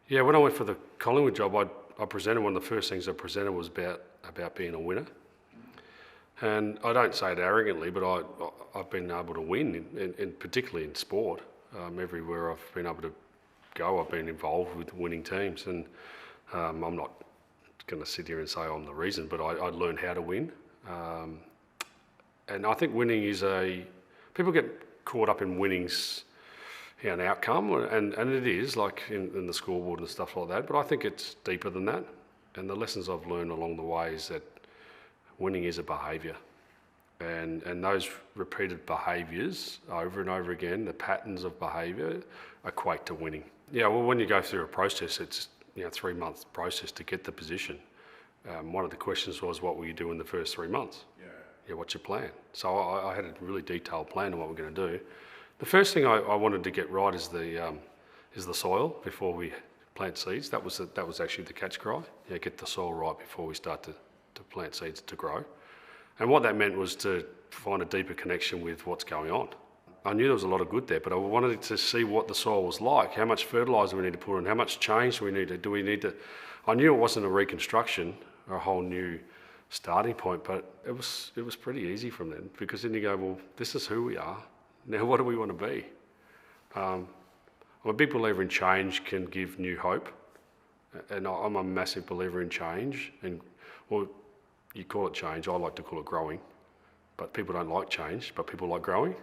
Yeah, when I went for the Collingwood job, I presented, one of the first things I presented was about being a winner. And I don't say it arrogantly, but I've been able to win, particularly in sport. Everywhere I've been able to go, I've been involved with winning teams. And I'm not going to sit here and say I'm the reason, but I learned how to win. And I think winning is people get caught up in winning's an outcome, and it is, like in the scoreboard and stuff like that, but I think it's deeper than that. And the lessons I've learned along the way is that winning is a behaviour. And those repeated behaviours over and over again, the patterns of behaviour, equate to winning. Yeah, well, when you go through a process, it's 3-month process to get the position. One of the questions was, what will you do in the first 3 months? Yeah, what's your plan? So I had a really detailed plan of what we're going to do. The first thing I wanted to get right is the soil before we plant seeds. That was actually the catch cry. Yeah, get the soil right before we start to plant seeds to grow. And what that meant was to find a deeper connection with what's going on. I knew there was a lot of good there, but I wanted to see what the soil was like, how much fertiliser we need to put in, how much change we need to. I knew it wasn't a reconstruction or a whole new starting point, but it was pretty easy from then, because then you go, well, this is who we are. Now, what do we want to be? I'm a big believer in change can give new hope, and I'm a massive believer in change. And well, you call it change, I like to call it growing, but people don't like change, but people like growing.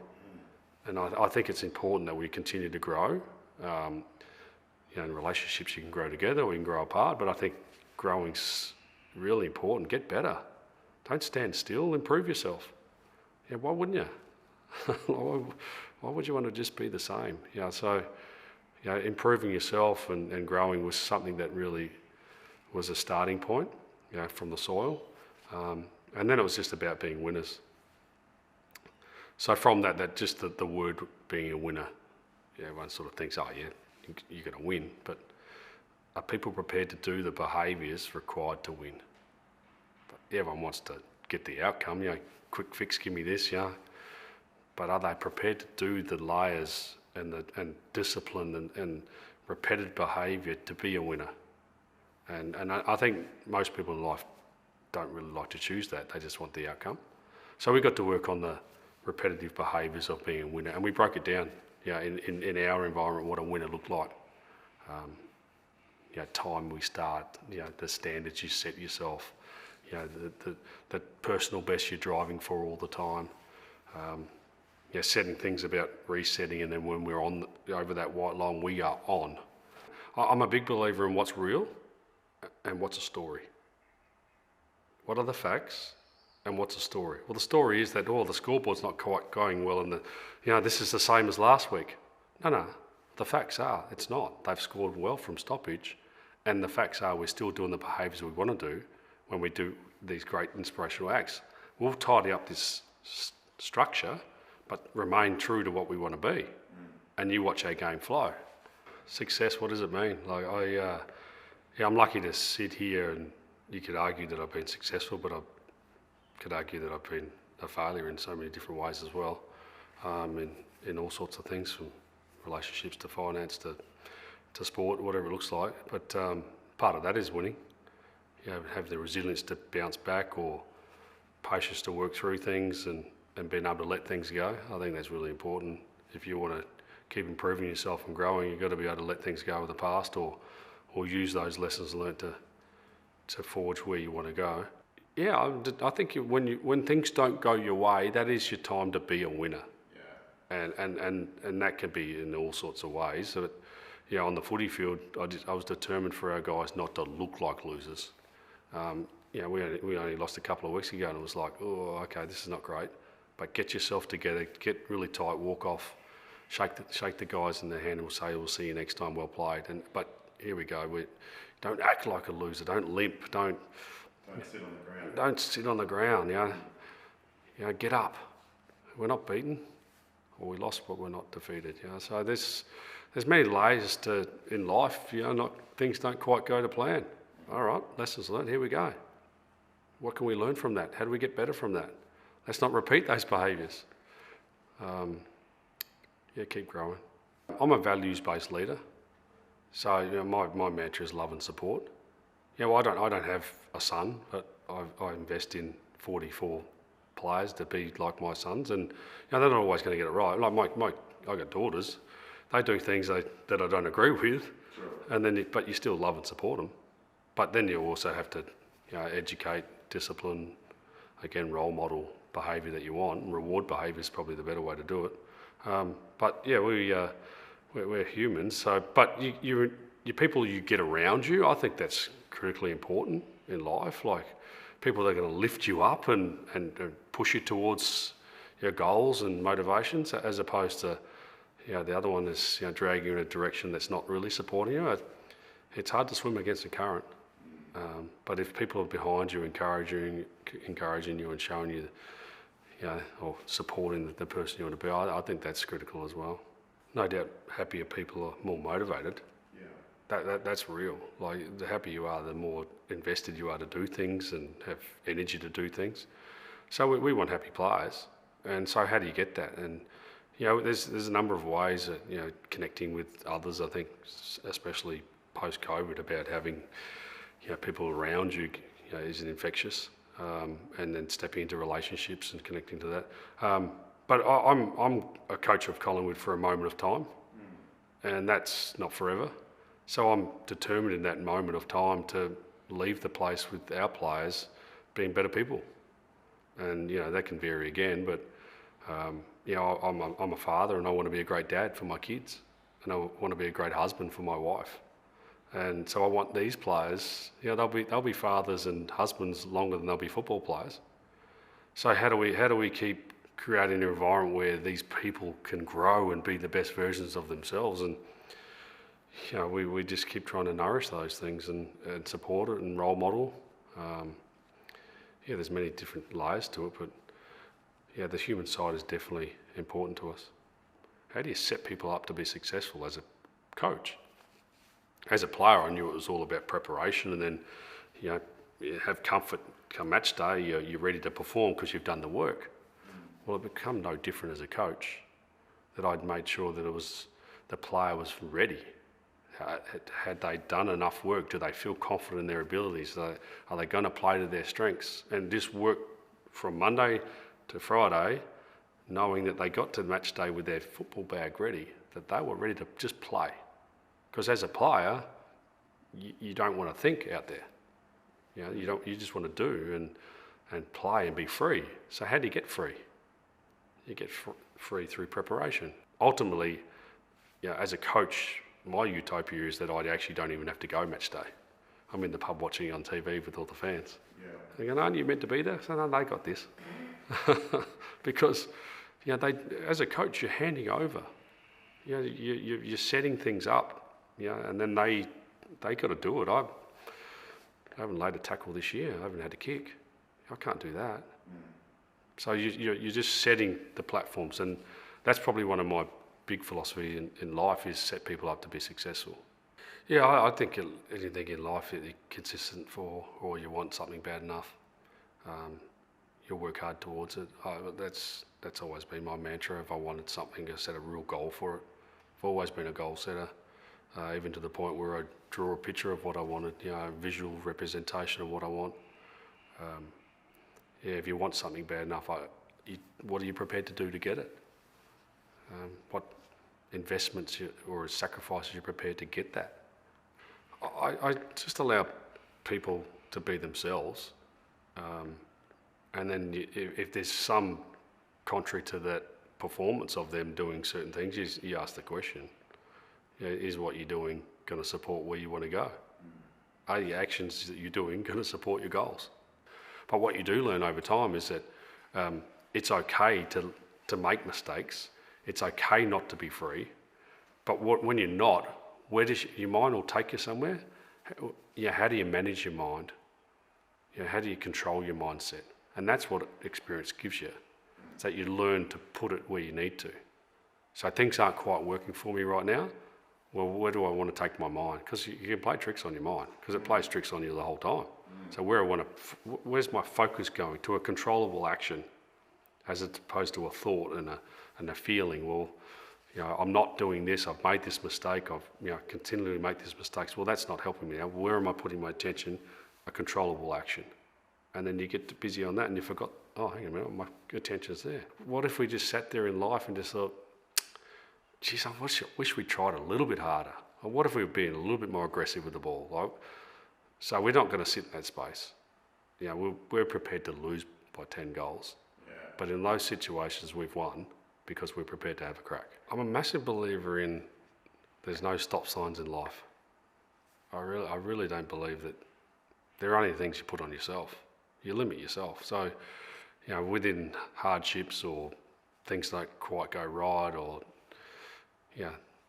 And I think it's important that we continue to grow. In relationships you can grow together, we can grow apart, but I think growing's really important. Get better. Don't stand still, improve yourself. Yeah, why wouldn't you? Why would you want to just be the same? Improving yourself and growing was something that really was a starting point, from the soil. And then it was just about being winners. So from that just the word being a winner, everyone sort of thinks, oh yeah, you're going to win. But are people prepared to do the behaviours required to win? But everyone wants to get the outcome, quick fix, give me this, But are they prepared to do the layers and discipline and repeated behaviour to be a winner? And I think most people in life don't really like to choose that. They just want the outcome. So we got to work on the repetitive behaviours of being a winner, and we broke it down. In our environment, what a winner looked like. Time we start. The standards you set yourself. The personal best you're driving for all the time. Setting things about resetting, and then when we're on over that white line, we are on. I'm a big believer in what's real and what's a story. What are the facts and what's a story? Well, the story is that, the scoreboard's not quite going well, and this is the same as last week. No, the facts are it's not. They've scored well from stoppage, and the facts are we're still doing the behaviours we want to do when we do these great inspirational acts. We'll tidy up this structure, but remain true to what we want to be. And you watch our game flow. Success, what does it mean? I'm lucky to sit here, and you could argue that I've been successful, but I could argue that I've been a failure in so many different ways as well, in all sorts of things, from relationships to finance to sport, whatever it looks like. But part of that is winning. Have the resilience to bounce back, or patience to work through things, and being able to let things go. I think that's really important. If you want to keep improving yourself and growing, you've got to be able to let things go of the past, or use those lessons learnt to forge where you want to go. Yeah, I think when things don't go your way, that is your time to be a winner. Yeah. And that can be in all sorts of ways. But on the footy field, I was determined for our guys not to look like losers. We only lost a couple of weeks ago, and it was like, oh, okay, this is not great. But get yourself together, get really tight, walk off, shake the guys in the hand, and we'll say, we'll see you next time, well played. But here we go. Don't act like a loser. Don't limp. Don't sit on the ground. Don't sit on the ground. Get up. We're not beaten, or we lost, but we're not defeated. So there's many layers in life. Things don't quite go to plan. All right, lessons learned. Here we go. What can we learn from that? How do we get better from that? Let's not repeat those behaviours. Keep growing. I'm a values-based leader. So my mantra is love and support. Well, I don't have a son, but I invest in 44 players to be like my sons, and they're not always going to get it right. Like I got daughters, they do things that I don't agree with, and then but you still love and support them. But then you also have to educate, discipline, again role model behaviour that you want, and reward behaviour is probably the better way to do it. But yeah, we're humans. So, but you people you get around you, I think that's critically important in life. Like people that are going to lift you up and push you towards your goals and motivations, as opposed to the other one is dragging you in a direction that's not really supporting you. It's hard to swim against the current. But if people are behind you, encouraging you and showing you, or supporting the person you want to be, I think that's critical as well. No doubt, happier people are more motivated. Yeah. That's real. Like the happier you are, the more invested you are to do things and have energy to do things. So we want happy players, and so how do you get that? And there's a number of ways that connecting with others. I think, especially post COVID, about having people around you isn't infectious, and then stepping into relationships and connecting to that. But I'm a coach of Collingwood for a moment of time, and that's not forever. So I'm determined in that moment of time to leave the place with our players being better people, and that can vary again. But I'm a father, and I want to be a great dad for my kids, and I want to be a great husband for my wife. And so I want these players, they'll be fathers and husbands longer than they'll be football players. So how do we keep creating an environment where these people can grow and be the best versions of themselves? And we just keep trying to nourish those things and support it and role model. There's many different layers to it, but the human side is definitely important to us. How do you set people up to be successful as a coach? As a player, I knew it was all about preparation, and then you have comfort come match day. You're ready to perform because you've done the work. Well, it became no different as a coach. That I'd made sure that the player was ready. Had they done enough work? Do they feel confident in their abilities? Are they going to play to their strengths? And just work from Monday to Friday, knowing that they got to match day with their football bag ready, that they were ready to just play. Because as a player, you don't want to think out there. You just want to do and play and be free. So how do you get free? You get free through preparation. Ultimately, as a coach, my utopia is that I actually don't even have to go match day. I'm in the pub watching on TV with all the fans. Yeah. They go, aren't you meant to be there? So no, they got this. Because as a coach, you're handing over. You're setting things up. And then they got to do it. I haven't laid a tackle this year. I haven't had a kick. I can't do that. So you're just setting the platforms, and that's probably one of my big philosophy in life is set people up to be successful. I think anything in life that you're consistent for, or you want something bad enough, you'll work hard towards it. That's always been my mantra. If I wanted something, I set a real goal for it. I've always been a goal setter. Even to the point where I draw a picture of what I wanted, a visual representation of what I want. If you want something bad enough, what are you prepared to do to get it? What investments or sacrifices you're prepared to get that? I just allow people to be themselves, and then if there's some contrary to that performance of them doing certain things, you ask the question. Is what you're doing going to support where you want to go? Are the actions that you're doing going to support your goals? But what you do learn over time is that it's okay to make mistakes. It's okay not to be free. But when you're not, where does your mind will take you somewhere? How do you manage your mind? How do you control your mindset? And that's what experience gives you. It's that you learn to put it where you need to. So things aren't quite working for me right now. Well, where do I want to take my mind? Because you can play tricks on your mind, because it plays tricks on you the whole time. So where's my focus going? To a controllable action, as opposed to a thought and a feeling. Well, I'm not doing this, I've made this mistake, I've, continually make these mistakes. Well, that's not helping me. Now, where am I putting my attention? A controllable action. And then you get busy on that and you forgot, oh, hang on a minute, my attention's there. What if we just sat there in life and just thought, geez, I wish we tried a little bit harder. Or what if we were being a little bit more aggressive with the ball? So we're not going to sit in that space. We're prepared to lose by 10 goals. Yeah. But in those situations, we've won because we're prepared to have a crack. I'm a massive believer in there's no stop signs in life. I really don't believe that. There are only things you put on yourself. You limit yourself. So, within hardships or things don't quite go right or,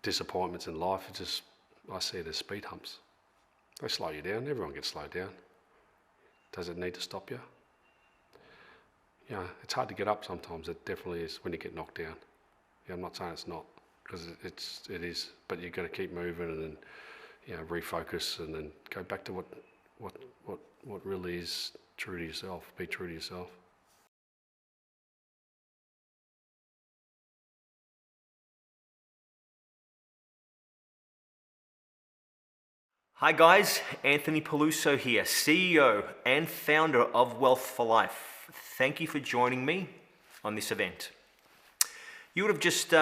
disappointments in life, I see it as speed humps. They slow you down. Everyone gets slowed down. Does it need to stop you? It's hard to get up sometimes. It definitely is when you get knocked down. I'm not saying it's not, because it is. But you've got to keep moving and then, refocus and then go back to what really is true to yourself. Be true to yourself. Hi guys, Anthony Peluso here, CEO and founder of Wealth for Life. Thank you for joining me on this event. You would have just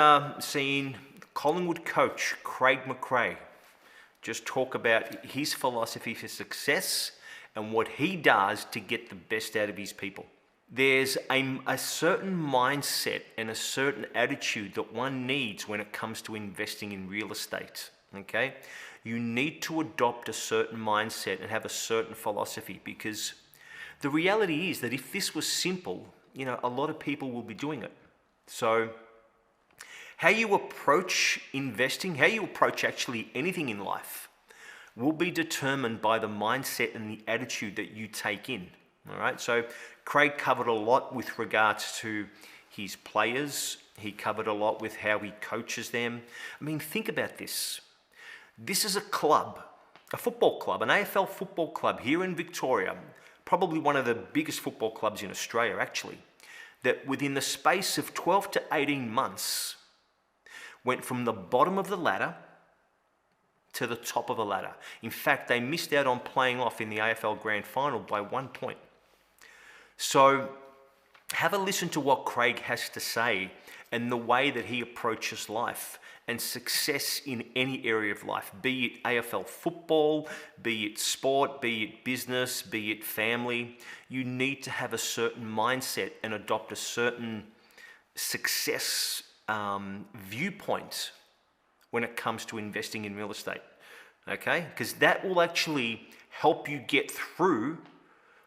seen Collingwood coach Craig McRae just talk about his philosophy for success and what he does to get the best out of his people. There's a certain mindset and a certain attitude that one needs when it comes to investing in real estate, okay? You need to adopt a certain mindset and have a certain philosophy, because the reality is that if this was simple, a lot of people will be doing it. So how you approach investing, how you approach actually anything in life will be determined by the mindset and the attitude that you take in. All right. So Craig covered a lot with regards to his players. He covered a lot with how he coaches them. I mean, think about this. This is a club, a football club, an AFL football club here in Victoria, probably one of the biggest football clubs in Australia actually, that within the space of 12 to 18 months went from the bottom of the ladder to the top of the ladder. In fact, they missed out on playing off in the AFL Grand Final by 1 point. So have a listen to what Craig has to say and the way that he approaches life and success in any area of life, be it AFL football, be it sport, be it business, be it family. You need to have a certain mindset and adopt a certain success viewpoint when it comes to investing in real estate, okay? Because that will actually help you get through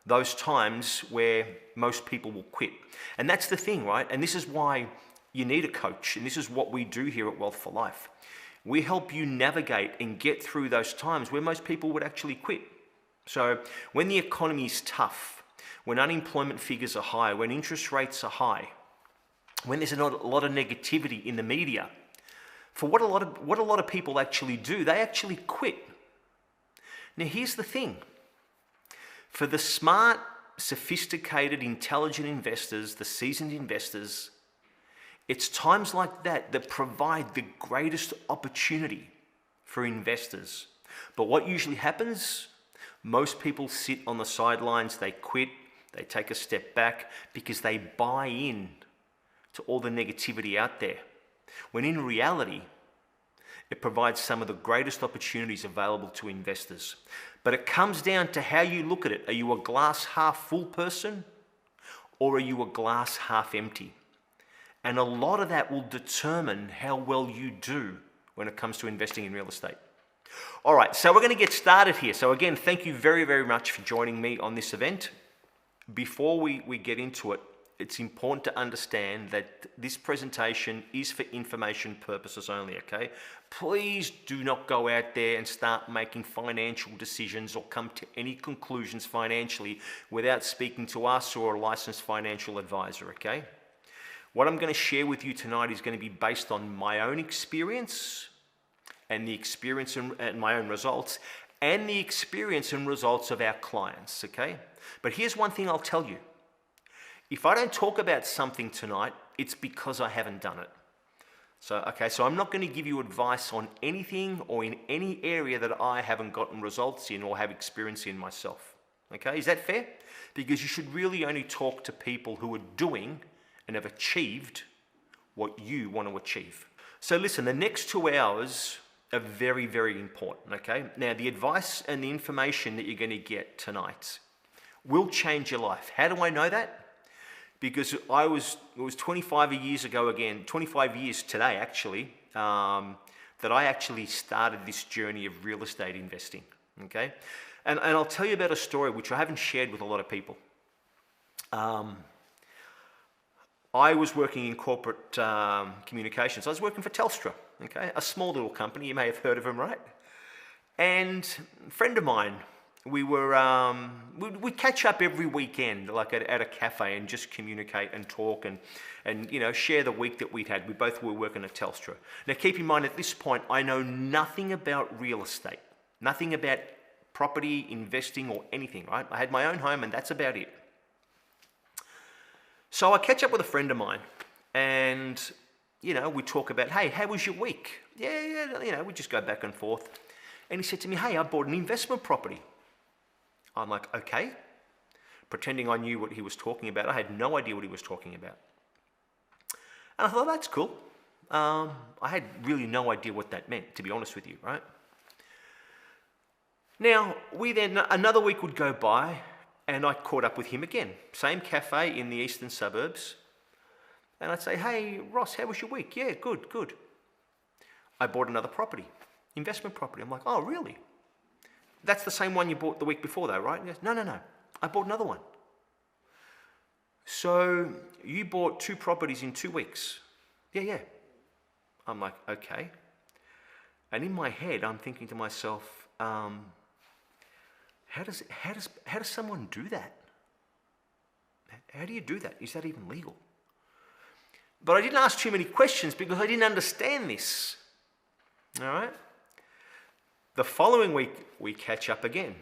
those times where most people will quit. And that's the thing, right? And this is why you need a coach, and this is what we do here at Wealth for Life. We help you navigate and get through those times where most people would actually quit. So when the economy is tough, when unemployment figures are high, when interest rates are high, when there's a lot of negativity in the media, for what a lot of people actually do, they actually quit. Now here's the thing. For the smart, sophisticated, intelligent investors, the seasoned investors, it's times like that that provide the greatest opportunity for investors. But what usually happens, most people sit on the sidelines, they quit, they take a step back because they buy in to all the negativity out there. When in reality, it provides some of the greatest opportunities available to investors. But it comes down to how you look at it. Are you a glass half full person or are you a glass half empty? And a lot of that will determine how well you do when it comes to investing in real estate. All right, so we're going to get started here. So again, thank you very, very much for joining me on this event. Before we get into it, it's important to understand that this presentation is for information purposes only, okay? Please do not go out there and start making financial decisions or come to any conclusions financially without speaking to us or a licensed financial advisor, okay? What I'm going to share with you tonight is going to be based on my own experience and the experience and my own results and the experience and results of our clients, okay? But here's one thing I'll tell you. If I don't talk about something tonight, it's because I haven't done it. So I'm not going to give you advice on anything or in any area that I haven't gotten results in or have experience in myself. Okay, is that fair? Because you should really only talk to people who are doing and have achieved what you want to achieve. So listen, the next 2 hours are very, very important, okay? Now, the advice and the information that you're going to get tonight will change your life. How do I know that? Because it was 25 years ago again, 25 years today actually, that I actually started this journey of real estate investing, okay? And I'll tell you about a story which I haven't shared with a lot of people. I was working in corporate communications. I was working for Telstra, okay? A small little company, you may have heard of them, right? And a friend of mine, we'd catch up every weekend, like at a cafe, and just communicate and talk and you know, share the week that we'd had. We both were working at Telstra. Now keep in mind, at this point, I know nothing about real estate, nothing about property, investing or anything, right? I had my own home and that's about it. So I catch up with a friend of mine and, you know, we talk about, hey, how was your week? Yeah, you know, we just go back and forth. And he said to me, hey, I bought an investment property. I'm like, okay. Pretending I knew what he was talking about. I had no idea what he was talking about. And I thought, that's cool. I had really no idea what that meant, to be honest with you, right? Now, another week would go by and I caught up with him again. Same cafe in the eastern suburbs. And I'd say, hey, Ross, how was your week? Yeah, good. I bought another property, investment property. I'm like, oh, really? That's the same one you bought the week before though, right? He goes, no. I bought another one. So you bought 2 properties in 2 weeks? Yeah. I'm like, okay. And in my head, I'm thinking to myself, how does someone do that? How do you do that? Is that even legal? But I didn't ask too many questions because I didn't understand this. All right? The following week, we catch up again.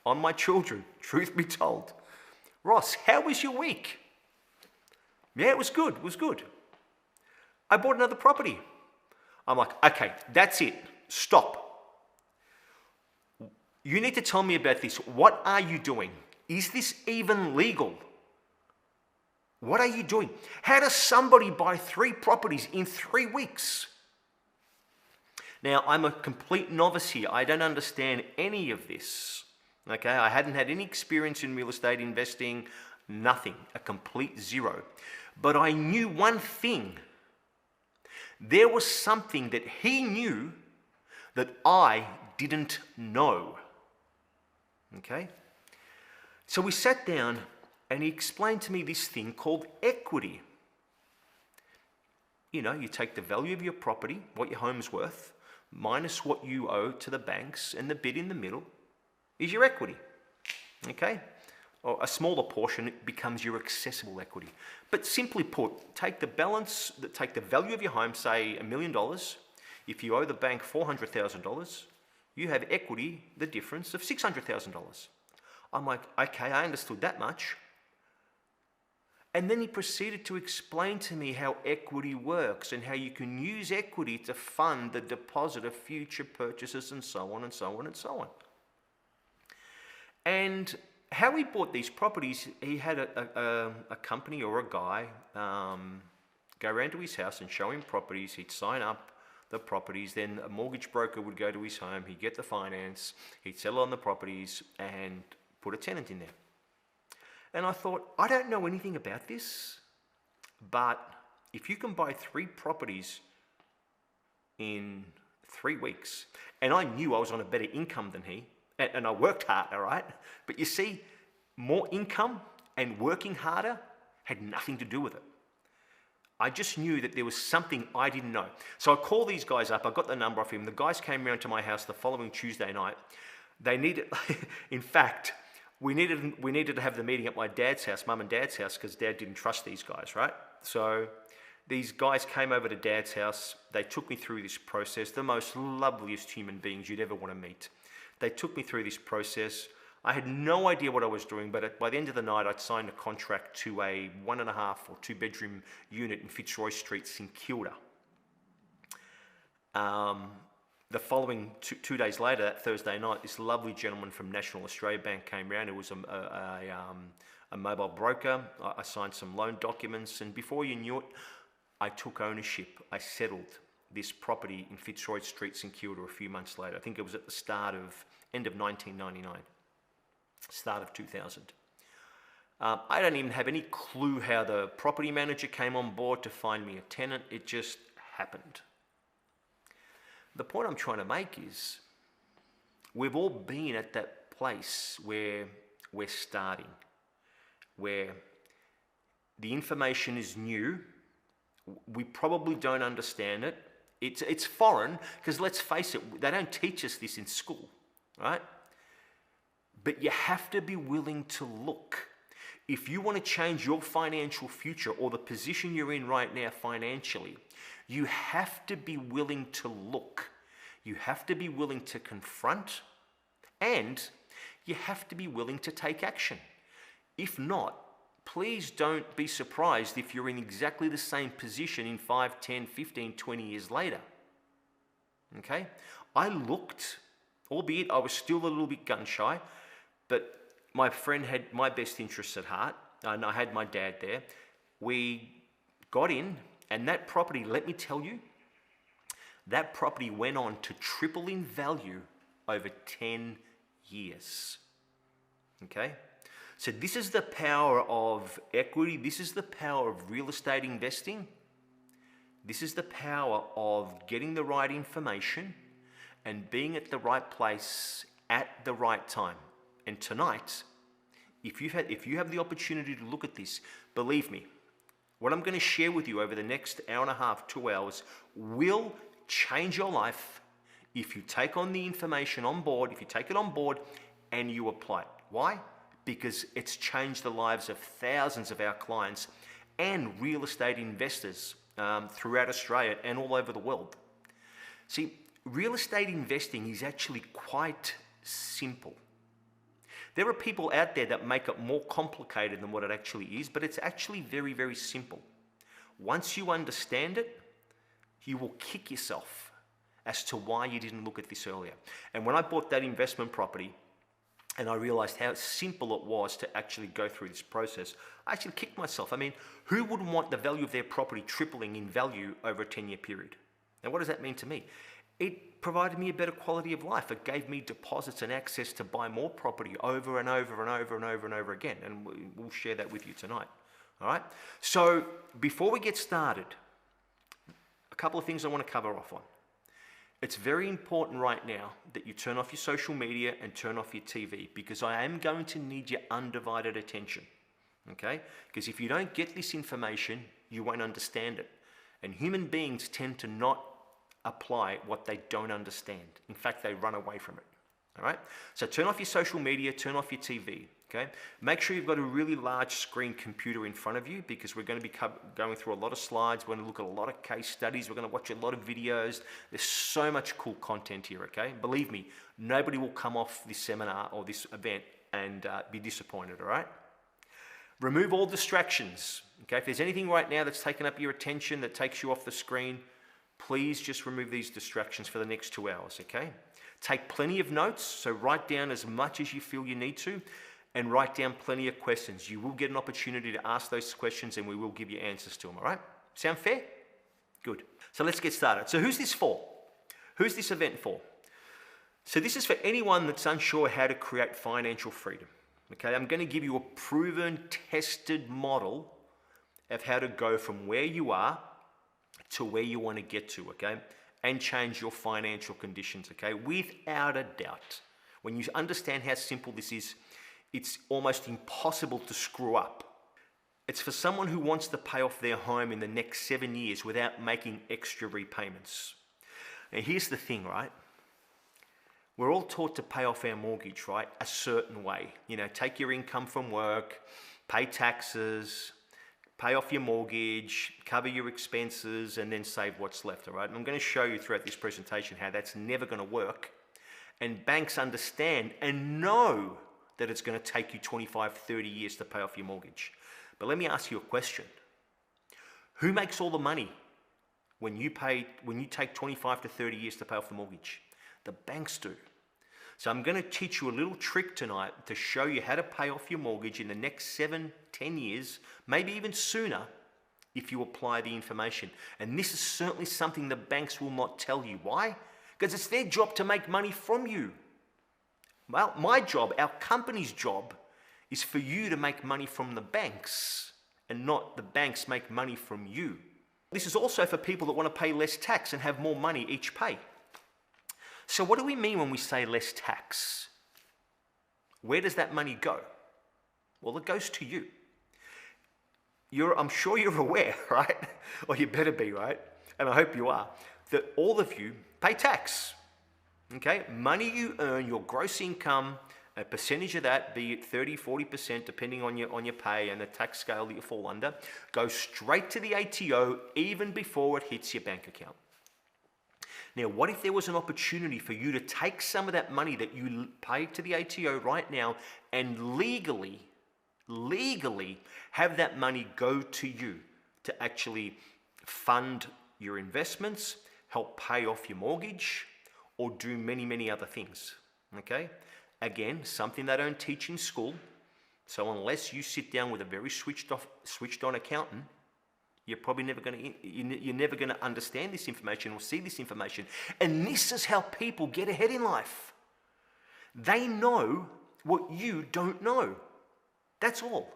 On my children, truth be told. Ross, how was your week? Yeah, it was good. I bought another property. I'm like, okay, that's it. Stop. You need to tell me about this. What are you doing? Is this even legal? What are you doing? How does somebody buy 3 properties in 3 weeks? Now, I'm a complete novice here. I don't understand any of this. Okay, I hadn't had any experience in real estate investing, nothing, a complete zero. But I knew one thing. There was something that he knew that I didn't know. Okay? So we sat down and he explained to me this thing called equity. You know, you take the value of your property, what your home's worth, minus what you owe to the banks, and the bit in the middle is your equity. Okay? Or a smaller portion becomes your accessible equity. But simply put, take the value of your home, say $1 million. If you owe the bank $400,000, you have equity, the difference of $600,000. I'm like, okay, I understood that much. And then he proceeded to explain to me how equity works and how you can use equity to fund the deposit of future purchases and so on and so on and so on. And how he bought these properties, he had a company or a guy go around to his house and show him properties. He'd sign up the properties, then a mortgage broker would go to his home, he'd get the finance, he'd settle on the properties and put a tenant in there. And I thought, I don't know anything about this, but if you can buy 3 properties in 3 weeks, and I knew I was on a better income than he, and I worked harder, right? But you see, more income and working harder had nothing to do with it. I just knew that there was something I didn't know. So I called these guys up, I got the number off him. The guys came around to my house the following Tuesday night. They needed, in fact, we needed to have the meeting at my dad's house, mum and dad's house, because dad didn't trust these guys, right? So these guys came over to dad's house. They took me through this process, the most loveliest human beings you'd ever want to meet. They took me through this process. I had no idea what I was doing, but by the end of the night, I'd signed a contract to a 1.5 or 2 bedroom unit in Fitzroy Street, St Kilda. The following two days later, that Thursday night, this lovely gentleman from National Australia Bank came round. It was a mobile broker. I signed some loan documents, and before you knew it, I took ownership. I settled this property in Fitzroy Street, St Kilda, a few months later. I think it was at the end of 1999, start of 2000. I don't even have any clue how the property manager came on board to find me a tenant. It just happened. The point I'm trying to make is we've all been at that place where we're starting, where the information is new. We probably don't understand it. It's foreign, because let's face it, they don't teach us this in school, right? But you have to be willing to look. If you want to change your financial future or the position you're in right now financially, you have to be willing to look. You have to be willing to confront, and you have to be willing to take action. If not, please don't be surprised if you're in exactly the same position in 5, 10, 15, 20 years later. Okay? I looked, albeit I was still a little bit gun shy, but my friend had my best interests at heart, and I had my dad there. We got in, and that property, let me tell you, that property went on to triple in value over 10 years. Okay? So this is the power of equity. This is the power of real estate investing. This is the power of getting the right information and being at the right place at the right time. And tonight, if you have the opportunity to look at this, believe me, what I'm going to share with you over the next hour and a half, 2 hours, will change your life if you take on the information on board, if you take it on board and you apply it. Why? Because it's changed the lives of thousands of our clients and real estate investors throughout Australia and all over the world. See, real estate investing is actually quite simple. There are people out there that make it more complicated than what it actually is, but it's actually very, very simple. Once you understand it, you will kick yourself as to why you didn't look at this earlier. And when I bought that investment property and I realized how simple it was to actually go through this process, I actually kicked myself. I mean, who wouldn't want the value of their property tripling in value over a 10-year period? Now, what does that mean to me? It provided me a better quality of life. It gave me deposits and access to buy more property over and over and over and over and over again. And we'll share that with you tonight. All right? So before we get started, a couple of things I want to cover off on. It's very important right now that you turn off your social media and turn off your TV, because I am going to need your undivided attention. Okay? Because if you don't get this information, you won't understand it. And human beings tend to not apply what they don't understand. In fact, they run away from it. All right? So turn off your social media, turn off your TV. Okay? Make sure you've got a really large screen computer in front of you, because we're going to be going through a lot of slides. We're going to look at a lot of case studies. We're going to watch a lot of videos. There's so much cool content here, okay? Believe me, nobody will come off this seminar or this event and be disappointed, all right? Remove all distractions, okay? If there's anything right now that's taking up your attention, that takes you off the screen, please just remove these distractions for the next 2 hours, okay? Take plenty of notes, so write down as much as you feel you need to, and write down plenty of questions. You will get an opportunity to ask those questions, and we will give you answers to them, all right? Sound fair? Good. So let's get started. So who's this for? Who's this event for? So this is for anyone that's unsure how to create financial freedom, okay? I'm going to give you a proven, tested model of how to go from where you are to where you want to get to, okay? And change your financial conditions, okay? Without a doubt. When you understand how simple this is, it's almost impossible to screw up. It's for someone who wants to pay off their home in the next 7 years without making extra repayments. Now, here's the thing, right? We're all taught to pay off our mortgage, right? A certain way. You know, take your income from work, pay taxes, pay off your mortgage, cover your expenses, and then save what's left, all right? And I'm going to show you throughout this presentation how that's never going to work. And banks understand and know that it's going to take you 25, 30 years to pay off your mortgage. But let me ask you a question. Who makes all the money when you take 25 to 30 years to pay off the mortgage? The banks do. So I'm going to teach you a little trick tonight to show you how to pay off your mortgage in the next 7, 10 years, maybe even sooner, if you apply the information. And this is certainly something the banks will not tell you. Why? Because it's their job to make money from you. Well, my job, our company's job, is for you to make money from the banks and not the banks make money from you. This is also for people that want to pay less tax and have more money each pay. So what do we mean when we say less tax? Where does that money go? Well, it goes to you. I'm sure you're aware, right? Or you better be, right? And I hope you are, that all of you pay tax. Okay? Money you earn, your gross income, a percentage of that, be it 30, 40%, depending on your pay and the tax scale that you fall under, goes straight to the ATO even before it hits your bank account. Now, what if there was an opportunity for you to take some of that money that you pay to the ATO right now and legally have that money go to you to actually fund your investments, help pay off your mortgage, or do many, many other things, okay? Again, something they don't teach in school. So unless you sit down with a very switched on accountant, you're probably never going to understand this information or see this information. And this is how people get ahead in life. They know what you don't know. That's all.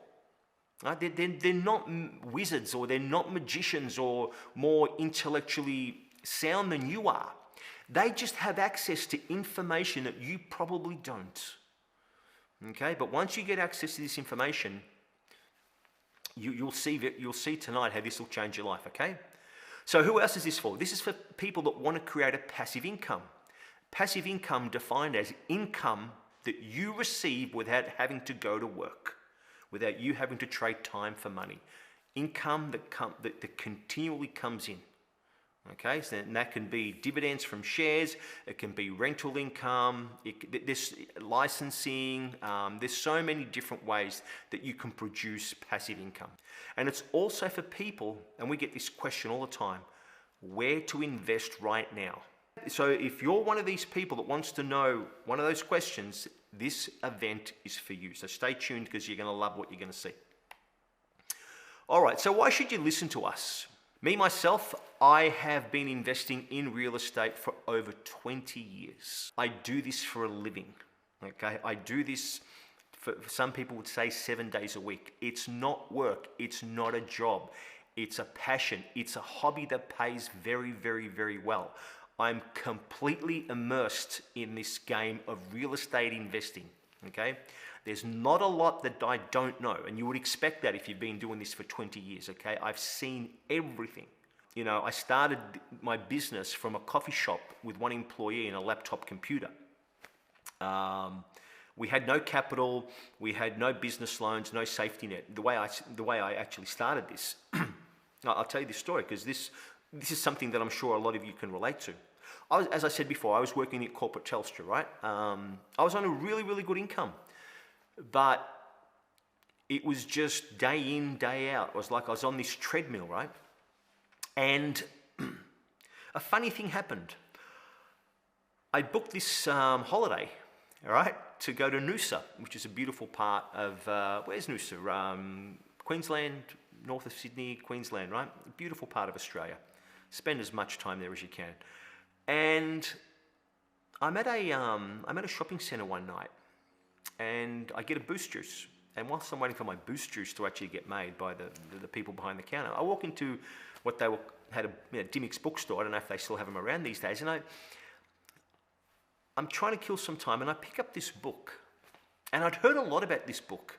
Right? They're not wizards, or they're not magicians or more intellectually sound than you are. They just have access to information that you probably don't. Okay, but once you get access to this information, you'll see tonight how this will change your life. Okay, so who else is this for? This is for people that want to create a passive income. Passive income defined as income that you receive without having to go to work, without you having to trade time for money. Income that continually comes in. Okay, so that can be dividends from shares, it can be rental income, there's licensing, there's so many different ways that you can produce passive income. And it's also for people, and we get this question all the time, where to invest right now. So if you're one of these people that wants to know one of those questions, this event is for you. So stay tuned, because you're going to love what you're going to see. All right, so why should you listen to us? Me, myself, I have been investing in real estate for over 20 years. I do this for a living, okay? I do this, for some people would say 7 days a week. It's not work. It's not a job. It's a passion. It's a hobby that pays very, very, very well. I'm completely immersed in this game of real estate investing, okay? There's not a lot that I don't know, and you would expect that if you've been doing this for 20 years, okay? I've seen everything. You know, I started my business from a coffee shop with one employee and a laptop computer. We had no capital, we had no business loans, no safety net. The way I actually started this, I'll tell you this story, because this is something that I'm sure a lot of you can relate to. As I said before, I was working at corporate Telstra, right? I was on a really, really good income. But it was just day in, day out. It was like I was on this treadmill, right? And a funny thing happened. I booked this holiday, all right, to go to Noosa, which is a beautiful part of, where's Noosa? Queensland, north of Sydney, Queensland, right? A beautiful part of Australia. Spend as much time there as you can. And I'm at a shopping centre one night, and I get a boost juice. And whilst I'm waiting for my boost juice to actually get made by the people behind the counter, I walk into what had a Dimmick's bookstore. I don't know if they still have them around these days. And I'm trying to kill some time, and I pick up this book. And I'd heard a lot about this book,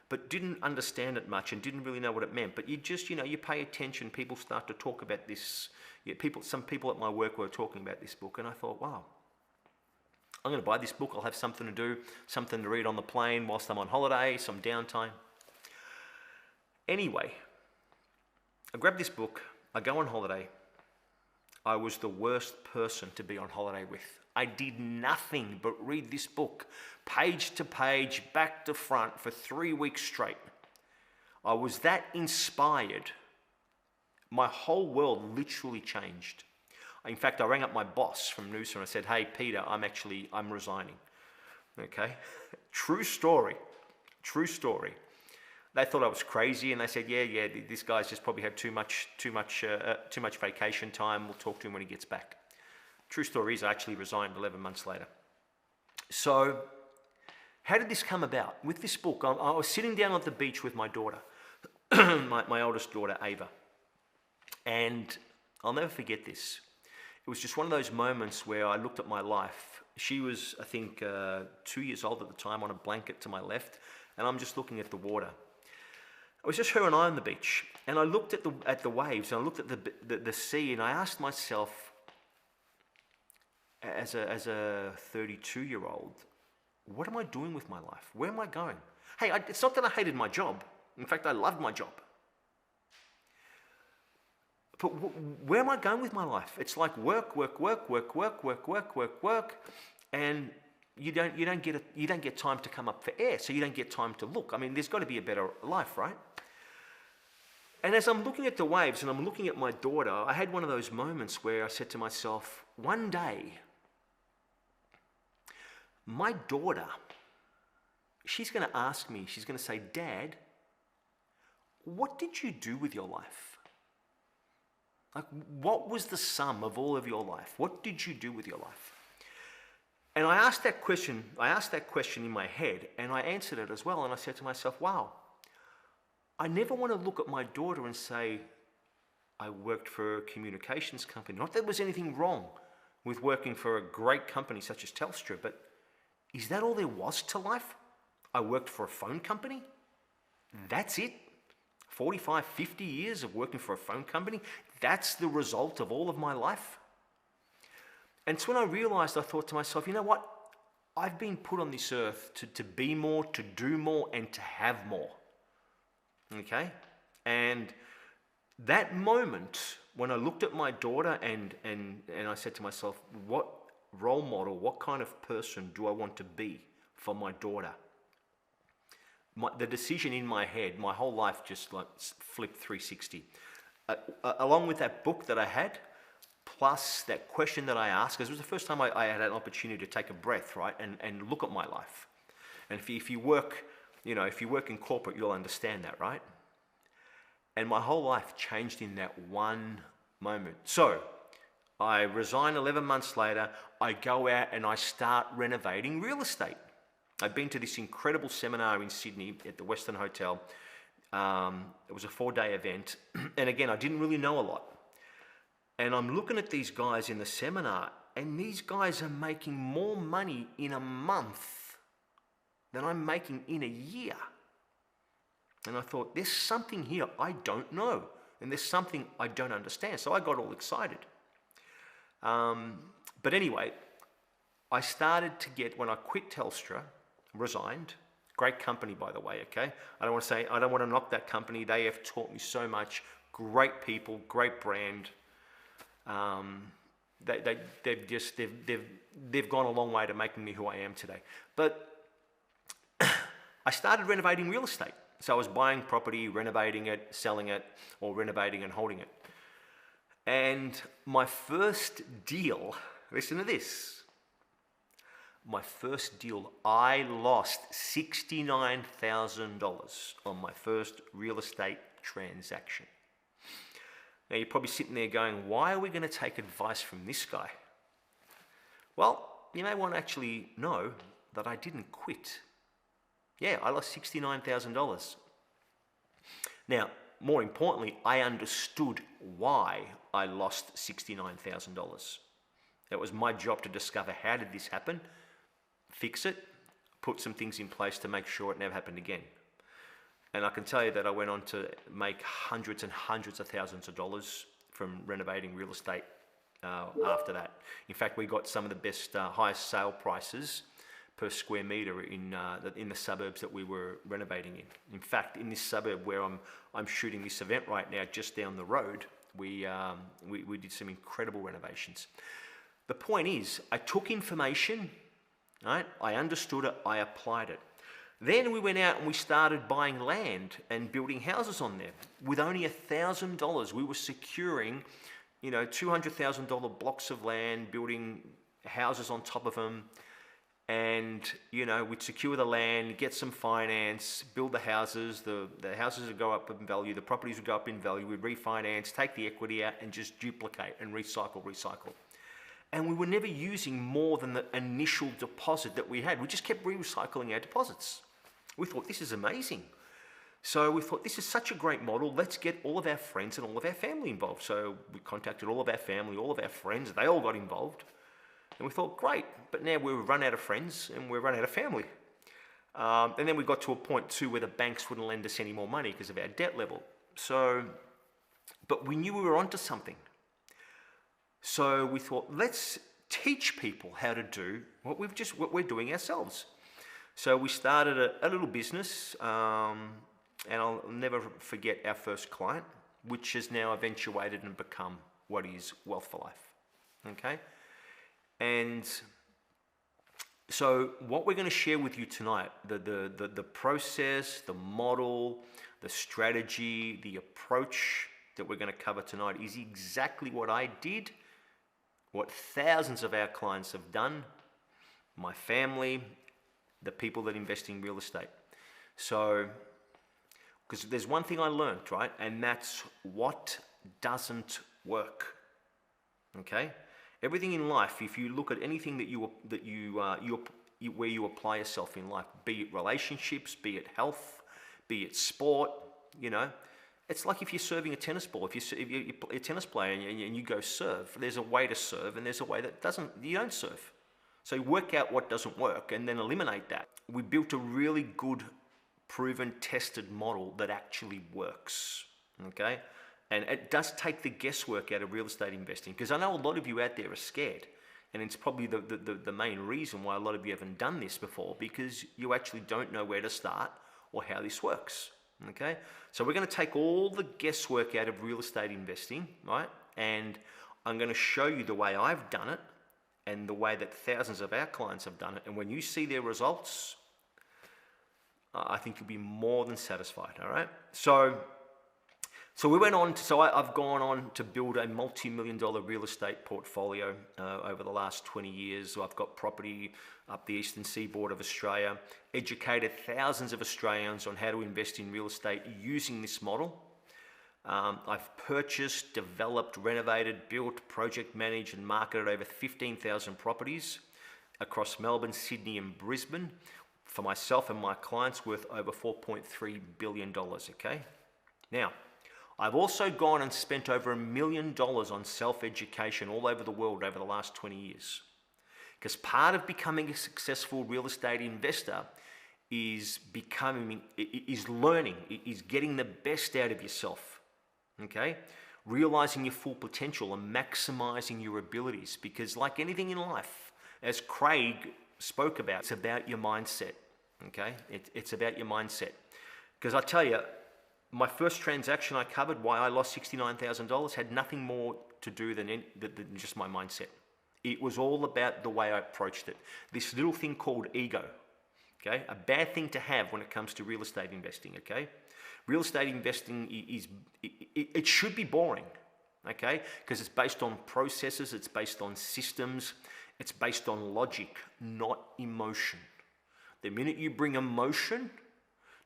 but didn't understand it much and didn't really know what it meant. But you just, you pay attention. People start to talk about this. Some people at my work were talking about this book, and I thought, wow, I'm going to buy this book. I'll have something to do, something to read on the plane whilst I'm on holiday, some downtime. Anyway, I grabbed this book. I go on holiday. I was the worst person to be on holiday with. I did nothing but read this book, page to page, back to front, for 3 weeks straight. I was that inspired. My whole world literally changed. In fact, I rang up my boss from Noosa and I said, hey, Peter, I'm resigning. Okay? True story. True story. They thought I was crazy, and they said, yeah, this guy's just probably had too much vacation time. We'll talk to him when he gets back. True story is I actually resigned 11 months later. So how did this come about? With this book, I was sitting down on the beach with my daughter, my oldest daughter, Ava. And I'll never forget this. It was just one of those moments where I looked at my life. She was, I think, 2 years old at the time, on a blanket to my left, and I'm just looking at the water. It was just her and I on the beach, and I looked at the waves, and I looked at the sea, and I asked myself, as a 32-year-old, what am I doing with my life? Where am I going? Hey, it's not that I hated my job. In fact, I loved my job. But where am I going with my life? It's like work, and you don't get time to come up for air, so you don't get time to look. I mean, there's got to be a better life, right? And as I'm looking at the waves and I'm looking at my daughter, I had one of those moments where I said to myself, one day, my daughter, she's going to ask me, she's going to say, Dad, what did you do with your life? Like, what was the sum of all of your life? What did you do with your life? And I asked that question in my head, and I answered it as well, and I said to myself, wow, I never want to look at my daughter and say, I worked for a communications company. Not that there was anything wrong with working for a great company such as Telstra, but is that all there was to life? I worked for a phone company? That's it? 45, 50 years of working for a phone company? That's the result of all of my life? And so when I realized, I thought to myself, you know what? I've been put on this earth to be more, to do more, and to have more. Okay? And that moment, when I looked at my daughter and I said to myself, what role model, what kind of person do I want to be for my daughter? The decision in my head, my whole life just like flipped 360. Along with that book that I had, plus that question that I asked, because it was the first time I had an opportunity to take a breath, right, and look at my life. And if you work, if you work in corporate, you'll understand that, right? And my whole life changed in that one moment. So I resign 11 months later. I go out and I start renovating real estate. I've been to this incredible seminar in Sydney at the Western Hotel. It was a 4-day event. And again, I didn't really know a lot. And I'm looking at these guys in the seminar, and these guys are making more money in a month than I'm making in a year. And I thought, there's something here I don't know, and there's something I don't understand. So I got all excited. But anyway, I started to get, when I quit Telstra, resigned, great company, by the way, okay? I don't want to knock that company. They have taught me so much. Great people, great brand. They've gone a long way to making me who I am today. But I started renovating real estate. So I was buying property, renovating it, selling it, or renovating and holding it. And my first deal, listen to this. My first deal, I lost $69,000 on my first real estate transaction. Now you're probably sitting there going, why are we going to take advice from this guy? Well, you may want to actually know that I didn't quit. Yeah, I lost $69,000. Now, more importantly, I understood why I lost $69,000. It was my job to discover how did this happen, fix it, put some things in place to make sure it never happened again. And I can tell you that I went on to make hundreds and hundreds of thousands of dollars from renovating real estate after that. In fact, we got some of the best, highest sale prices per square meter in the suburbs that we were renovating in. In fact, in this suburb where I'm shooting this event right now, just down the road, we did some incredible renovations. The point is, I took information, right? I understood it, I applied it. Then we went out and we started buying land and building houses on there. With only $1,000, we were securing, $200,000 blocks of land, building houses on top of them. And, we'd secure the land, get some finance, build the houses. The houses would go up in value, the properties would go up in value. We'd refinance, take the equity out and just duplicate and recycle. And we were never using more than the initial deposit that we had. We just kept recycling our deposits. We thought, this is amazing. So we thought, this is such a great model. Let's get all of our friends and all of our family involved. So we contacted all of our family, all of our friends. They all got involved. And we thought, great, but now we've run out of friends and we've run out of family. And then we got to a point too where the banks wouldn't lend us any more money because of our debt level. But we knew we were onto something. So we thought, let's teach people how to do what we're doing ourselves. So we started a little business, and I'll never forget our first client, which has now eventuated and become what is Wealth for Life. Okay? And so what we're going to share with you tonight, the process, the model, the strategy, the approach that we're going to cover tonight is exactly what I did, what thousands of our clients have done, my family, the people that invest in real estate. So, because there's one thing I learned, right? And that's what doesn't work. Okay? Everything in life, if you look at anything where you apply yourself in life, be it relationships, be it health, be it sport, it's like if you're serving a tennis ball. If you're a tennis player and you go serve, there's a way to serve and there's a way that you don't serve. So work out what doesn't work and then eliminate that. We built a really good, proven, tested model that actually works, okay? And it does take the guesswork out of real estate investing, because I know a lot of you out there are scared, and it's probably the main reason why a lot of you haven't done this before, because you actually don't know where to start or how this works, okay? So we're going to take all the guesswork out of real estate investing, right? And I'm going to show you the way I've done it and the way that thousands of our clients have done it. And when you see their results, I think you'll be more than satisfied, all right? So we went on, I've gone on to build a multi-million-dollar real estate portfolio over the last 20 years. So I've got property up the eastern seaboard of Australia, educated thousands of Australians on how to invest in real estate using this model. I've purchased, developed, renovated, built, project managed and marketed over 15,000 properties across Melbourne, Sydney and Brisbane for myself and my clients, worth over $4.3 billion, okay? Now, I've also gone and spent over $1 million on self-education all over the world over the last 20 years. Because part of becoming a successful real estate investor is learning, is getting the best out of yourself, okay? Realizing your full potential and maximizing your abilities. Because like anything in life, as Craig spoke about, it's about your mindset, okay? It's about your mindset. Because I tell you, my first transaction I covered, why I lost $69,000, had nothing more to do than just my mindset. It was all about the way I approached it. This little thing called ego, okay? A bad thing to have when it comes to real estate investing, okay? Real estate investing it should be boring, okay? Because it's based on processes, it's based on systems, it's based on logic, not emotion. The minute you bring emotion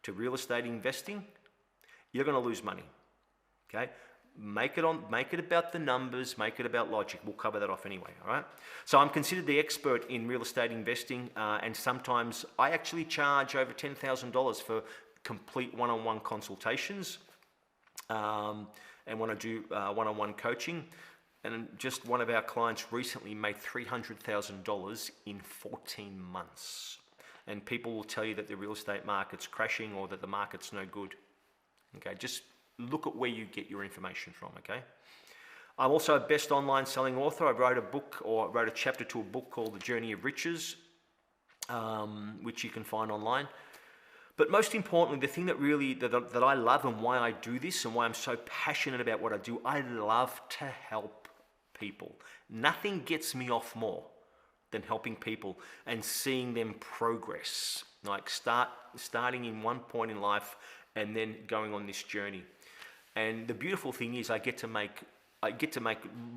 to real estate investing, you're going to lose money, okay? Make it about the numbers, make it about logic. We'll cover that off anyway, all right? So I'm considered the expert in real estate investing, and sometimes I actually charge over $10,000 for complete one-on-one consultations, and when I do one-on-one coaching. And just one of our clients recently made $300,000 in 14 months. And people will tell you that the real estate market's crashing or that the market's no good. Okay, just look at where you get your information from, okay? I'm also a best online selling author. I wrote a chapter to a book called The Journey of Riches, which you can find online. But most importantly, the thing that I love and why I do this and why I'm so passionate about what I do, I love to help people. Nothing gets me off more than helping people and seeing them progress. Like starting in one point in life and then going on this journey. And the beautiful thing is I get to make a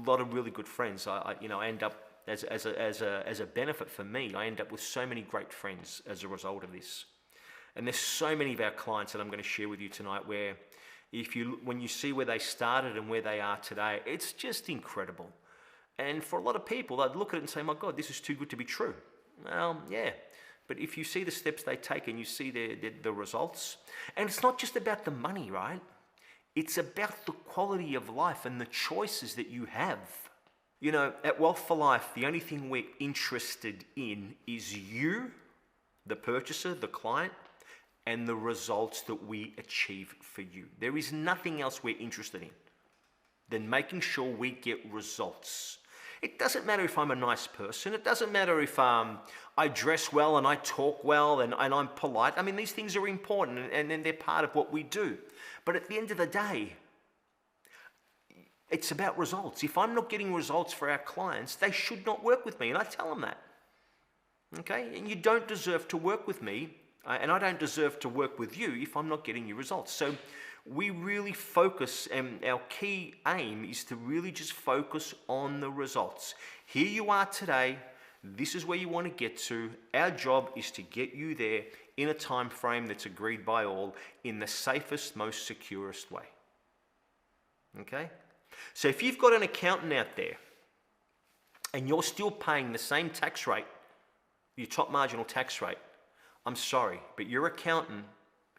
lot of really good friends. I end up as a benefit for me, I end up with so many great friends as a result of this. And there's so many of our clients that I'm going to share with you tonight where when you see where they started and where they are today, it's just incredible. And for a lot of people, they'd look at it and say, my God, this is too good to be true. Well, yeah. But if you see the steps they take and you see the results, and it's not just about the money, right? It's about the quality of life and the choices that you have. You know, at Wealth for Life, the only thing we're interested in is you, the purchaser, the client, and the results that we achieve for you. There is nothing else we're interested in than making sure we get results. It doesn't matter if I'm a nice person. It doesn't matter if I dress well and I talk well and I'm polite. I mean, these things are important and they're part of what we do. But at the end of the day, it's about results. If I'm not getting results for our clients, they should not work with me. And I tell them that. Okay? And you don't deserve to work with me. And I don't deserve to work with you if I'm not getting you results. So we really focus, and our key aim is to really just focus on the results. Here you are today. This is where you want to get to. Our job is to get you there in a time frame that's agreed by all in the safest, most securest way. Okay? So if you've got an accountant out there and you're still paying the same tax rate, your top marginal tax rate, I'm sorry, but your accountant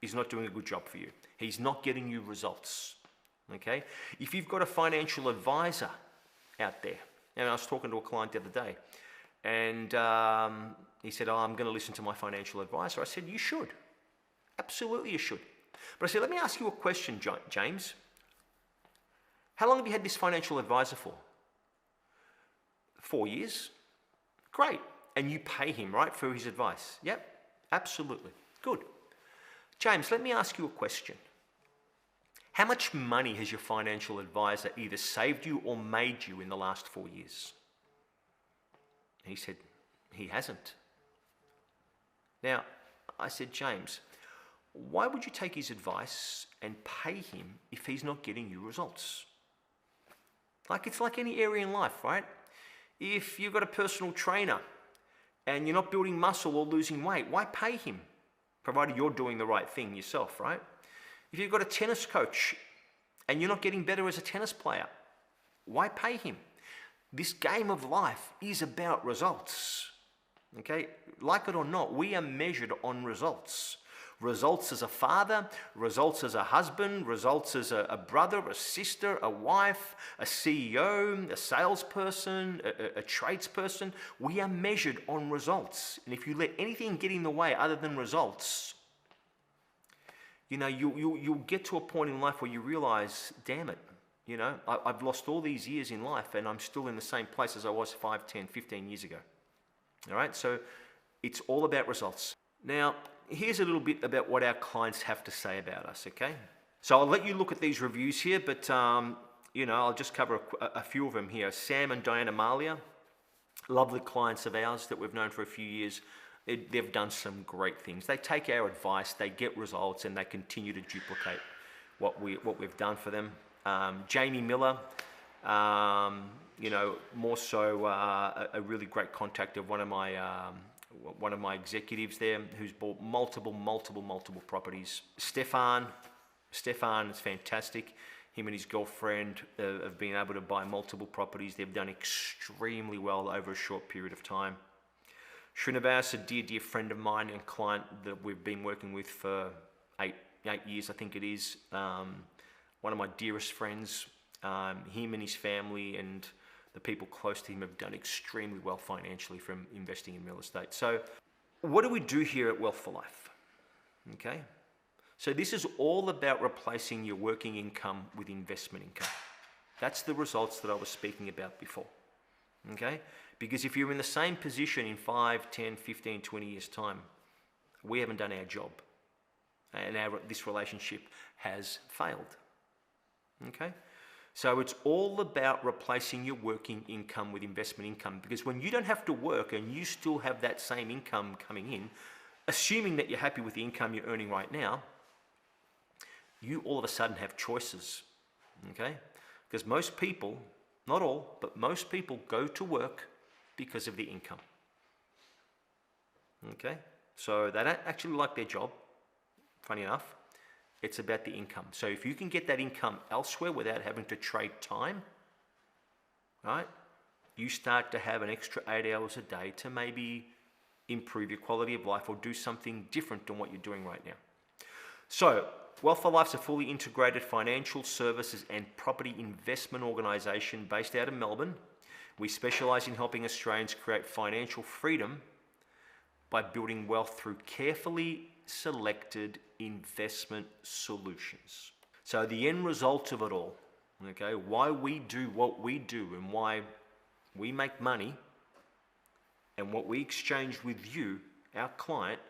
is not doing a good job for you. He's not getting you results. Okay? If you've got a financial advisor out there, and I was talking to a client the other day, and he said, I'm going to listen to my financial advisor. I said, you should. Absolutely you should. But I said, let me ask you a question, James. How long have you had this financial advisor for? 4 years? Great. And you pay him, right, for his advice? Yep. Absolutely. Good. James, let me ask you a question. How much money has your financial advisor either saved you or made you in the last 4 years? He said, he hasn't. Now, I said, James, why would you take his advice and pay him if he's not getting you results? It's like any area in life, right? If you've got a personal trainer and you're not building muscle or losing weight, why pay him? Provided you're doing the right thing yourself, right? If you've got a tennis coach and you're not getting better as a tennis player, why pay him? This game of life is about results, okay? Like it or not, we are measured on results. Results as a father, results as a husband, results as a brother, a sister, a wife, a CEO, a salesperson, a tradesperson. We are measured on results. And if you let anything get in the way other than results, you know, you'll get to a point in life where you realize, damn it, you know, I've lost all these years in life and I'm still in the same place as I was 5, 10, 15 years ago. All right, so it's all about results. Now, here's a little bit about what our clients have to say about us, okay? So I'll let you look at these reviews here, but, you know, I'll just cover a few of them here. Sam and Diana Malia, lovely clients of ours that we've known for a few years. They've done some great things. They take our advice, they get results, and they continue to duplicate what we've done for them. Jamie Miller, you know, more so a really great contact of one of my executives there who's bought multiple properties. Stefan is fantastic. Him and his girlfriend have been able to buy multiple properties. They've done extremely well over a short period of time. Srinivas, a dear friend of mine and client that we've been working with for eight years, I think it is. One of my dearest friends. Him and his family and the people close to him have done extremely well financially from investing in real estate. So what do we do here at Wealth for Life? Okay. So this is all about replacing your working income with investment income. That's the results that I was speaking about before. Okay. Because if you're in the same position in 5, 10, 15, 20 years time, we haven't done our job. And this relationship has failed. Okay. So it's all about replacing your working income with investment income, because when you don't have to work and you still have that same income coming in, assuming that you're happy with the income you're earning right now, you all of a sudden have choices, okay? Because most people, not all, but most people go to work because of the income, okay? So they don't actually like their job, funny enough. It's about the income. So if you can get that income elsewhere without having to trade time, right, you start to have an extra 8 hours a day to maybe improve your quality of life or do something different than what you're doing right now. So Wealth for Life's a fully integrated financial services and property investment organisation based out of Melbourne. We specialise in helping Australians create financial freedom by building wealth through carefully selected investment solutions. So the end result of it all, okay, why we do what we do and why we make money and what we exchange with you, our client,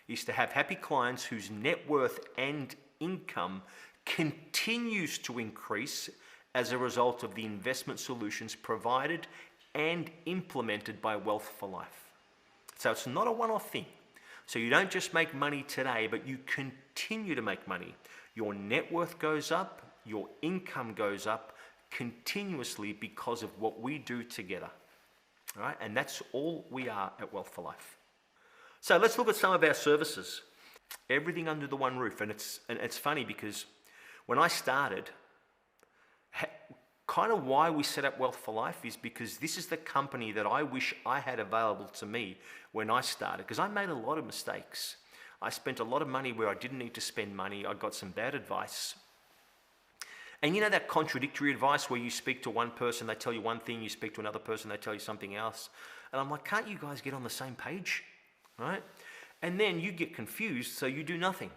is to have happy clients whose net worth and income continues to increase as a result of the investment solutions provided and implemented by Wealth for Life. So it's not a one-off thing. So you don't just make money today, but you continue to make money. Your net worth goes up, your income goes up continuously because of what we do together. All right? And that's all we are at Wealth for Life. So let's look at some of our services. Everything under the one roof. And it's funny because when I started, kind of why we set up Wealth for Life is because this is the company that I wish I had available to me when I started, because I made a lot of mistakes. I spent a lot of money where I didn't need to spend money. I got some bad advice. And you know that contradictory advice where you speak to one person, they tell you one thing, you speak to another person, they tell you something else. And I'm like, can't you guys get on the same page? Right? And then you get confused, so you do nothing.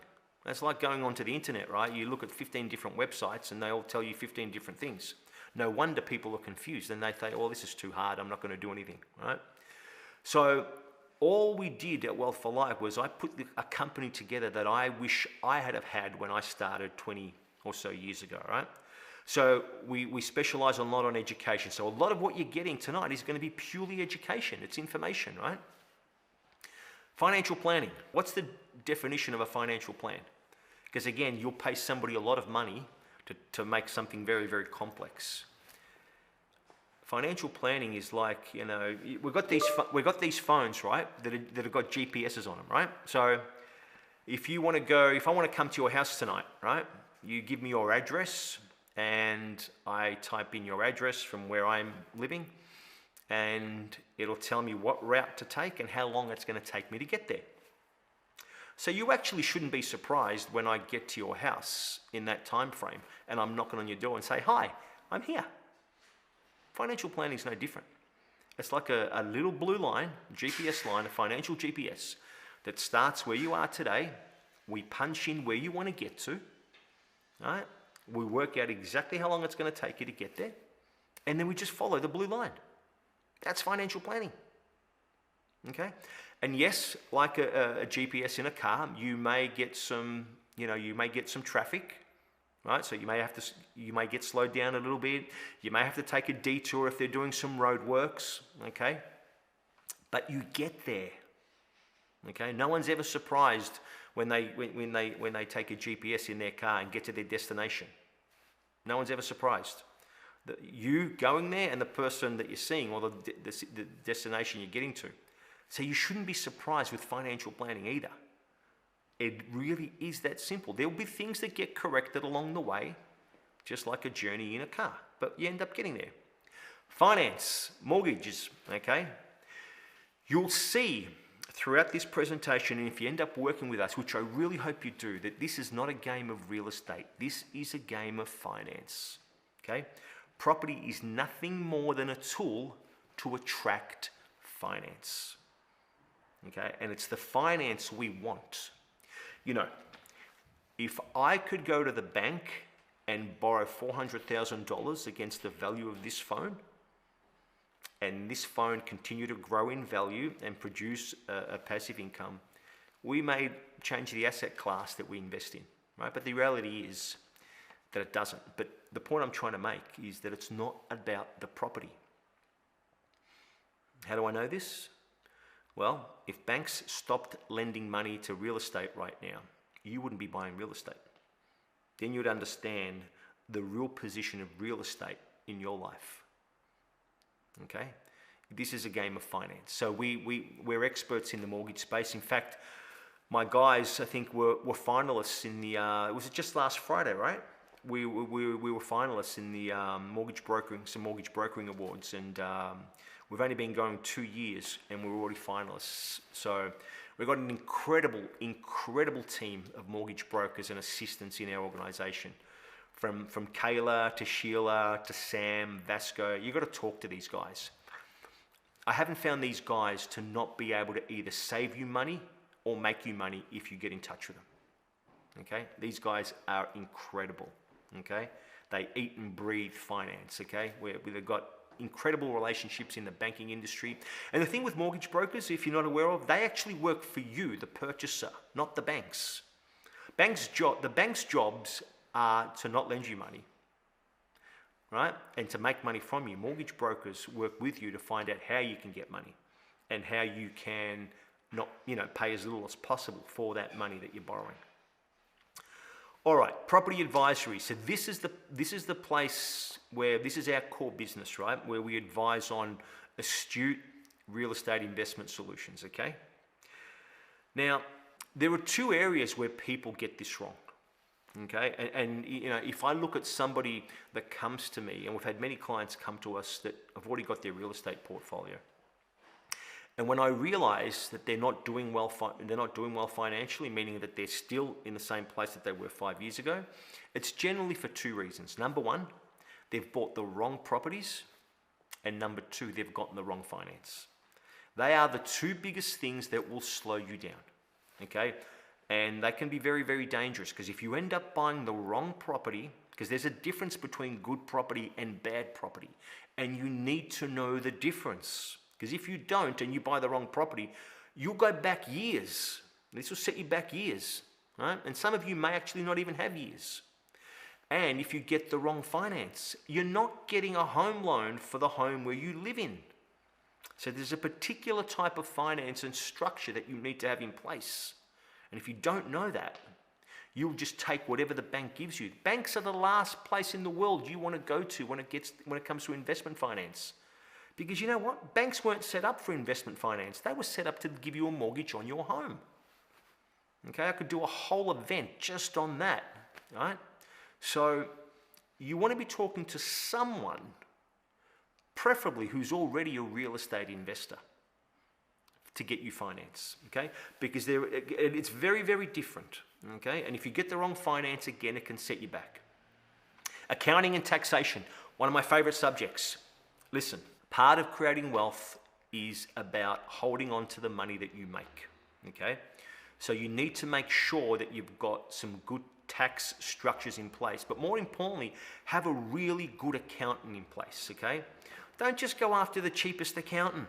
That's like going onto the internet, right? You look at 15 different websites and they all tell you 15 different things. No wonder people are confused and they say, oh, this is too hard, I'm not going to do anything, right? So all we did at Wealth for Life was I put a company together that I wish I had have had when I started 20 or so years ago, right? So we specialize a lot on education. So a lot of what you're getting tonight is going to be purely education. It's information, right? Financial planning. What's the definition of a financial plan? Because again, you'll pay somebody a lot of money to make something very, very complex. Financial planning is like, you know, we've got these phones, right, that have got GPSs on them, right? So if I want to come to your house tonight, right, you give me your address and I type in your address from where I'm living and it'll tell me what route to take and how long it's going to take me to get there. So you actually shouldn't be surprised when I get to your house in that time frame and I'm knocking on your door and say, hi, I'm here. Financial planning is no different. It's like a little blue line, GPS line, a financial GPS that starts where you are today. We punch in where you want to get to, right? We work out exactly how long it's going to take you to get there. And then we just follow the blue line. That's financial planning. Okay? And yes, like a GPS in a car, you may get some traffic, right? So you may get slowed down a little bit. You may have to take a detour if they're doing some road works, okay? But you get there, okay? No one's ever surprised when they take a GPS in their car and get to their destination. No one's ever surprised. You going there and the person that you're seeing or the destination you're getting to. So you shouldn't be surprised with financial planning either. It really is that simple. There will be things that get corrected along the way, just like a journey in a car, but you end up getting there. Finance, mortgages, okay? You'll see throughout this presentation, and if you end up working with us, which I really hope you do, that this is not a game of real estate. This is a game of finance, okay? Property is nothing more than a tool to attract finance, okay? And it's the finance we want. You know, if I could go to the bank and borrow $400,000 against the value of this phone, and this phone continue to grow in value and produce a passive income, we may change the asset class that we invest in, right? But the reality is that it doesn't. But the point I'm trying to make is that it's not about the property. How do I know this? Well, if banks stopped lending money to real estate right now, you wouldn't be buying real estate. Then you'd understand the real position of real estate in your life. Okay? This is a game of finance. So we're experts in the mortgage space. In fact, my guys, I think, were finalists in the, was it just last Friday, right? We were finalists in the some mortgage brokering awards, and we've only been going 2 years, and we're already finalists. So we've got an incredible team of mortgage brokers and assistants in our organisation. From Kayla to Sheila to Sam, Vasco, you've got to talk to these guys. I haven't found these guys to not be able to either save you money or make you money if you get in touch with them. Okay? These guys are incredible. Okay? They eat and breathe finance. Okay? They've got incredible relationships in the banking industry. And the thing with mortgage brokers, if you're not aware of, they actually work for you, the purchaser, not the banks. The bank's jobs are to not lend you money, right? And to make money from you. Mortgage brokers work with you to find out how you can get money and how you can not, pay as little as possible for that money that you're borrowing. All right, property advisory. So this is the place where this is our core business, right? Where we advise on astute real estate investment solutions, okay? Now, there are 2 areas where people get this wrong. Okay, and if I look at somebody that comes to me, and we've had many clients come to us that have already got their real estate portfolio, and when I realize that they're not doing well financially, meaning that they're still in the same place that they were 5 years ago, it's generally for 2 reasons. Number 1, they've bought the wrong properties, and number 2, they've gotten the wrong finance. They are the 2 biggest things that will slow you down. Okay. And they can be very, very dangerous, because if you end up buying the wrong property, because there's a difference between good property and bad property, and you need to know the difference. Because if you don't and you buy the wrong property, you'll go back years. This will set you back years, right? And some of you may actually not even have years. And if you get the wrong finance, you're not getting a home loan for the home where you live in. So there's a particular type of finance and structure that you need to have in place. And if you don't know that, you'll just take whatever the bank gives you. Banks are the last place in the world you want to go to when it comes to investment finance. Because you know what? Banks weren't set up for investment finance. They were set up to give you a mortgage on your home. Okay, I could do a whole event just on that, right? So you want to be talking to someone, preferably who's already a real estate investor, to get you finance, okay? Because it's very, very different, okay? And if you get the wrong finance, again, it can set you back. Accounting and taxation, one of my favorite subjects. Listen, part of creating wealth is about holding on to the money that you make, okay? So you need to make sure that you've got some good tax structures in place, but more importantly, have a really good accountant in place, okay? Don't just go after the cheapest accountant.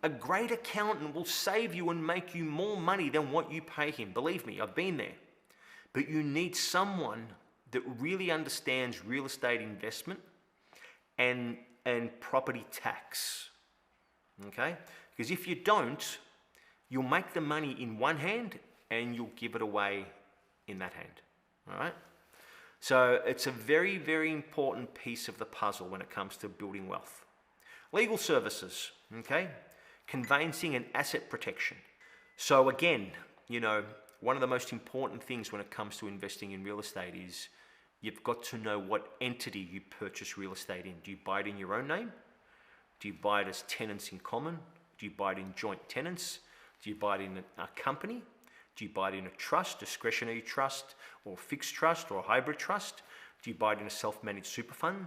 A great accountant will save you and make you more money than what you pay him. Believe me, I've been there. But you need someone that really understands real estate investment and property tax. Okay? Because if you don't, you'll make the money in one hand and you'll give it away in that hand. All right? So it's a very, very important piece of the puzzle when it comes to building wealth. Legal services, okay? Conveyancing and asset protection. So again, one of the most important things when it comes to investing in real estate is you've got to know what entity you purchase real estate in. Do you buy it in your own name? Do you buy it as tenants in common? Do you buy it in joint tenants? Do you buy it in a company? Do you buy it in a trust, discretionary trust, or fixed trust, or a hybrid trust? Do you buy it in a self-managed super fund?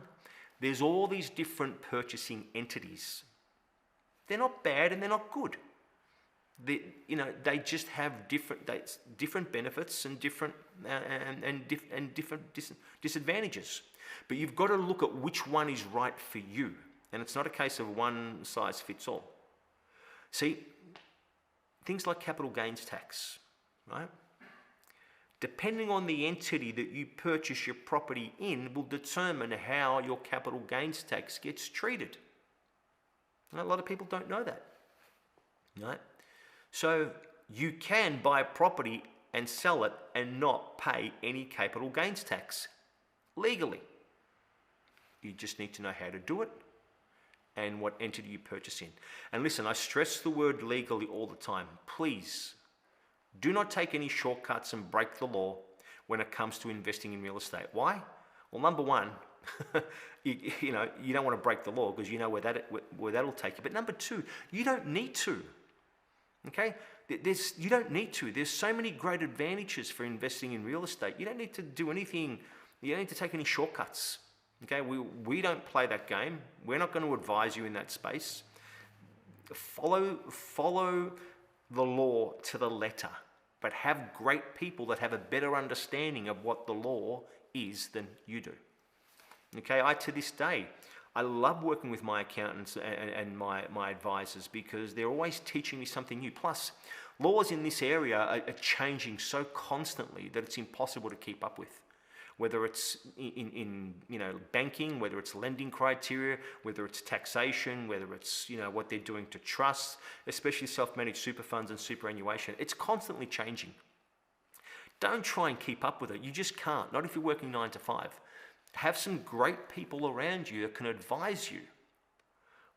There's all these different purchasing entities. They're not bad and they're not good. They just have different benefits and different disadvantages. But you've got to look at which one is right for you, and it's not a case of one size fits all. See, things like capital gains tax, right? depending on the entity that you purchase your property in, will determine how your capital gains tax gets treated. And a lot of people don't know that, right? So you can buy a property and sell it and not pay any capital gains tax legally. You just need to know how to do it and what entity you purchase in. And listen, I stress the word legally all the time. Please do not take any shortcuts and break the law when it comes to investing in real estate. Why? Well, number one, you don't want to break the law because you know where that'll take you. But number two, you don't need to. Okay? You don't need to. There's so many great advantages for investing in real estate. You don't need to do anything. You don't need to take any shortcuts. Okay? We don't play that game. We're not going to advise you in that space. Follow the law to the letter, but have great people that have a better understanding of what the law is than you do. Okay, to this day, I love working with my accountants and my advisors because they're always teaching me something new. Plus, laws in this area are changing so constantly that it's impossible to keep up with. Whether it's in banking, whether it's lending criteria, whether it's taxation, whether it's what they're doing to trusts, especially self-managed super funds and superannuation, it's constantly changing. Don't try and keep up with it. You just can't. Not if you're working 9 to 5. Have some great people around you that can advise you,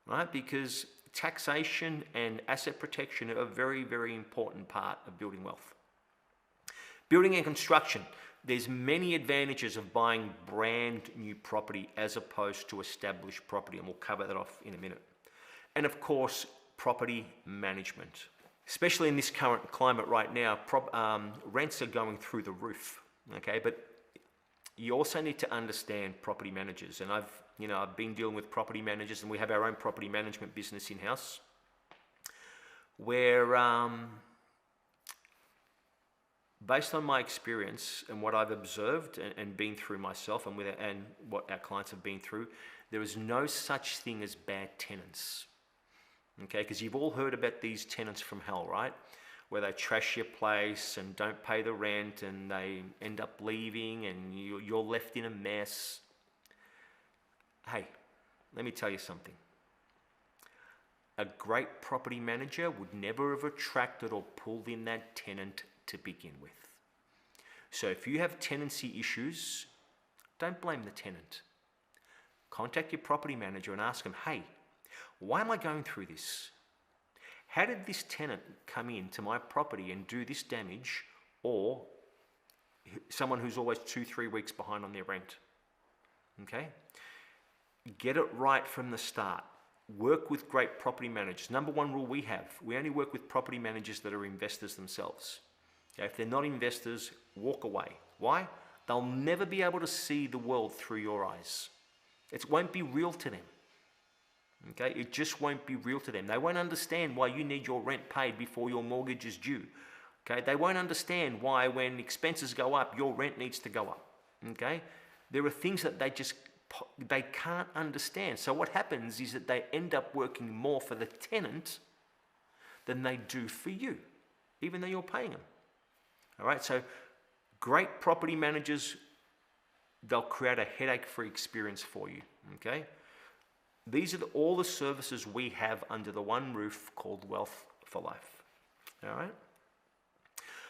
right? Because taxation and asset protection are a very, very important part of building wealth. Building and construction. There's many advantages of buying brand new property as opposed to established property, and we'll cover that off in a minute. And of course, property management. Especially in this current climate right now, rents are going through the roof, okay? But you also need to understand property managers, and I've been dealing with property managers, and we have our own property management business in-house, where based on my experience and what I've observed and been through myself and what our clients have been through, there is no such thing as bad tenants. Okay, because you've all heard about these tenants from hell, right? Where they trash your place and don't pay the rent and they end up leaving and you're left in a mess. Hey, let me tell you something. A great property manager would never have attracted or pulled in that tenant to begin with. So if you have tenancy issues, don't blame the tenant. Contact your property manager and ask him, hey, why am I going through this? How did this tenant come into my property and do this damage, or someone who's always 2-3 weeks behind on their rent? Okay? Get it right from the start. Work with great property managers. Number one rule we have, we only work with property managers that are investors themselves. Okay? If they're not investors, walk away. Why? They'll never be able to see the world through your eyes. It won't be real to them. Okay, it just won't be real to them. They won't understand why you need your rent paid before your mortgage is due. Okay, they won't understand why when expenses go up, your rent needs to go up. Okay, there are things that they can't understand. So what happens is that they end up working more for the tenant than they do for you, even though you're paying them. All right, so great property managers, they'll create a headache-free experience for you. Okay. These are all the services we have under the one roof called Wealth for Life. All right.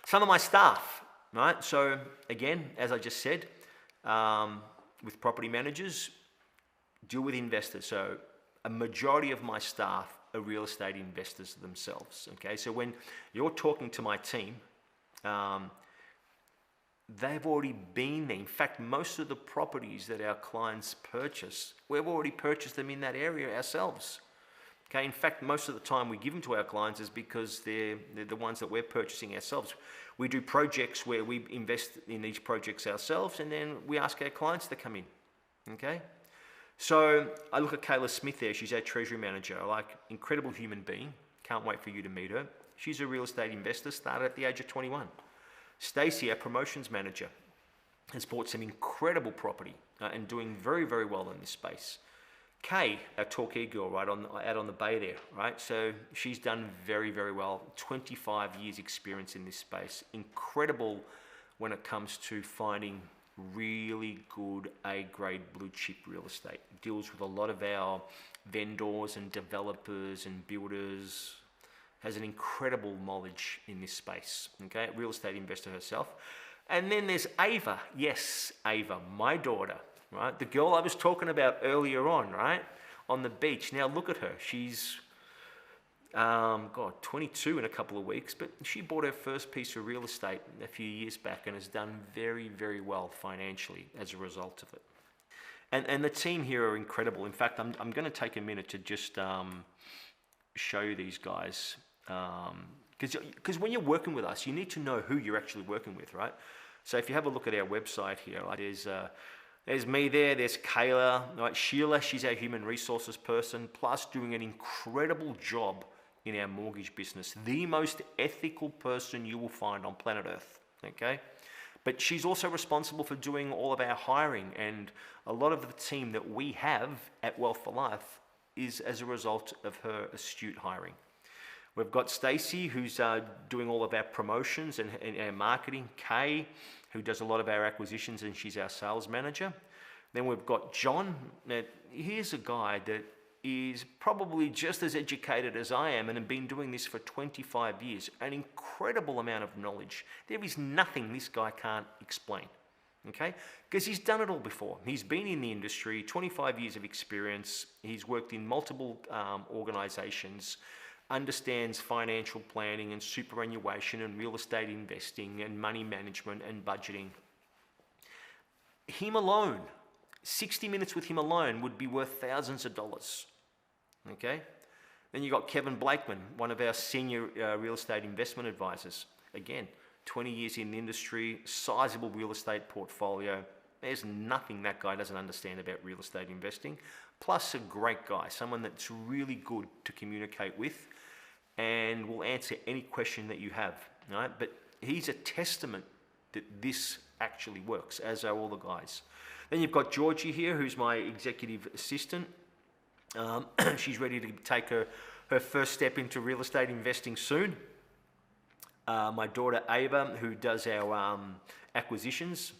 Some of my staff, right? So again, as I just said, with property managers, deal with investors. So a majority of my staff are real estate investors themselves. Okay. So when you're talking to my team, they've already been there. In fact, most of the properties that our clients purchase, we've already purchased them in that area ourselves. Okay, in fact, most of the time we give them to our clients is because they're the ones that we're purchasing ourselves. We do projects where we invest in these projects ourselves, and then we ask our clients to come in. Okay, so I look at Kayla Smith there. She's our treasury manager. Incredible human being. Can't wait for you to meet her. She's a real estate investor, started at the age of 21. Stacey, our promotions manager, has bought some incredible property and doing very, very well in this space. Kay, our Torquay girl, right out on the bay there, right? So she's done very, very well. 25 years experience in this space. Incredible when it comes to finding really good A-grade blue chip real estate. It deals with a lot of our vendors and developers and builders, has an incredible knowledge in this space, okay? Real estate investor herself. And then there's Ava. Yes, Ava, my daughter, right? The girl I was talking about earlier on, right? On the beach. Now look at her. She's 22 in a couple of weeks, but she bought her first piece of real estate a few years back and has done very, very well financially as a result of it. And the team here are incredible. In fact, I'm going to take a minute to just show you these guys. Because when you're working with us, you need to know who you're actually working with, right? So if you have a look at our website here, like there's me there, there's Kayla, right? Sheila, she's our human resources person, plus doing an incredible job in our mortgage business. The most ethical person you will find on planet Earth, okay? But she's also responsible for doing all of our hiring, and a lot of the team that we have at Wealth for Life is as a result of her astute hiring. We've got Stacey, who's doing all of our promotions and our marketing. Kay, who does a lot of our acquisitions, and she's our sales manager. Then we've got John. Now, here's a guy that is probably just as educated as I am and have been doing this for 25 years. An incredible amount of knowledge. There is nothing this guy can't explain, okay? Because he's done it all before. He's been in the industry, 25 years of experience. He's worked in multiple organizations, understands financial planning and superannuation and real estate investing and money management and budgeting. Him alone, 60 minutes with him alone would be worth thousands of dollars. Okay? Then you got Kevin Blakeman, one of our senior real estate investment advisors. Again, 20 years in the industry, sizable real estate portfolio. There's nothing that guy doesn't understand about real estate investing. Plus a great guy, someone that's really good to communicate with and will answer any question that you have, right? But he's a testament that this actually works, as are all the guys. Then you've got Georgie here, who's my executive assistant. She's ready to take her first step into real estate investing soon. My daughter Ava, who does our acquisitions.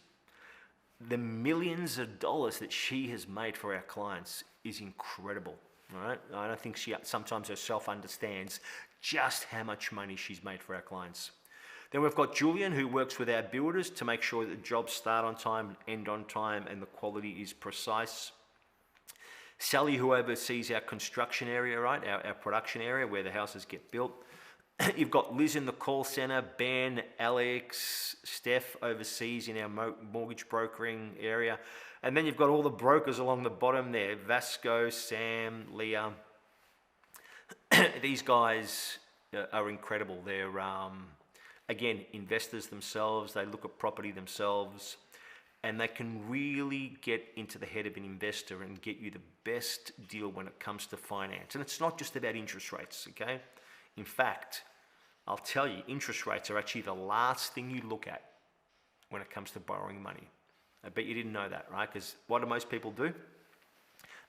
The millions of dollars that she has made for our clients is incredible, right? I don't think she sometimes herself understands just how much money she's made for our clients. Then we've got Julian, who works with our builders to make sure that jobs start on time, end on time, and the quality is precise. Sally, who oversees our construction area, right? Our production area where the houses get built. You've got Liz in the call center, Ben, Alex, Steph overseas in our mortgage brokering area. And then you've got all the brokers along the bottom there, Vasco, Sam, Leah. These guys are incredible. They're, again, investors themselves. They look at property themselves. And they can really get into the head of an investor and get you the best deal when it comes to finance. And it's not just about interest rates, okay? In fact, I'll tell you, interest rates are actually the last thing you look at when it comes to borrowing money. I bet you didn't know that, right? Because what do most people do?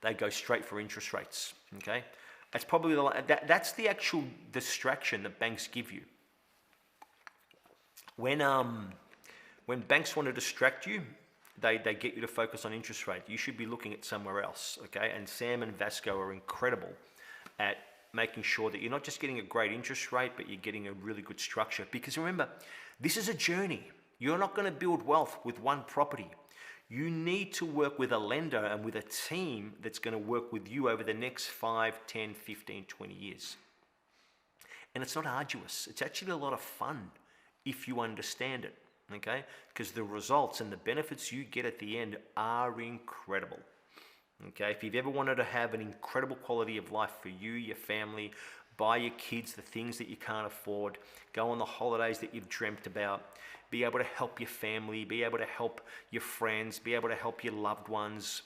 They go straight for interest rates, okay? That's probably that's the actual distraction that banks give you. When banks want to distract you, they get you to focus on interest rate. You should be looking at somewhere else, okay? And Sam and Vasco are incredible at making sure that you're not just getting a great interest rate, but you're getting a really good structure. Because remember, this is a journey. You're not going to build wealth with one property. You need to work with a lender and with a team that's going to work with you over the next 5, 10, 15, 20 years. And it's not arduous. It's actually a lot of fun if you understand it, okay? Because the results and the benefits you get at the end are incredible. Okay, if you've ever wanted to have an incredible quality of life for you, your family, buy your kids the things that you can't afford, go on the holidays that you've dreamt about, be able to help your family, be able to help your friends, be able to help your loved ones,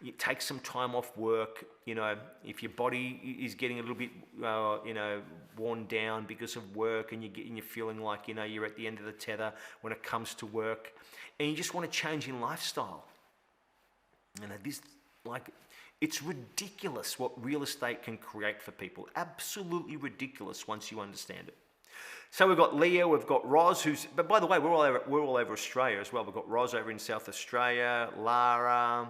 you take some time off work, you know, if your body is getting a little bit, worn down because of work and you're feeling like, you're at the end of the tether when it comes to work and you just want to change in lifestyle. It's ridiculous what real estate can create for people. Absolutely ridiculous once you understand it. So we've got Leo, we've got Roz, but by the way, we're all over Australia as well. We've got Roz over in South Australia, Lara,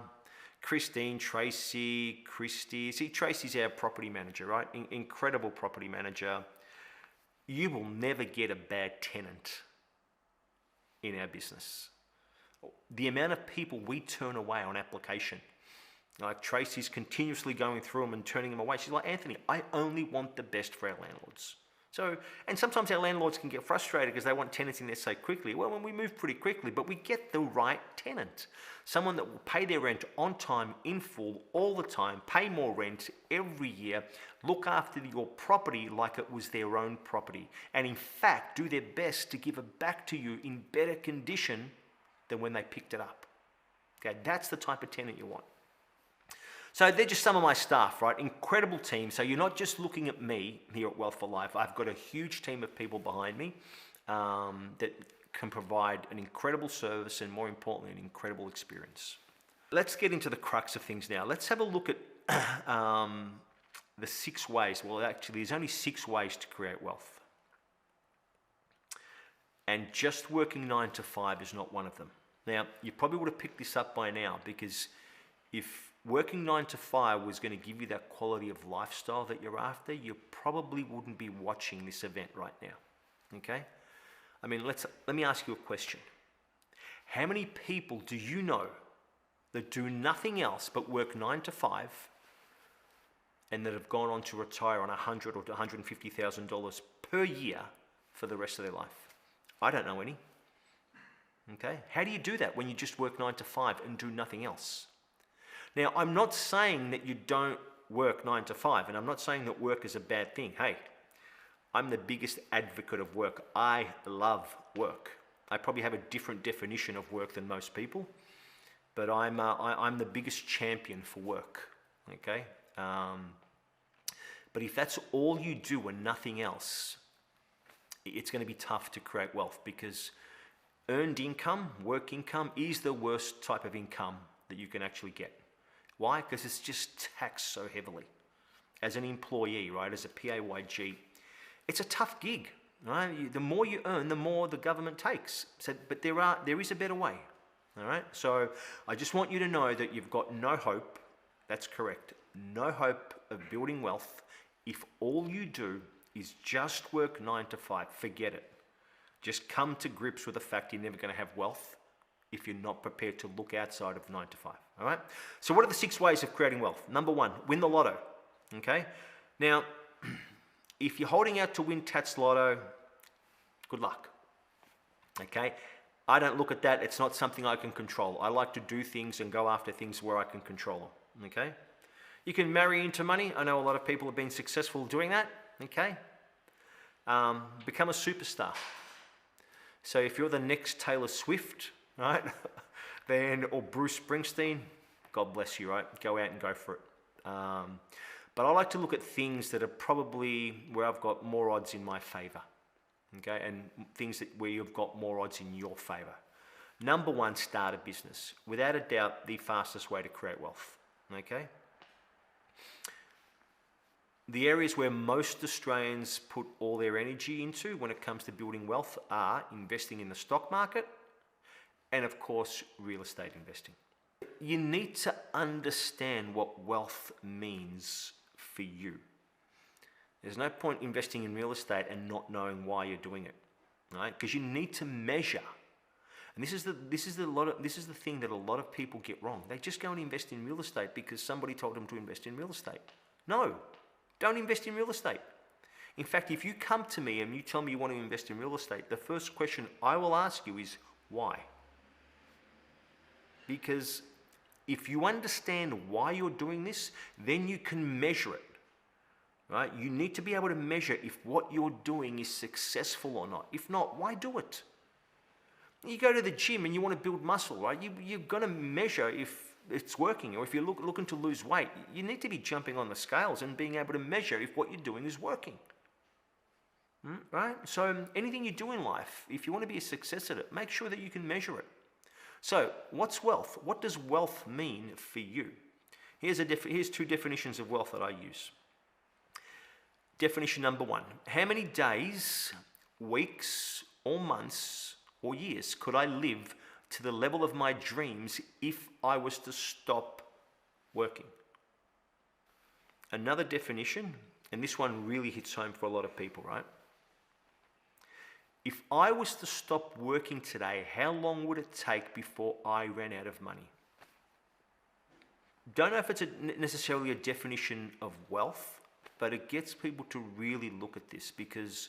Christine, Tracy, Christy. See, Tracy's our property manager, right? Incredible property manager. You will never get a bad tenant in our business. The amount of people we turn away on application, like Tracy's continuously going through them and turning them away. She's like, Anthony, I only want the best for our landlords. So, and sometimes our landlords can get frustrated because they want tenants in there so quickly. Well, when we move pretty quickly, but we get the right tenant. Someone that will pay their rent on time, in full, all the time, pay more rent every year, look after your property like it was their own property, and in fact, do their best to give it back to you in better condition than when they picked it up. Okay, that's the type of tenant you want. So they're just some of my staff, right? Incredible team. So you're not just looking at me here at Wealth for Life. I've got a huge team of people behind me that can provide an incredible service and, more importantly, an incredible experience. Let's get into the crux of things now. Let's have a look at the 6 ways. Well, actually, there's only 6 ways to create wealth. And just working 9 to 5 is not one of them. Now, you probably would have picked this up by now, because if working 9 to 5 was going to give you that quality of lifestyle that you're after, you probably wouldn't be watching this event right now. Okay? I mean, let me ask you a question. How many people do you know that do nothing else but work 9 to 5 and that have gone on to retire on $100,000 or $150,000 per year for the rest of their life? I don't know any. Okay? How do you do that when you just work 9 to 5 and do nothing else? Now, I'm not saying that you don't work 9 to 5, and I'm not saying that work is a bad thing. Hey, I'm the biggest advocate of work. I love work. I probably have a different definition of work than most people, but I'm the biggest champion for work. Okay? But if that's all you do and nothing else, it's going to be tough to create wealth, because earned income, work income, is the worst type of income that you can actually get. Why? Because it's just taxed so heavily. As an employee, right, as a PAYG, it's a tough gig, right? The more you earn, the more the government takes. So, but there is a better way, all right? So I just want you to know that you've got no hope. That's correct. No hope of building wealth if all you do is just work 9 to 5. Forget it. Just come to grips with the fact you're never going to have wealth if you're not prepared to look outside of 9 to 5, all right? So what are the 6 ways of creating wealth? Number 1, win the lotto, okay? Now, if you're holding out to win Tats Lotto, good luck, okay? I don't look at that. It's not something I can control. I like to do things and go after things where I can control them, okay? You can marry into money. I know a lot of people have been successful doing that, okay? Become a superstar. So if you're the next Taylor Swift, right, then, or Bruce Springsteen, God bless you, right? Go out and go for it. But I like to look at things that are probably where I've got more odds in my favor, okay, and things where you've got more odds in your favor. Number 1, start a business. Without a doubt, the fastest way to create wealth, okay? The areas where most Australians put all their energy into when it comes to building wealth are investing in the stock market and, of course, real estate investing. You need to understand what wealth means for you. There's no point investing in real estate and not knowing why you're doing it, right? Because you need to measure. And this is the thing that a lot of people get wrong. They just go and invest in real estate because somebody told them to invest in real estate. No. Don't invest in real estate. In fact, if you come to me and you tell me you want to invest in real estate, the first question I will ask you is, why? Because if you understand why you're doing this, then you can measure it, right? You need to be able to measure if what you're doing is successful or not. If not, why do it? You go to the gym and you want to build muscle, right? You're going to measure if it's working, or if you're looking to lose weight, you need to be jumping on the scales and being able to measure if what you're doing is working, right? So anything you do in life, if you want to be a success at it, make sure that you can measure it. So what's wealth? What does wealth mean for you? Here's 2 definitions of wealth that I use. Definition number 1, how many days weeks or months or years could I live to the level of my dreams if I was to stop working? Another definition, and this one really hits home for a lot of people, right? If I was to stop working today, how long would it take before I ran out of money? Don't know if it's necessarily a definition of wealth, but it gets people to really look at this, because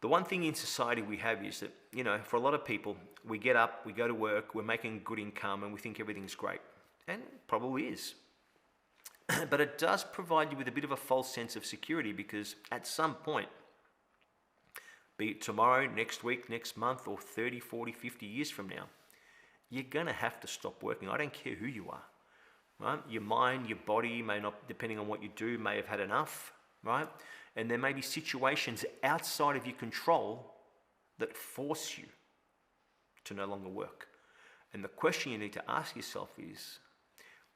the one thing in society we have is that, for a lot of people, we get up, we go to work, we're making good income, and we think everything's great. And it probably is. But it does provide you with a bit of a false sense of security, because at some point, be it tomorrow, next week, next month, or 30, 40, 50 years from now, you're going to have to stop working. I don't care who you are, right? Your mind, your body may not, depending on what you do, may have had enough, right? And there may be situations outside of your control that force you to no longer work. And the question you need to ask yourself is,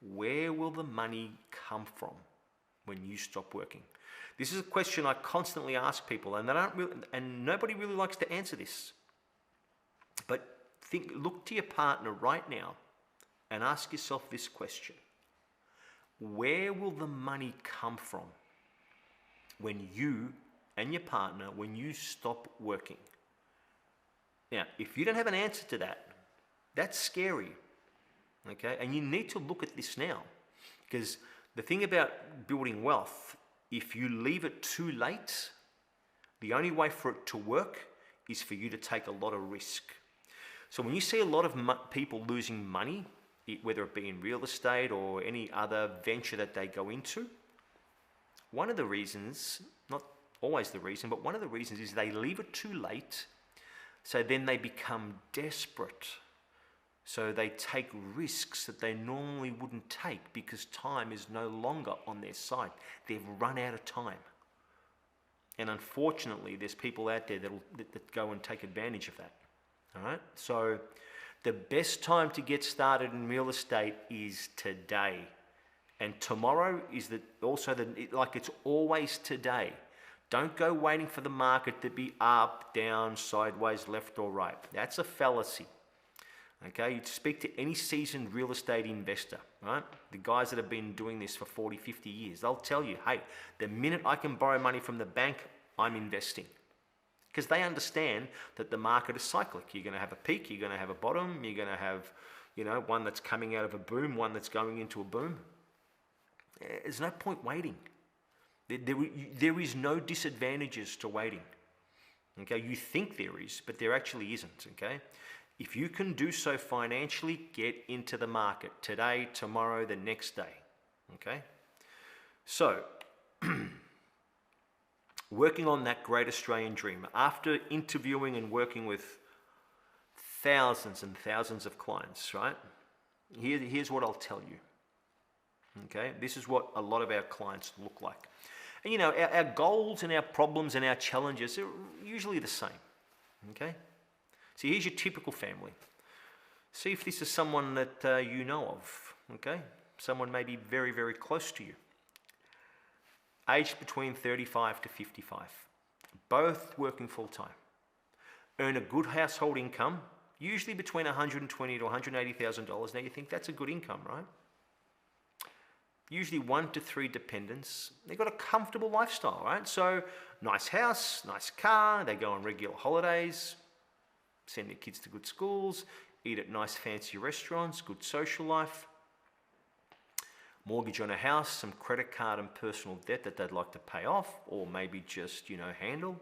where will the money come from when you stop working? This is a question I constantly ask people, and and nobody really likes to answer this. But look to your partner right now and ask yourself this question: where will the money come from when you and your partner, when you stop working? Now, if you don't have an answer to that, that's scary. Okay, and you need to look at this now, because the thing about building wealth, if you leave it too late, the only way for it to work is for you to take a lot of risk. So when you see a lot of people losing money, whether it be in real estate or any other venture that they go into, one of the reasons, not always the reason, but one of the reasons is they leave it too late, so then they become desperate. So they take risks that they normally wouldn't take because time is no longer on their side. They've run out of time. And unfortunately, there's people out there that go and take advantage of that. All right? So the best time to get started in real estate is today. And tomorrow is it's always today. Don't go waiting for the market to be up, down, sideways, left or right. That's a fallacy. Okay, you speak to any seasoned real estate investor, right? The guys that have been doing this for 40, 50 years, they'll tell you, hey, the minute I can borrow money from the bank, I'm investing. Because they understand that the market is cyclic. You're going to have a peak, you're going to have a bottom, you're going to have, one that's coming out of a boom, one that's going into a boom. There's no point waiting. There is no disadvantages to waiting. Okay, you think there is, but there actually isn't, okay? If you can do so financially, get into the market today, tomorrow, the next day. Okay? So, working on that great Australian dream, after interviewing and working with thousands and thousands of clients, right? Here's what I'll tell you. Okay? This is what a lot of our clients look like. And our goals and our problems and our challenges are usually the same. Okay? So here's your typical family. See if this is someone that you know of, okay? Someone maybe very, very close to you. Aged between 35 to 55. Both working full-time. Earn a good household income, usually between $120,000 to $180,000. Now you think that's a good income, right? Usually 1 to 3 dependents. They've got a comfortable lifestyle, right? So nice house, nice car, they go on regular holidays, send their kids to good schools, eat at nice fancy restaurants, good social life, mortgage on a house, some credit card and personal debt that they'd like to pay off, or maybe just, handle.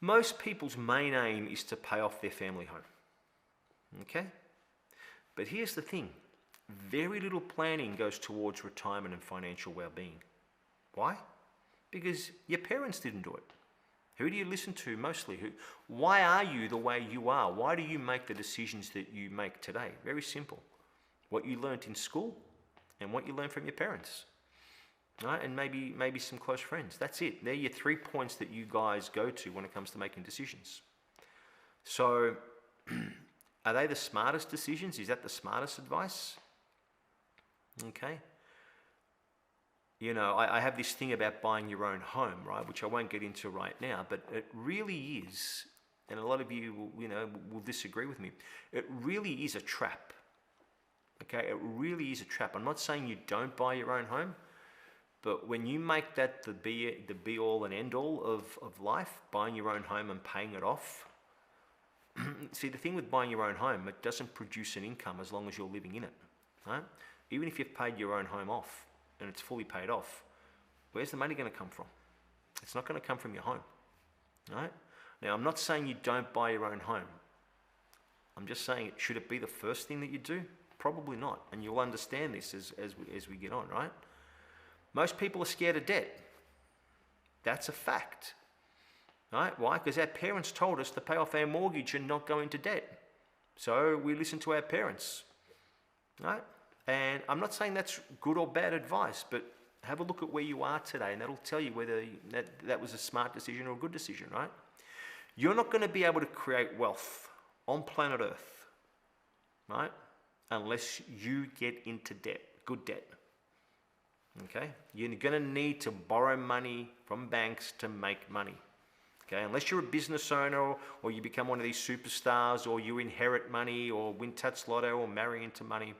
Most people's main aim is to pay off their family home. Okay? But here's the thing. Very little planning goes towards retirement and financial well-being. Why? Because your parents didn't do it. Who do you listen to mostly? Why are you the way you are? Why do you make the decisions that you make today? Very simple. What you learnt in school and what you learned from your parents. Right? And maybe some close friends. That's it. They're your 3 points that you guys go to when it comes to making decisions. So, are they the smartest decisions? Is that the smartest advice? Okay. I have this thing about buying your own home, right, which I won't get into right now, but it really is, and a lot of you will disagree with me, it really is a trap. Okay, it really is a trap. I'm not saying you don't buy your own home, but when you make that the be all and end all of life, buying your own home and paying it off, see, the thing with buying your own home, it doesn't produce an income as long as you're living in it, right? Even if you've paid your own home off and it's fully paid off, where's the money going to come from? It's not going to come from your home, right? Now, I'm not saying you don't buy your own home. I'm just saying, should it be the first thing that you do? Probably not, and you'll understand this as we get on, right? Most people are scared of debt. That's a fact, right? Why? Because our parents told us to pay off our mortgage and not go into debt. So we listen to our parents, right? And I'm not saying that's good or bad advice, but have a look at where you are today, and that'll tell you whether that was a smart decision or a good decision, right? You're not going to be able to create wealth on planet Earth, right? Unless you get into debt, good debt. Okay? You're going to need to borrow money from banks to make money. Okay? Unless you're a business owner or you become one of these superstars or you inherit money or win Tats Lotto or marry into money,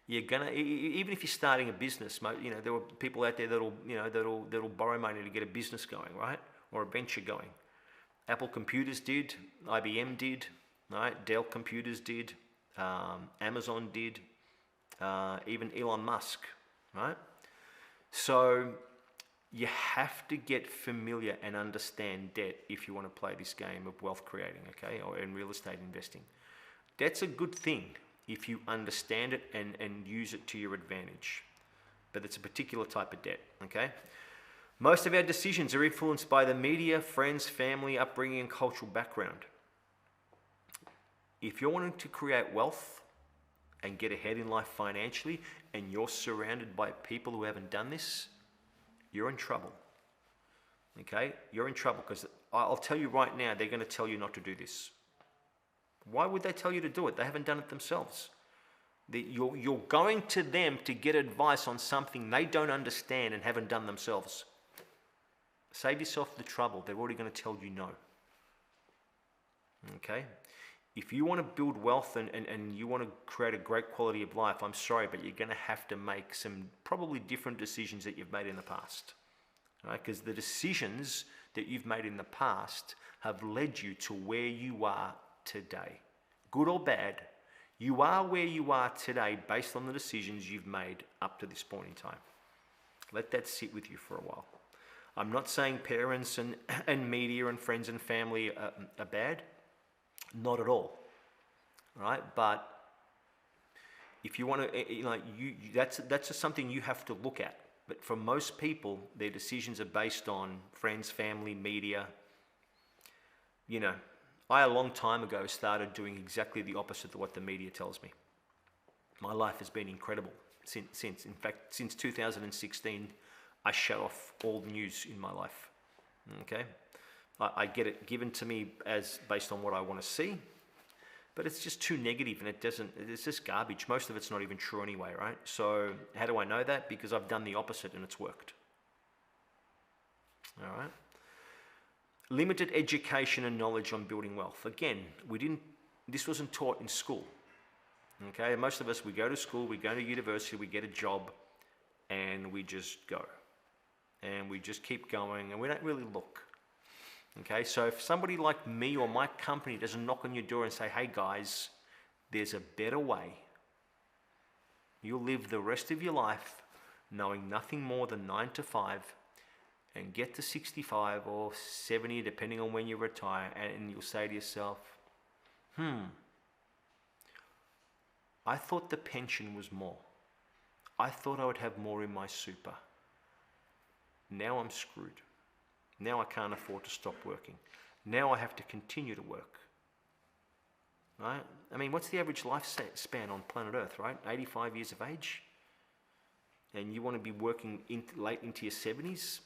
you're gonna, even if you're starting a business, there are people out there that'll borrow money to get a business going, right? Or a venture going. Apple Computers did, IBM did, right? Dell Computers did. Amazon did, even Elon Musk, right? So you have to get familiar and understand debt if you want to play this game of wealth creating, okay, or in real estate investing. Debt's a good thing if you understand it and use it to your advantage, but it's a particular type of debt, okay? Most of our decisions are influenced by the media, friends, family, upbringing, and cultural background. If you're wanting to create wealth and get ahead in life financially and you're surrounded by people who haven't done this, you're in trouble. Okay? You're in trouble because I'll tell you right now, they're going to tell you not to do this. Why would they tell you to do it? They haven't done it themselves. You're going to them to get advice on something they don't understand and haven't done themselves. Save yourself the trouble. They're already going to tell you no. Okay? If you want to build wealth and you want to create a great quality of life, I'm sorry, but you're going to have to make some probably different decisions that you've made in the past. Right? Because the decisions that you've made in the past have led you to where you are today. Good or bad, you are where you are today based on the decisions you've made up to this point in time. Let that sit with you for a while. I'm not saying parents and media and friends and family are bad. Not at all, right? But if you want to, that's just something you have to look at. But for most people, their decisions are based on friends, family, media. I a long time ago started doing exactly the opposite of what the media tells me. My life has been incredible since. In fact, since 2016, I shut off all the news in my life. Okay. I get it given to me as based on what I want to see, but it's just too negative and it's just garbage. Most of it's not even true anyway, right? So how do I know that? Because I've done the opposite and it's worked. All right. Limited education and knowledge on building wealth. Again, this wasn't taught in school. Okay, most of us, we go to school, we go to university, we get a job, and we just go. And we just keep going and we don't really look. Okay, so if somebody like me or my company doesn't knock on your door and say, hey guys, there's a better way, you'll live the rest of your life knowing nothing more than 9 to 5 and get to 65 or 70, depending on when you retire, and you'll say to yourself, I thought the pension was more. I thought I would have more in my super. Now I'm screwed. Now I can't afford to stop working. Now I have to continue to work. Right? I mean, what's the average lifespan on planet Earth, right? 85 years of age? And you want to be working late into your 70s?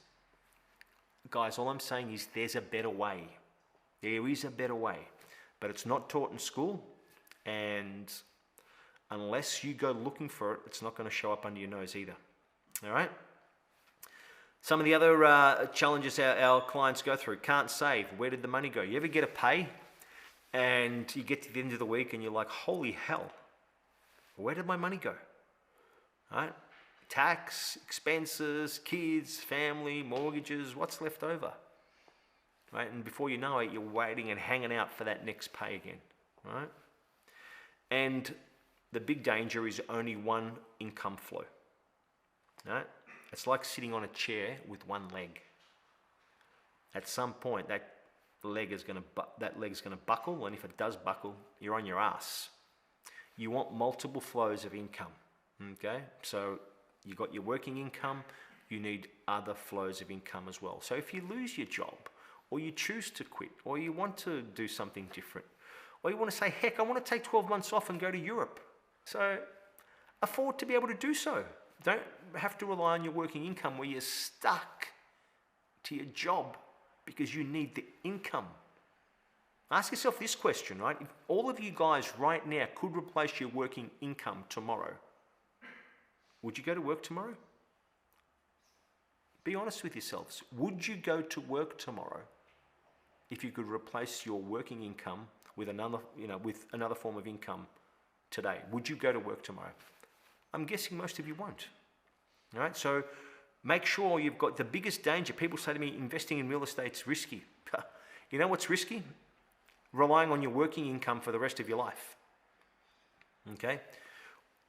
Guys, all I'm saying is there's a better way. There is a better way. But it's not taught in school. And unless you go looking for it, it's not going to show up under your nose either. All right. Some of the other challenges our clients go through: can't save. Where did the money go? You ever get a pay and you get to the end of the week and you're like, holy hell, where did my money go? All right. Tax, expenses, kids, family, mortgages, what's left over? Right? And before you know it, you're waiting and hanging out for that next pay again. Right? And the big danger is only one income flow. Right? It's like sitting on a chair with one leg. At some point, that leg's going to buckle, and if it does buckle, you're on your ass. You want multiple flows of income. Okay? So you got your working income, you need other flows of income as well. So if you lose your job, or you choose to quit, or you want to do something different, or you want to say, heck, I want to take 12 months off and go to Europe. So afford to be able to do so. Don't have to rely on your working income where you're stuck to your job because you need the income. Ask yourself this question, right? If all of you guys right now could replace your working income tomorrow, would you go to work tomorrow? Be honest with yourselves. Would you go to work tomorrow if you could replace your working income with another form of income today? Would you go to work tomorrow? I'm guessing most of you won't. All right, so make sure you've got the biggest danger. People say to me, investing in real estate's risky. You know what's risky? Relying on your working income for the rest of your life. Okay?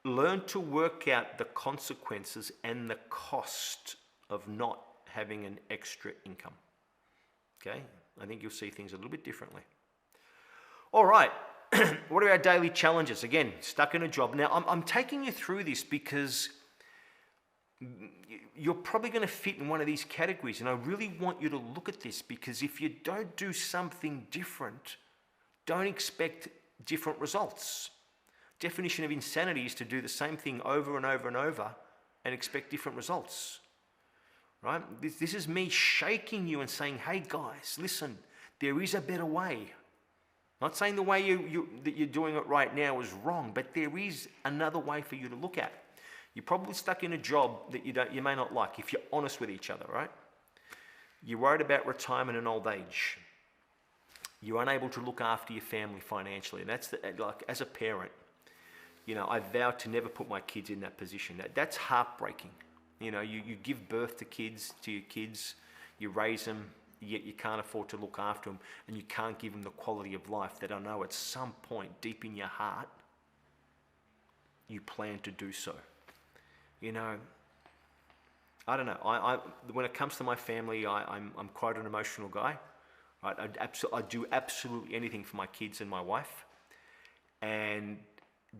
Learn to work out the consequences and the cost of not having an extra income. Okay? I think you'll see things a little bit differently. All right. What are our daily challenges? Again, stuck in a job. Now, I'm taking you through this because you're probably going to fit in one of these categories, and I really want you to look at this, because if you don't do something different, don't expect different results. Definition of insanity is to do the same thing over and over and over and expect different results. Right? This is me shaking you and saying, hey guys, listen, there is a better way. Not saying the way that you're doing it right now is wrong, but there is another way for you to look at. You're probably stuck in a job that you may not like, if you're honest with each other, right? You're worried about retirement and old age. You're unable to look after your family financially. And that's like, as a parent, I vowed to never put my kids in that position. That's heartbreaking. You give birth to your kids, you raise them, yet you can't afford to look after them, and you can't give them the quality of life that I know at some point deep in your heart you plan to do so. I don't know. When it comes to my family, I'm quite an emotional guy. Right? I do absolutely anything for my kids and my wife, and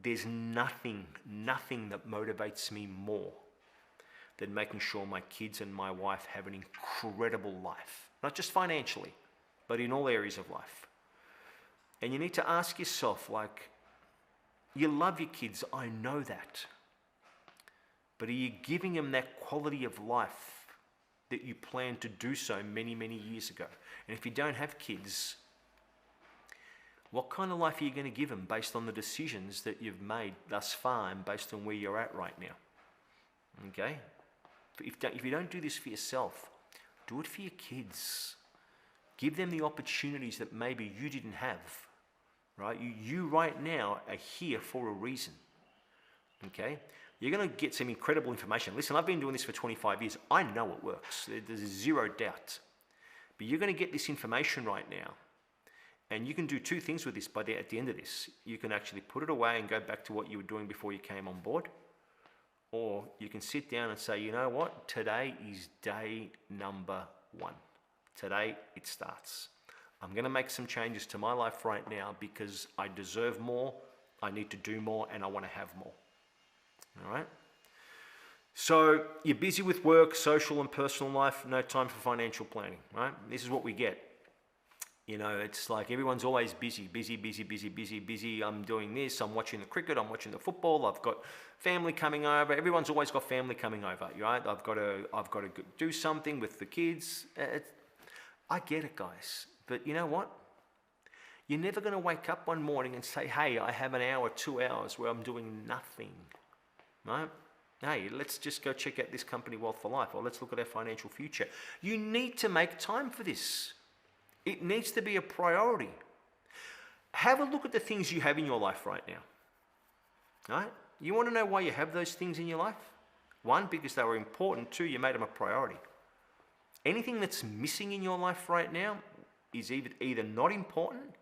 there's nothing that motivates me more than making sure my kids and my wife have an incredible life. Not just financially, but in all areas of life. And you need to ask yourself, you love your kids, I know that. But are you giving them that quality of life that you planned to do so many, many years ago? And if you don't have kids, what kind of life are you going to give them based on the decisions that you've made thus far and based on where you're at right now? Okay? If you don't do this for yourself, do it for your kids. Give them the opportunities that maybe you didn't have. Right? You right now are here for a reason. Okay? You're going to get some incredible information. Listen, I've been doing this for 25 years. I know it works. There's zero doubt. But you're going to get this information right now. And you can do two things with this at the end of this. You can actually put it away and go back to what you were doing before you came on board. Or you can sit down and say, you know what? Today is day number 1. Today it starts. I'm going to make some changes to my life right now because I deserve more, I need to do more, and I want to have more. All right? So you're busy with work, social and personal life, no time for financial planning, right? This is what we get. It's like everyone's always busy. I'm doing this, I'm watching the cricket, I'm watching the football, I've got family coming over. Everyone's always got family coming over, right? I've got to do something with the kids. I get it, guys. But you know what? You're never going to wake up one morning and say, hey, I have an hour, 2 hours where I'm doing nothing, right? Hey, let's just go check out this company, Wealth for Life, or let's look at our financial future. You need to make time for this. It needs to be a priority. Have a look at the things you have in your life right now. Right? You want to know why you have those things in your life? One, because they were important. Two, you made them a priority. Anything that's missing in your life right now is either not important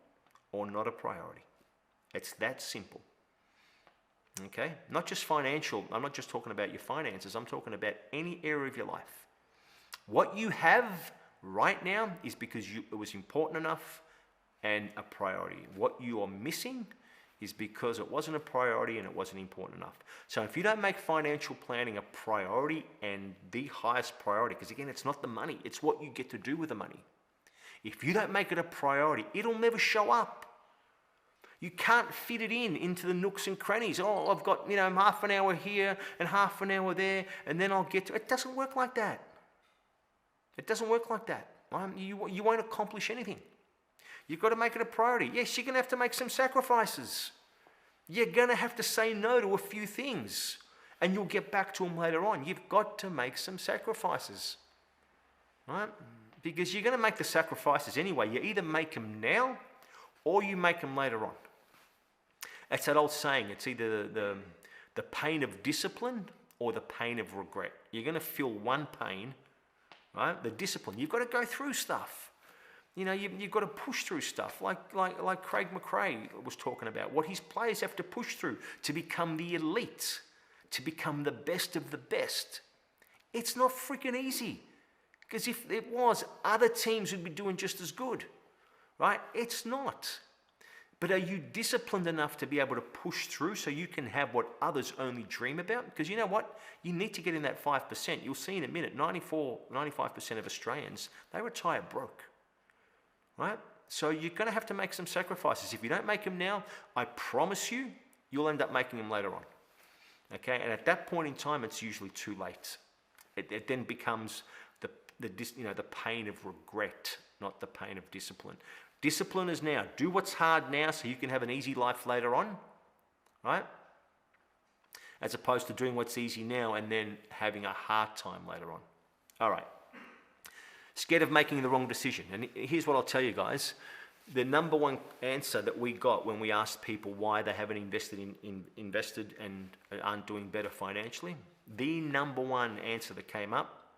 or not a priority. It's that simple. Okay? Not just financial. I'm not just talking about your finances. I'm talking about any area of your life. What you have right now is because it was important enough and a priority. What you are missing is because it wasn't a priority and it wasn't important enough. So if you don't make financial planning a priority and the highest priority, because again, it's not the money, it's what you get to do with the money. If you don't make it a priority, it'll never show up. You can't fit it into the nooks and crannies. Oh, I've got, half an hour here and half an hour there, and then I'll get to it. It doesn't work like that. It doesn't work like that. You won't accomplish anything. You've got to make it a priority. Yes, you're going to have to make some sacrifices. You're going to have to say no to a few things, and you'll get back to them later on. You've got to make some sacrifices, right? Because you're going to make the sacrifices anyway. You either make them now or you make them later on. It's that old saying, it's either the pain of discipline or the pain of regret. You're going to feel one pain, right? The discipline. You've got to go through stuff. You've got to push through stuff like Craig McRae was talking about, what his players have to push through to become the elite, to become the best of the best. It's not freaking easy, because if it was, other teams would be doing just as good, right? It's not. But are you disciplined enough to be able to push through so you can have what others only dream about? Because you know what? You need to get in that 5%. You'll see in a minute, 95% of Australians, they retire broke. Right? So you're going to have to make some sacrifices. If you don't make them now, I promise you, you'll end up making them later on. Okay? And at that point in time, it's usually too late. It then becomes the pain of regret, not the pain of discipline. Discipline is now. Do what's hard now so you can have an easy life later on. Right? As opposed to doing what's easy now and then having a hard time later on. All right. Scared of making the wrong decision. And here's what I'll tell you guys. The number one answer that we got when we asked people why they haven't invested and aren't doing better financially, the number one answer that came up,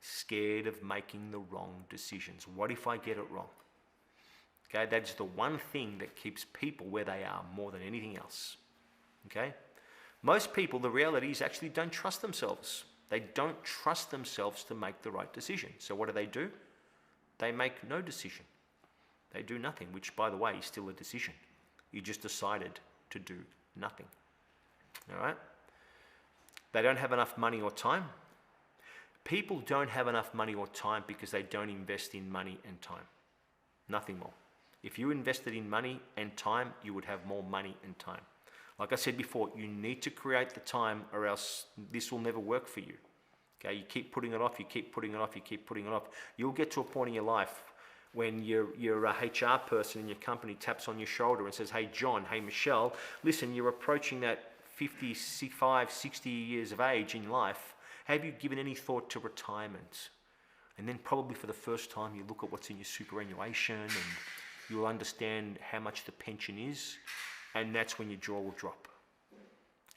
scared of making the wrong decisions. What if I get it wrong? Okay, that's the one thing that keeps people where they are more than anything else. Okay? Most people, the reality is, actually don't trust themselves. They don't trust themselves to make the right decision. So what do? They make no decision. They do nothing, which, by the way, is still a decision. You just decided to do nothing. All right? They don't have enough money or time. People don't have enough money or time because they don't invest in money and time. Nothing more. If you invested in money and time, you would have more money and time. Like I said before, you need to create the time or else this will never work for you. Okay, you keep putting it off, you keep putting it off, you keep putting it off. You'll get to a point in your life when your HR person in your company taps on your shoulder and says, hey John, hey Michelle, listen, you're approaching that 55, 60 years of age in life. Have you given any thought to retirement? And then probably for the first time you look at what's in your superannuation and you'll understand how much the pension is. And that's when your jaw will drop.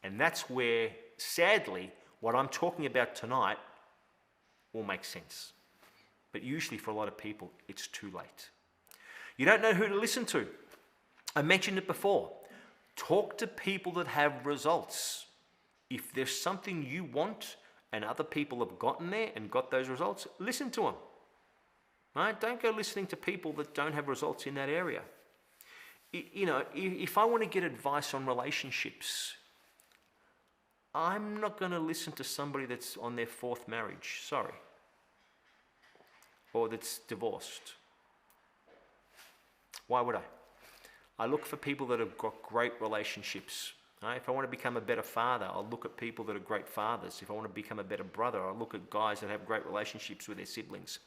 And that's where, sadly, what I'm talking about tonight will make sense. But usually for a lot of people, it's too late. You don't know who to listen to. I mentioned it before. Talk to people that have results. If there's something you want and other people have gotten there and got those results, listen to them. Right? Don't go listening to people that don't have results in that area. If I want to get advice on relationships, I'm not going to listen to somebody that's on their fourth marriage, sorry, or that's divorced. Why would I? I look for people that have got great relationships. Right? If I want to become a better father, I'll look at people that are great fathers. If I want to become a better brother, I'll look at guys that have great relationships with their siblings.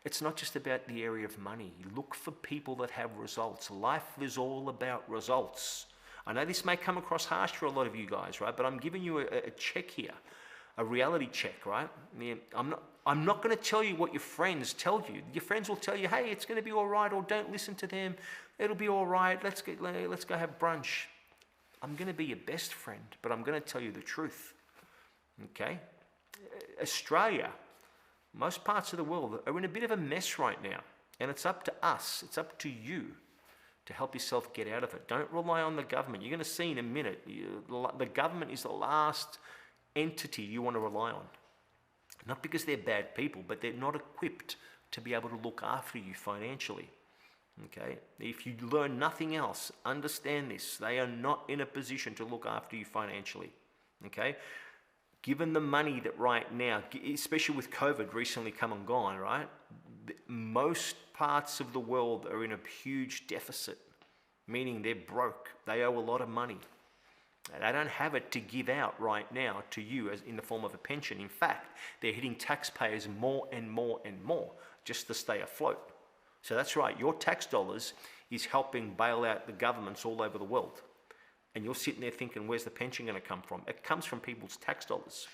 It's not just about the area of money. You look for people that have results. Life is all about results. I know this may come across harsh for a lot of you guys, right? But I'm giving you a check here. a reality check, right? Yeah, I'm not going to tell you what your friends tell you. Your friends will tell you, hey, it's going to be all right, or don't listen to them. It'll be all right. Let's go have brunch. I'm going to be your best friend, but I'm going to tell you the truth. Okay? Australia, most parts of the world are in a bit of a mess right now. And it's up to us, it's up to you to help yourself get out of it. Don't rely on the government. You're going to see in a minute, the government is the last entity you want to rely on. Not because they're bad people, but they're not equipped to be able to look after you financially. Okay? If you learn nothing else, understand this. They are not in a position to look after you financially. Okay? Given the money that right now, especially with COVID recently come and gone, right? Most parts of the world are in a huge deficit, meaning they're broke. They owe a lot of money. They don't have it to give out right now to you as in the form of a pension. In fact, they're hitting taxpayers more and more and more just to stay afloat. So that's right, your tax dollars is helping bail out the governments all over the world. And you're sitting there thinking, where's the pension going to come from? It comes from people's tax dollars.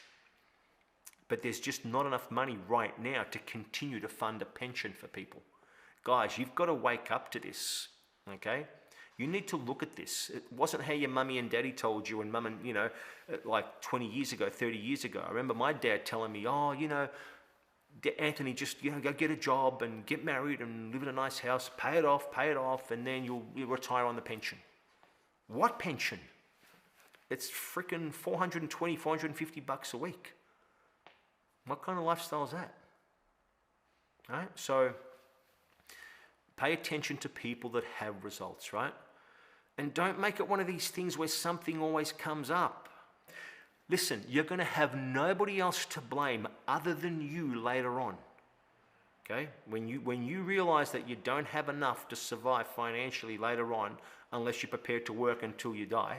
But there's just not enough money right now to continue to fund a pension for people. Guys, you've got to wake up to this, okay? You need to look at this. It wasn't how your mummy and daddy told you, and mum and, like 20 years ago, 30 years ago. I remember my dad telling me, Anthony, just, go get a job and get married and live in a nice house, pay it off, and then you'll retire on the pension. What pension? It's freaking $450 a week. What kind of lifestyle is that? Right? So pay attention to people that have results, right? And don't make it one of these things where something always comes up. Listen, you're going to have nobody else to blame other than you later on. Okay? When you realize that you don't have enough to survive financially later on, unless you're prepared to work until you die,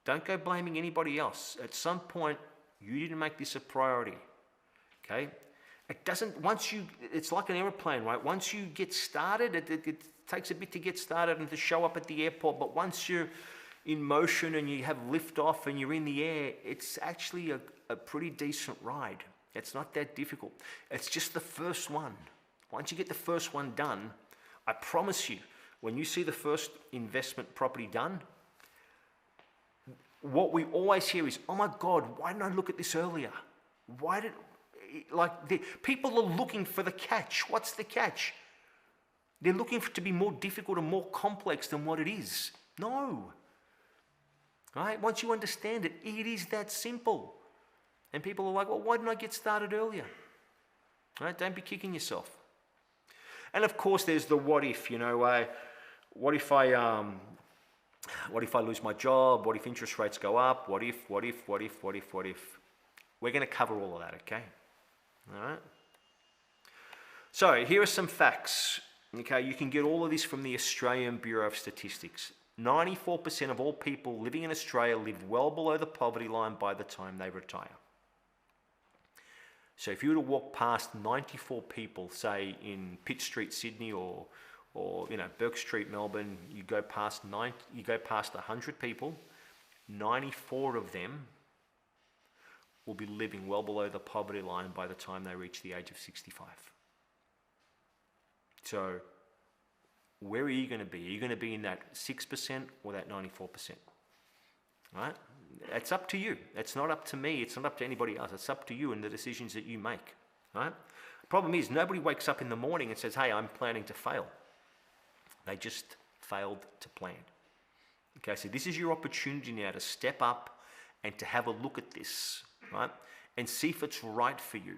don't go blaming anybody else. At some point, you didn't make this a priority. Okay? It's like an airplane, right? Once you get started, it takes a bit to get started and to show up at the airport, but once you're in motion and you have lift off and you're in the air, it's actually a pretty decent ride. It's not that difficult. It's just the first one. Once you get the first one done, I promise you, when you see the first investment property done, what we always hear is, oh my God, why didn't I look at this earlier? People are looking for the catch. What's the catch? They're looking for it to be more difficult and more complex than what it is. No. Right? Once you understand it, it is that simple. And people are like, well, why didn't I get started earlier? Right? Don't be kicking yourself. And of course, there's the what if, what if I lose my job? What if interest rates go up? What if? We're going to cover all of that, okay? All right? So here are some facts. Okay, you can get all of this from the Australian Bureau of Statistics. 94% of all people living in Australia live well below the poverty line by the time they retire. So if you were to walk past 94 people, say in Pitt Street, Sydney, or Burke Street, Melbourne, you go past 100 people, 94 of them will be living well below the poverty line by the time they reach the age of 65. So where are you going to be? Are you going to be in that 6% or that 94%? Right? It's up to you. It's not up to me. It's not up to anybody else. It's up to you and the decisions that you make. Right? The problem is nobody wakes up in the morning and says, hey, I'm planning to fail. They just failed to plan. Okay, so this is your opportunity now to step up and to have a look at this, right? And see if it's right for you.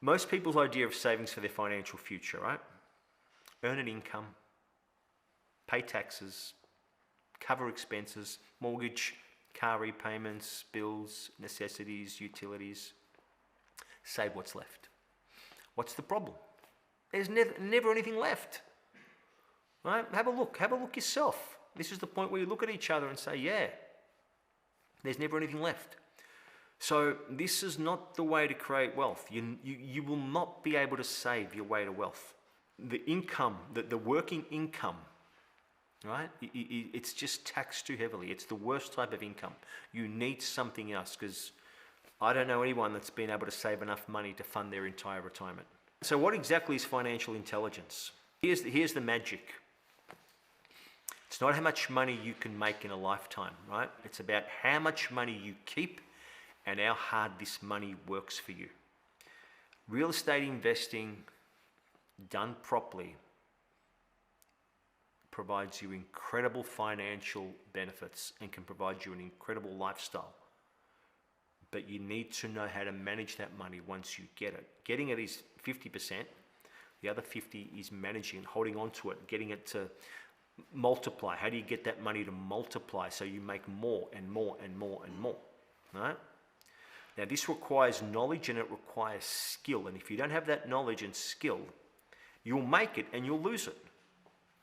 Most people's idea of savings for their financial future, right? Earn an income, pay taxes, cover expenses, mortgage, car repayments, bills, necessities, utilities. Save what's left. What's the problem? There's never anything left. Right? Have a look yourself. This is the point where you look at each other and say, yeah, there's never anything left. So this is not the way to create wealth. You will not be able to save your way to wealth. The income, the working income, right? It's just taxed too heavily. It's the worst type of income. You need something else because I don't know anyone that's been able to save enough money to fund their entire retirement. So what exactly is financial intelligence? Here's the magic. It's not how much money you can make in a lifetime, right? It's about how much money you keep and how hard this money works for you. Real estate investing, done properly, provides you incredible financial benefits and can provide you an incredible lifestyle. But you need to know how to manage that money once you get it. Getting it is 50%. The other 50 is managing and holding on to it, getting it to multiply. How do you get that money to multiply so you make more and more and more and more, right? Now this requires knowledge and it requires skill. And if you don't have that knowledge and skill, you'll make it and you'll lose it.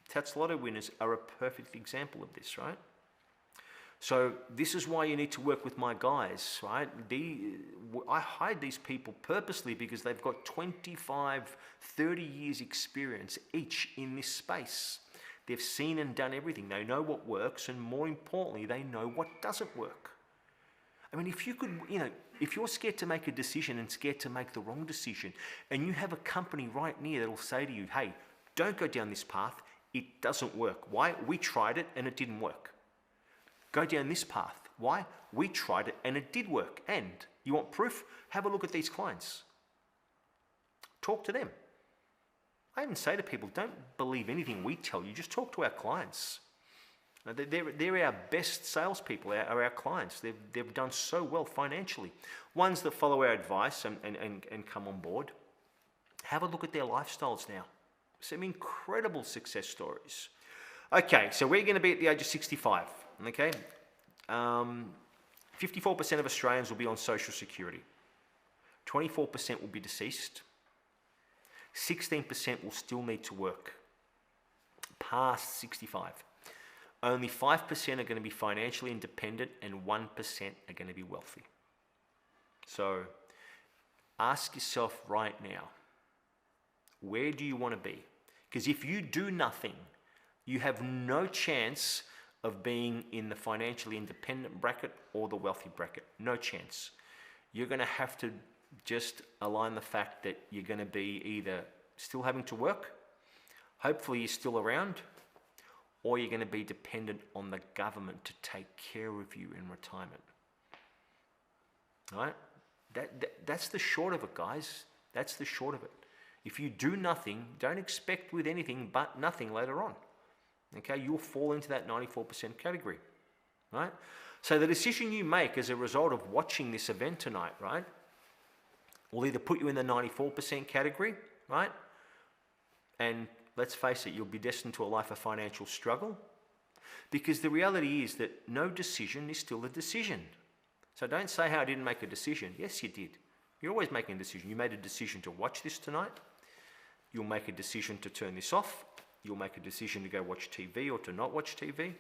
Tats Lotto winners are a perfect example of this, right? So this is why you need to work with my guys, right? I hired these people purposely because they've got 25, 30 years experience each in this space. They've seen and done everything. They know what works, and more importantly, they know what doesn't work. I mean, if you're scared to make a decision and scared to make the wrong decision, and you have a company right near that'll say to you, hey, don't go down this path, it doesn't work. Why? We tried it and it didn't work. Go down this path. Why? We tried it and it did work. And you want proof? Have a look at these clients. Talk to them. I even say to people, don't believe anything we tell you, just talk to our clients. They're our best salespeople, are our clients. They've done so well financially. Ones that follow our advice and come on board. Have a look at their lifestyles now. Some incredible success stories. Okay, so we're going to be at the age of 65, okay? 54% of Australians will be on Social Security. 24% will be deceased. 16% will still need to work past 65. Only 5% are going to be financially independent and 1% are going to be wealthy. So ask yourself right now, where do you want to be? Because if you do nothing, you have no chance of being in the financially independent bracket or the wealthy bracket. No chance. You're going to have to just align the fact that you're going to be either still having to work, hopefully you're still around, or you're going to be dependent on the government to take care of you in retirement. All right? That's the short of it, guys. That's the short of it. If you do nothing, don't expect with anything but nothing later on. Okay? You'll fall into that 94% category. Right? So the decision you make as a result of watching this event tonight, right, will either put you in the 94% category, right? And let's face it, you'll be destined to a life of financial struggle, because the reality is that no decision is still a decision. So don't say how I didn't make a decision. Yes, you did. You're always making a decision. You made a decision to watch this tonight. You'll make a decision to turn this off. You'll make a decision to go watch TV or to not watch TV.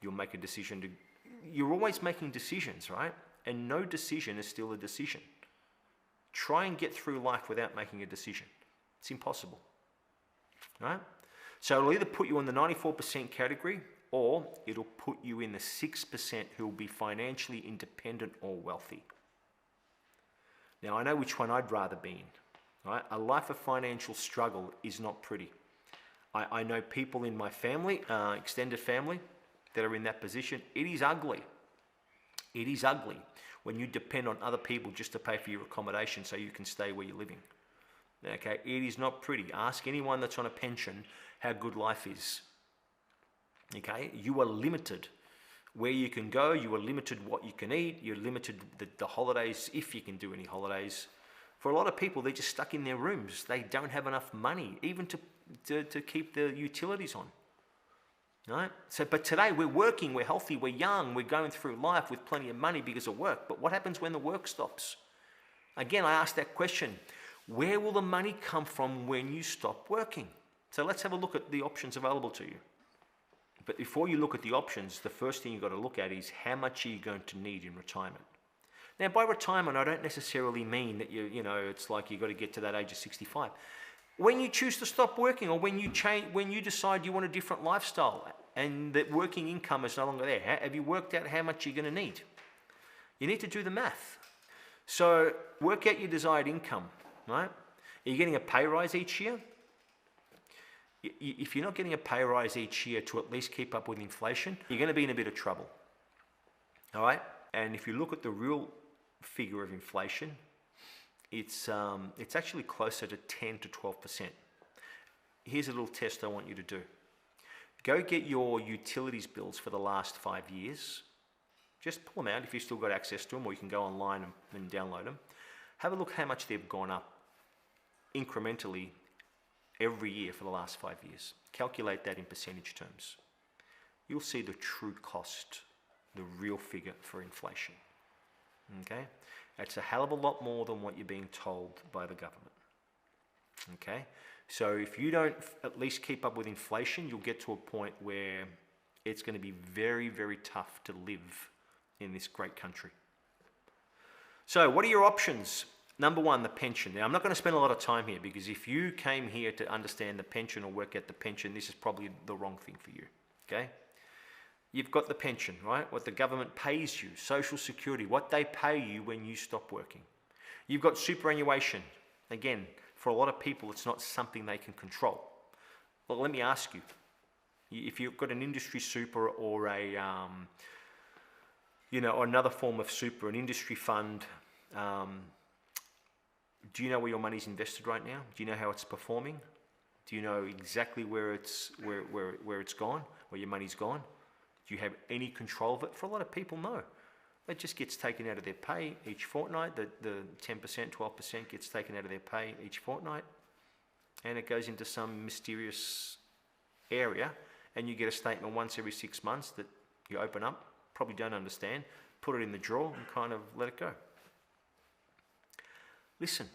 You'll make a decision to... You're always making decisions, right? And no decision is still a decision. Try and get through life without making a decision. It's impossible. Right? So it'll either put you in the 94% category, or it'll put you in the 6% who will be financially independent or wealthy. Now, I know which one I'd rather be in. Right? A life of financial struggle is not pretty. I know people in my family, extended family, that are in that position. It is ugly. It is ugly when you depend on other people just to pay for your accommodation so you can stay where you're living. Okay, it is not pretty. Ask anyone that's on a pension how good life is. Okay, you are limited where you can go. You are limited what you can eat. You're limited the holidays, if you can do any holidays. For a lot of people, they're just stuck in their rooms. They don't have enough money even to keep the utilities on. Right? So, but today we're working, we're healthy, we're young, we're going through life with plenty of money because of work. But what happens when the work stops? Again, I ask that question. Where will the money come from when you stop working? So let's have a look at the options available to you. But before you look at the options, the first thing you've got to look at is how much are you going to need in retirement? Now, by retirement, I don't necessarily mean that it's like you've got to get to that age of 65. When you choose to stop working, or when you decide you want a different lifestyle and that working income is no longer there, have you worked out how much you're going to need? You need to do the math. So work out your desired income, right? Are you getting a pay rise each year? If you're not getting a pay rise each year to at least keep up with inflation, you're going to be in a bit of trouble. All right? And if you look at the real figure of inflation, it's actually closer to 10 to 12%. Here's a little test I want you to do. Go get your utilities bills for the last 5 years. Just pull them out if you've still got access to them, or you can go online and download them. Have a look how much they've gone up incrementally every year for the last 5 years. Calculate that in percentage terms. You'll see the true cost, the real figure for inflation. Okay? It's a hell of a lot more than what you're being told by the government. Okay? So if you don't at least keep up with inflation, you'll get to a point where it's going to be very, very tough to live in this great country. So what are your options? Number one, the pension. Now, I'm not going to spend a lot of time here, because if you came here to understand the pension or work at the pension, this is probably the wrong thing for you. Okay? You've got the pension, right? What the government pays you, Social Security, what they pay you when you stop working. You've got superannuation. Again, for a lot of people, it's not something they can control. Well, let me ask you, if you've got an industry super or a, or another form of super, an industry fund, do you know where your money's invested right now? Do you know how it's performing? Do you know exactly where it's gone, where your money's gone? Do you have any control of it? For a lot of people, no. It just gets taken out of their pay each fortnight. The 10%, 12% gets taken out of their pay each fortnight, and it goes into some mysterious area, and you get a statement once every 6 months that you open up, probably don't understand, put it in the drawer and kind of let it go. Listen,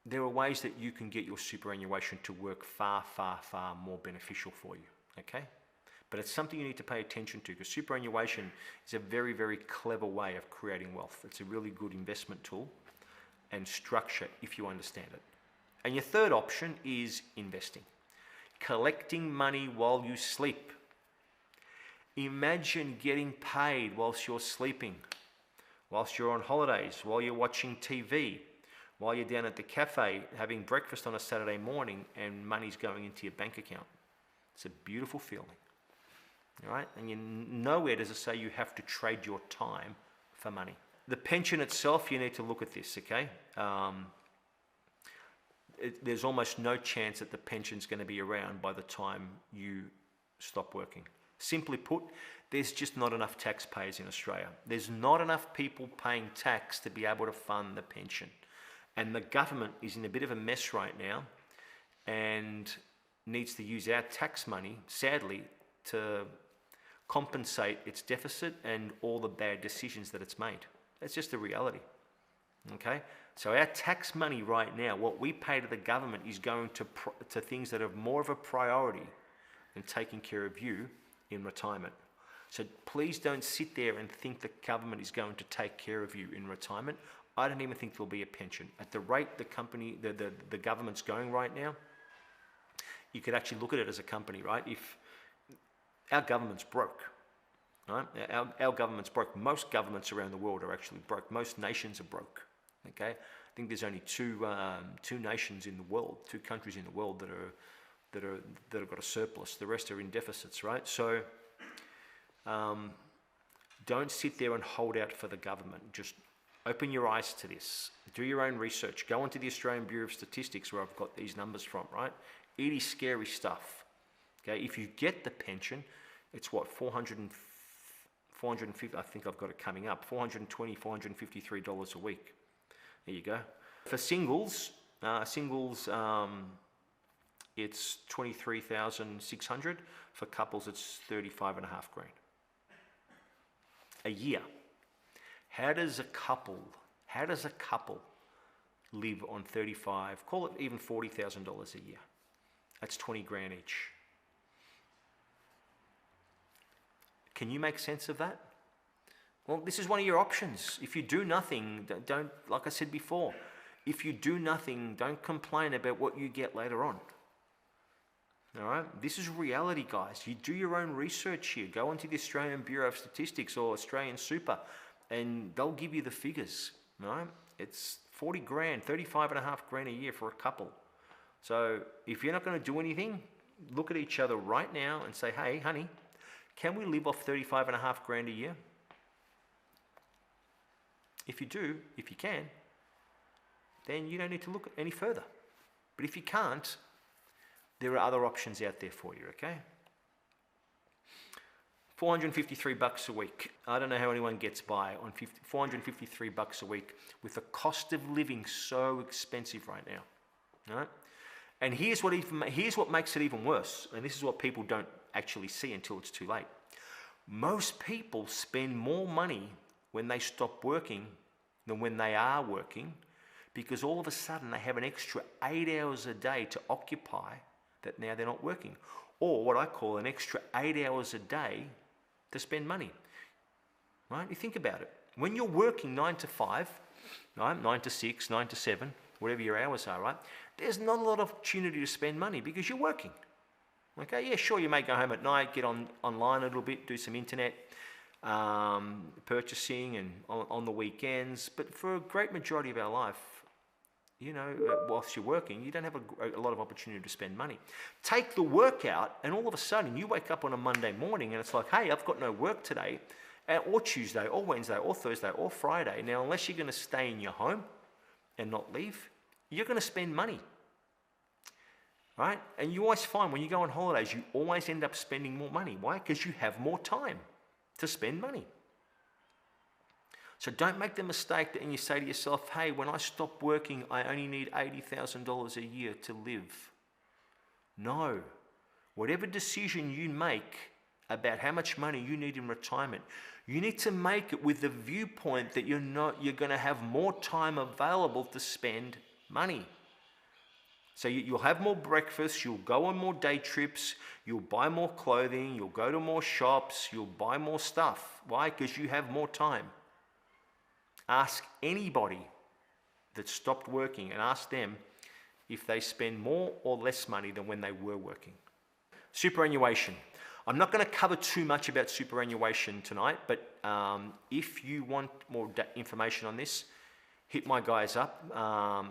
there are ways that you can get your superannuation to work far, far, far more beneficial for you, okay? But it's something you need to pay attention to, because superannuation is a very, very clever way of creating wealth. It's a really good investment tool and structure if you understand it. And your third option is investing. Collecting money while you sleep. Imagine getting paid whilst you're sleeping, whilst you're on holidays, while you're watching TV, while you're down at the cafe having breakfast on a Saturday morning, and money's going into your bank account. It's a beautiful feeling. All right? And nowhere does it say you have to trade your time for money. The pension itself, you need to look at this, okay? There's almost no chance that the pension's going to be around by the time you stop working. Simply put, there's just not enough taxpayers in Australia. There's not enough people paying tax to be able to fund the pension. And the government is in a bit of a mess right now and needs to use our tax money, sadly, to compensate its deficit and all the bad decisions that it's made. That's just the reality. Okay? So our tax money right now, what we pay to the government, is going to things that are more of a priority than taking care of you in retirement. So please don't sit there and think the government is going to take care of you in retirement. I don't even think there'll be a pension. At the rate the government's going right now, you could actually look at it as a company, right? If our government's broke, right? Our government's broke. Most governments around the world are actually broke. Most nations are broke. Okay, I think there's only two nations in the world, two countries in the world that have got a surplus. The rest are in deficits, right? So don't sit there and hold out for the government. Just open your eyes to this. Do your own research. Go onto the Australian Bureau of Statistics, where I've got these numbers from, right? It is scary stuff. Okay, if you get the pension, it's what, 450, I think I've got it coming up, $420, $453 a week. There you go. For singles, it's 23,600. For couples, it's 35.5 grand a year. How does a couple live on 35? Call it even $40,000 a year. That's 20 grand each. Can you make sense of that? Well, this is one of your options. If you do nothing, don't, like I said before, if you do nothing, don't complain about what you get later on. All right? This is reality, guys. You do your own research here. Go onto the Australian Bureau of Statistics or Australian Super, and they'll give you the figures. All right? It's 40 grand, 35 and a half grand a year for a couple. So if you're not going to do anything, look at each other right now and say, hey, honey, can we live off 35 and a half grand a year? If you do, if you can, then you don't need to look any further. But if you can't, there are other options out there for you, okay? $453 a week. I don't know how anyone gets by on $453 a week with the cost of living so expensive right now. Right? And here's what makes it even worse, and this is what people don't actually see until it's too late. Most people spend more money when they stop working than when they are working, because all of a sudden they have an extra 8 hours a day to occupy that now they're not working. Or what I call an extra 8 hours a day to spend money. Right? You think about it. When you're working 9 to 5, 9 to 6, 9 to 7, whatever your hours are, right? There's not a lot of opportunity to spend money because you're working. Okay, yeah, sure, you may go home at night, get online a little bit, do some internet purchasing and on the weekends, but for a great majority of our life, you know, whilst you're working, you don't have a lot of opportunity to spend money. Take the work out, and all of a sudden you wake up on a Monday morning and it's like, hey, I've got no work today, or Tuesday, or Wednesday, or Thursday, or Friday. Now, unless you're going to stay in your home and not leave, you're going to spend money. Right? And you always find when you go on holidays, you always end up spending more money. Why? Because you have more time to spend money. So don't make the mistake that and you say to yourself, hey, when I stop working, I only need $80,000 a year to live. No. Whatever decision you make about how much money you need in retirement, you need to make it with the viewpoint that you're going to have more time available to spend money. So you'll have more breakfasts, you'll go on more day trips, you'll buy more clothing, you'll go to more shops, you'll buy more stuff. Why? Because you have more time. Ask anybody that stopped working and ask them if they spend more or less money than when they were working. Superannuation. I'm not going to cover too much about superannuation tonight, but if you want more information on this, hit my guys up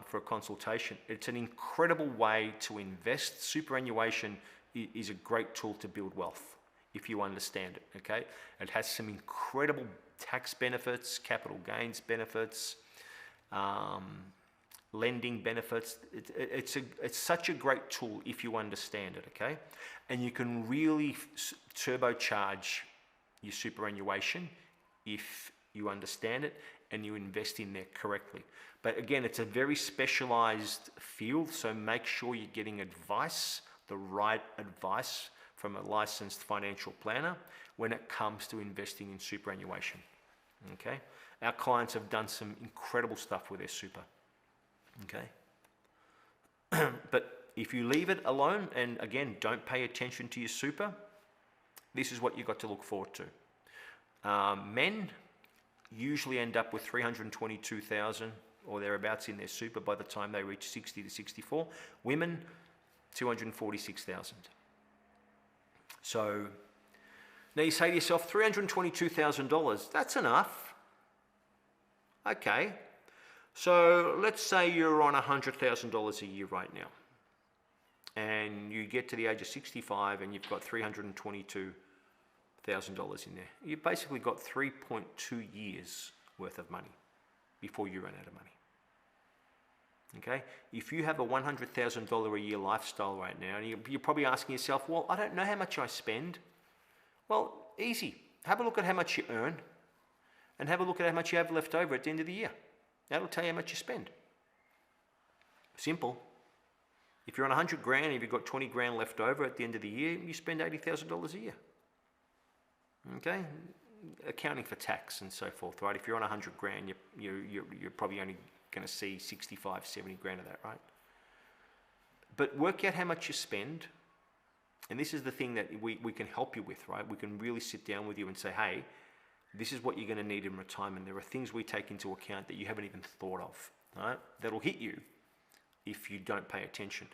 for a consultation. It's an incredible way to invest. Superannuation is a great tool to build wealth if you understand it, okay? It has some incredible tax benefits, capital gains benefits, lending benefits. It's such a great tool if you understand it, okay? And you can really turbocharge your superannuation if you understand it and you invest in there correctly. But again, it's a very specialized field, so make sure you're getting advice, the right advice from a licensed financial planner when it comes to investing in superannuation. Okay? Our clients have done some incredible stuff with their super. Okay? But if you leave it alone and again, don't pay attention to your super, this is what you've got to look forward to. Men usually end up with 322,000 or thereabouts in their super by the time they reach 60 to 64. Women, 246,000. So now you say to yourself, $322,000, that's enough. Okay. So let's say you're on $100,000 a year right now. And you get to the age of 65 and you've got $322,000 in there. You've basically got 3.2 years worth of money before you run out of money. Okay? If you have a $100,000 a year lifestyle right now, and you're probably asking yourself, well, I don't know how much I spend. Well, easy. Have a look at how much you earn and have a look at how much you have left over at the end of the year. That'll tell you how much you spend. Simple. If you're on 100 grand, if you've got 20 grand left over at the end of the year, you spend $80,000 a year. Okay? Accounting for tax and so forth, right? If you're on 100 grand, you're probably only going to see 65, 70 grand of that, right? But work out how much you spend. And this is the thing that we can help you with, right? We can really sit down with you and say, hey, this is what you're going to need in retirement. There are things we take into account that you haven't even thought of, right? That'll hit you if you don't pay attention.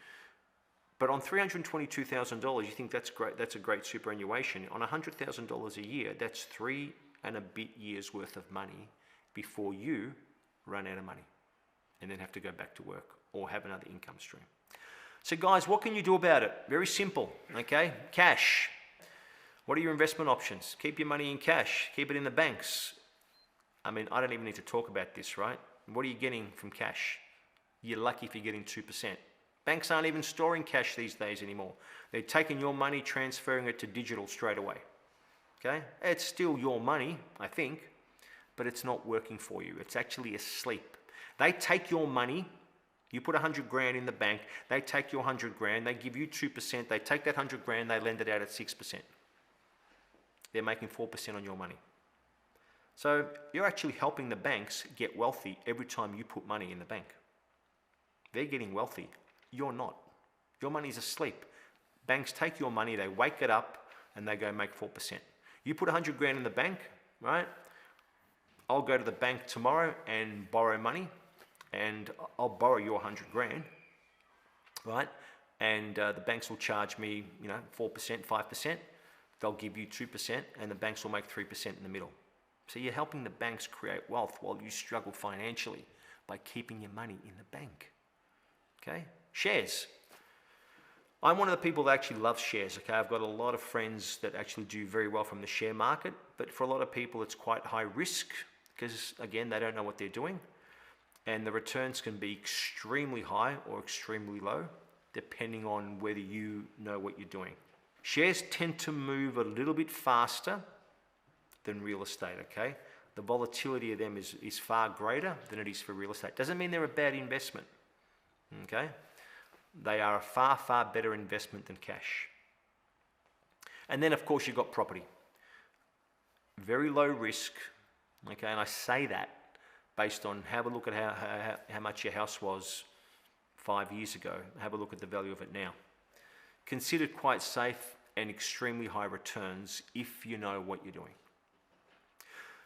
But on $322,000, you think that's great. That's a great superannuation. On $100,000 a year, that's 3 and a bit years worth of money before you run out of money. and then have to go back to work or have another income stream. So guys, what can you do about it? Very simple, okay? Cash. What are your investment options? Keep your money in cash. Keep it in the banks. I mean, I don't even need to talk about this, right? What are you getting from cash? You're lucky if you're getting 2%. Banks aren't even storing cash these days anymore. They're taking your money, transferring it to digital straight away. Okay? It's still your money, I think, but it's not working for you. It's actually asleep. They take your money, you put 100 grand in the bank, they take your 100 grand, they give you 2%, they take that 100 grand, they lend it out at 6%. They're making 4% on your money. So you're actually helping the banks get wealthy every time you put money in the bank. They're getting wealthy. You're not. Your money's asleep. Banks take your money, they wake it up, and they go make 4%. You put 100 grand in the bank, right? I'll go to the bank tomorrow and borrow money, and I'll borrow your 100 grand, right? And the banks will charge me, 4%, 5%. They'll give you 2%, and the banks will make 3% in the middle. So you're helping the banks create wealth while you struggle financially by keeping your money in the bank. Okay? Shares. I'm one of the people that actually loves shares. Okay, I've got a lot of friends that actually do very well from the share market, but for a lot of people it's quite high risk because, again, they don't know what they're doing, and the returns can be extremely high or extremely low depending on whether you know what you're doing. Shares tend to move a little bit faster than real estate, okay? The volatility of them is far greater than it is for real estate. Doesn't mean they're a bad investment, okay? They are a far, far better investment than cash. And then, of course, you've got property. Very low risk, okay? And I say that based on, have a look at how much your house was 5 years ago. Have a look at the value of it now. Considered quite safe and extremely high returns if you know what you're doing.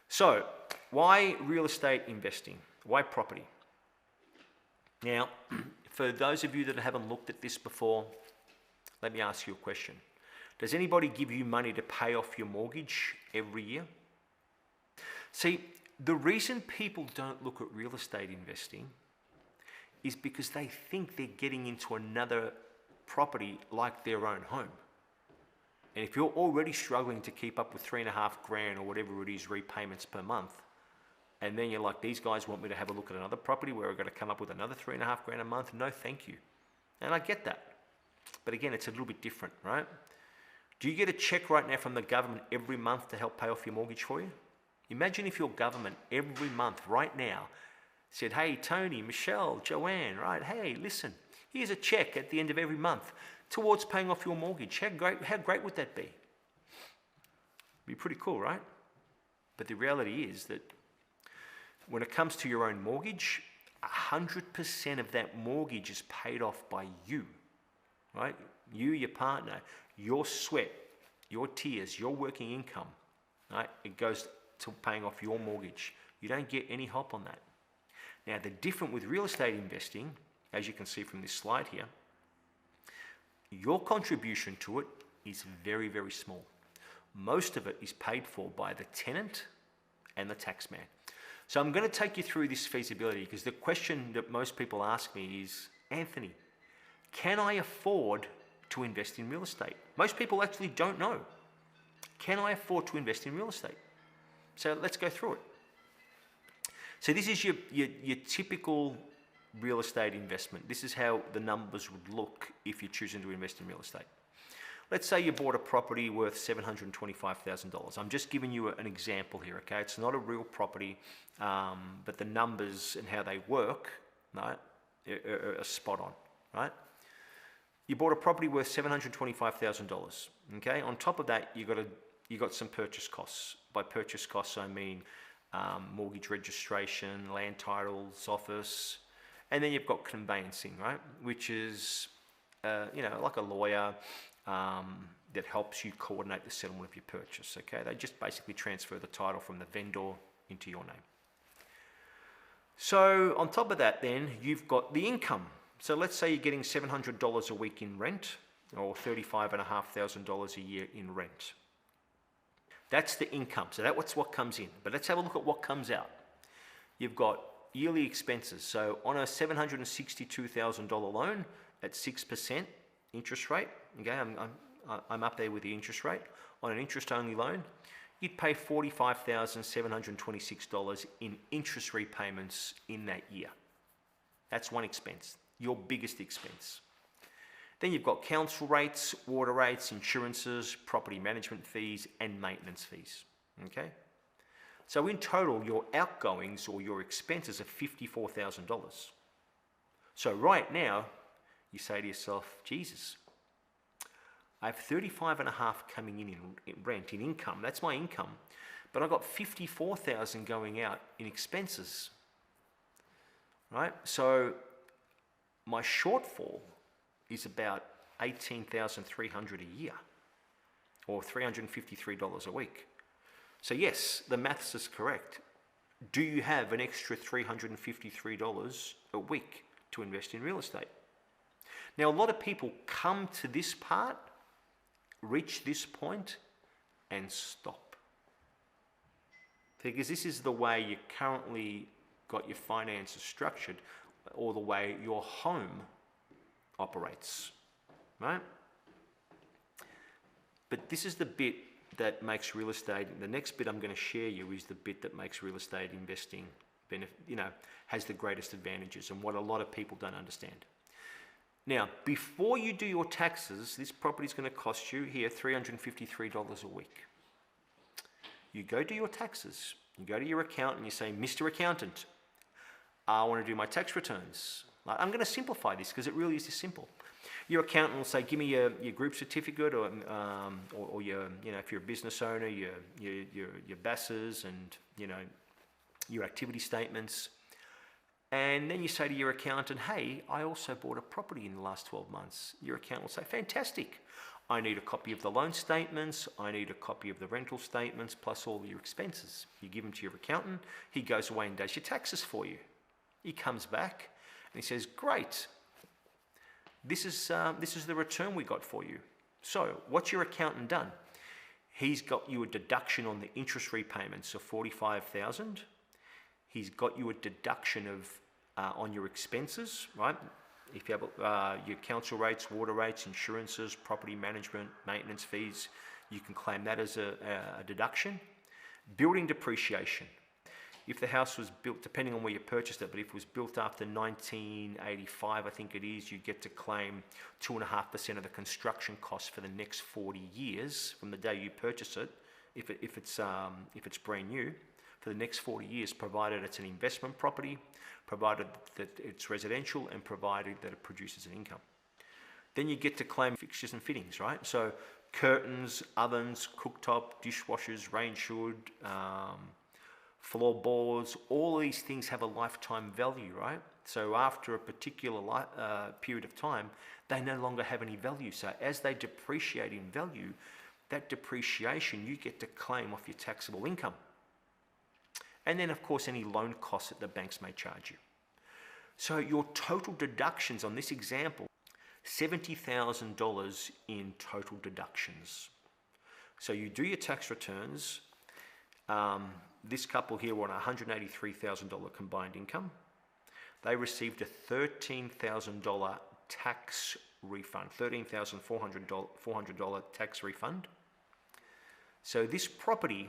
So, why real estate investing? Why property? Now, for those of you that haven't looked at this before, let me ask you a question. Does anybody give you money to pay off your mortgage every year? See, the reason people don't look at real estate investing is because they think they're getting into another property like their own home. And if you're already struggling to keep up with 3.5 grand or whatever it is repayments per month, and then you're like, these guys want me to have a look at another property where I've got to come up with another 3.5 grand a month, no thank you. And I get that. But again, it's a little bit different, right? Do you get a check right now from the government every month to help pay off your mortgage for you? Imagine if your government every month right now said, hey, Tony, Michelle, Joanne, right, hey, listen, here's a check at the end of every month towards paying off your mortgage. How great would that be? It'd be pretty cool, right? But the reality is that when it comes to your own mortgage, 100% of that mortgage is paid off by you, right? You, your partner, your sweat, your tears, your working income, right? It goes to paying off your mortgage. You don't get any help on that. Now, the difference with real estate investing, as you can see from this slide here, your contribution to it is very, very small. Most of it is paid for by the tenant and the taxman. So I'm going to take you through this feasibility because the question that most people ask me is, Anthony, can I afford to invest in real estate? Most people actually don't know. Can I afford to invest in real estate? So let's go through it. So this is your typical real estate investment. This is how the numbers would look if you're choosing to invest in real estate. Let's say you bought a property worth $725,000. I'm just giving you an example here, okay? It's not a real property, but the numbers and how they work, right, are spot on, right? You bought a property worth $725,000, okay? On top of that, you got some purchase costs. By purchase costs, I mean mortgage registration, land titles, office, and then you've got conveyancing, right? Which is, like a lawyer that helps you coordinate the settlement of your purchase, okay? They just basically transfer the title from the vendor into your name. So on top of that then, you've got the income. So let's say you're getting $700 a week in rent or $35,500 a year in rent. That's the income. So that's what comes in. But let's have a look at what comes out. You've got yearly expenses. So on a $762,000 loan at 6% interest rate, okay, I'm up there with the interest rate. On an interest-only loan, you'd pay $45,726 in interest repayments in that year. That's one expense, your biggest expense. Then you've got council rates, water rates, insurances, property management fees, and maintenance fees, okay? So in total, your outgoings or your expenses are $54,000. So right now, you say to yourself, Jesus, I have 35.5 coming in rent, in income. That's my income. But I've got 54,000 going out in expenses, right? So my shortfall is about 18,300 a year, or $353 a week. So yes, the maths is correct. Do you have an extra $353 a week to invest in real estate? Now, a lot of people come to this part, reach this point, and stop. Because this is the way you currently got your finances structured, or the way your home operates, right? But this is the bit that makes real estate, the next bit I'm going to share you is the bit that makes real estate investing, has the greatest advantages and what a lot of people don't understand. Now, before you do your taxes, this property is going to cost you here $353 a week. You go do your taxes. You go to your accountant and you say, Mr. Accountant, I want to do my tax returns. I'm going to simplify this because it really is this simple. Your accountant will say, give me your group certificate, or your, if you're a business owner, your BASs and, your activity statements. And then you say to your accountant, hey, I also bought a property in the last 12 months. Your accountant will say, fantastic. I need a copy of the loan statements. I need a copy of the rental statements, plus all your expenses. You give them to your accountant. He goes away and does your taxes for you. He comes back and he says, great. This is the return we got for you. So what's your accountant done? He's got you a deduction on the interest repayments of $45,000. He's got you a deduction of on your expenses, right? If you have your council rates, water rates, insurances, property management, maintenance fees, you can claim that as a deduction. Building depreciation. If the house was built, depending on where you purchased it, but if it was built after 1985, I think it is, you get to claim 2.5% of the construction costs for the next 40 years from the day you purchase it, if it's brand new, for the next 40 years, provided it's an investment property, provided that it's residential, and provided that it produces an income. Then you get to claim fixtures and fittings, right? So curtains, ovens, cooktop, dishwashers, range hood, floorboards, all these things have a lifetime value, right? So after a particular period of time, they no longer have any value. So as they depreciate in value, that depreciation you get to claim off your taxable income. And then, of course, any loan costs that the banks may charge you. So your total deductions on this example, $70,000 in total deductions. So you do your tax returns. This couple here were on $183,000 combined income. They received a $13,000 tax refund, $13,400 tax refund. So this property,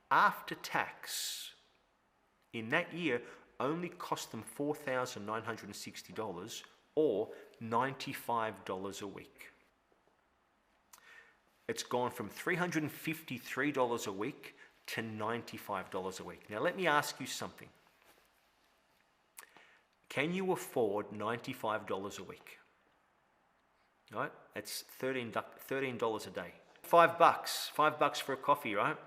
after tax, in that year, only cost them $4,960 or $95 a week. It's gone from $353 a week to $95 a week. Now let me ask you something. Can you afford $95 a week? Right? That's $13 a day. $5 for a coffee, right?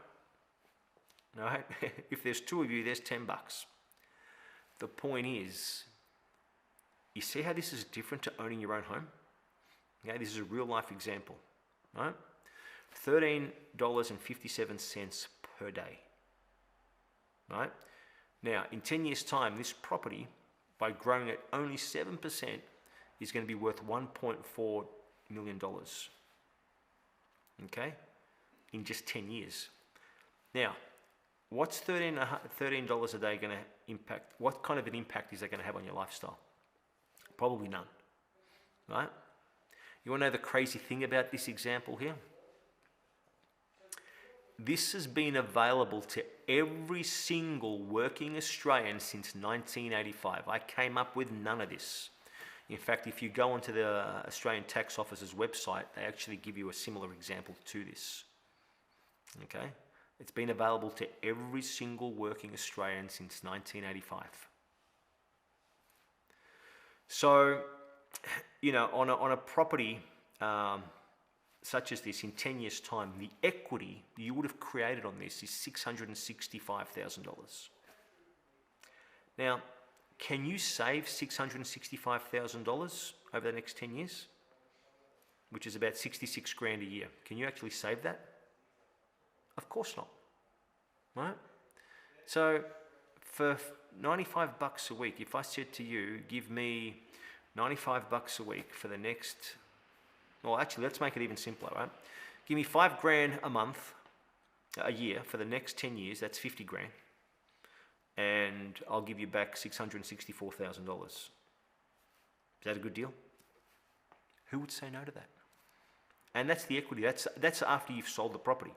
Right? If there's two of you, there's $10. The point is, you see how this is different to owning your own home? Okay, this is a real life example, right? $13.57 per day, right? Now, in 10 years' time, this property, by growing at only 7%, is going to be worth $1.4 million, okay, in just 10 years. Now, What's $13 a day going to impact? What kind of an impact is that going to have on your lifestyle? Probably none, right? You want to know the crazy thing about this example here? This has been available to every single working Australian since 1985. I came up with none of this. In fact, if you go onto the Australian Tax Office's website, they actually give you a similar example to this. Okay? It's been available to every single working Australian since 1985. So, you know, on a property such as this, in 10 years' time, the equity you would have created on this is $665,000. Now, can you save $665,000 over the next 10 years? Which is about 66 grand a year. Can you actually save that? Of course not, right? So for 95 bucks a week, if I said to you, give me 95 bucks a week for the next, well, actually, let's make it even simpler, right? Give me 5 grand a year for the next 10 years, that's 50 grand. And I'll give you back $664,000. Is that a good deal? Who would say no to that? And that's the equity, that's after you've sold the property.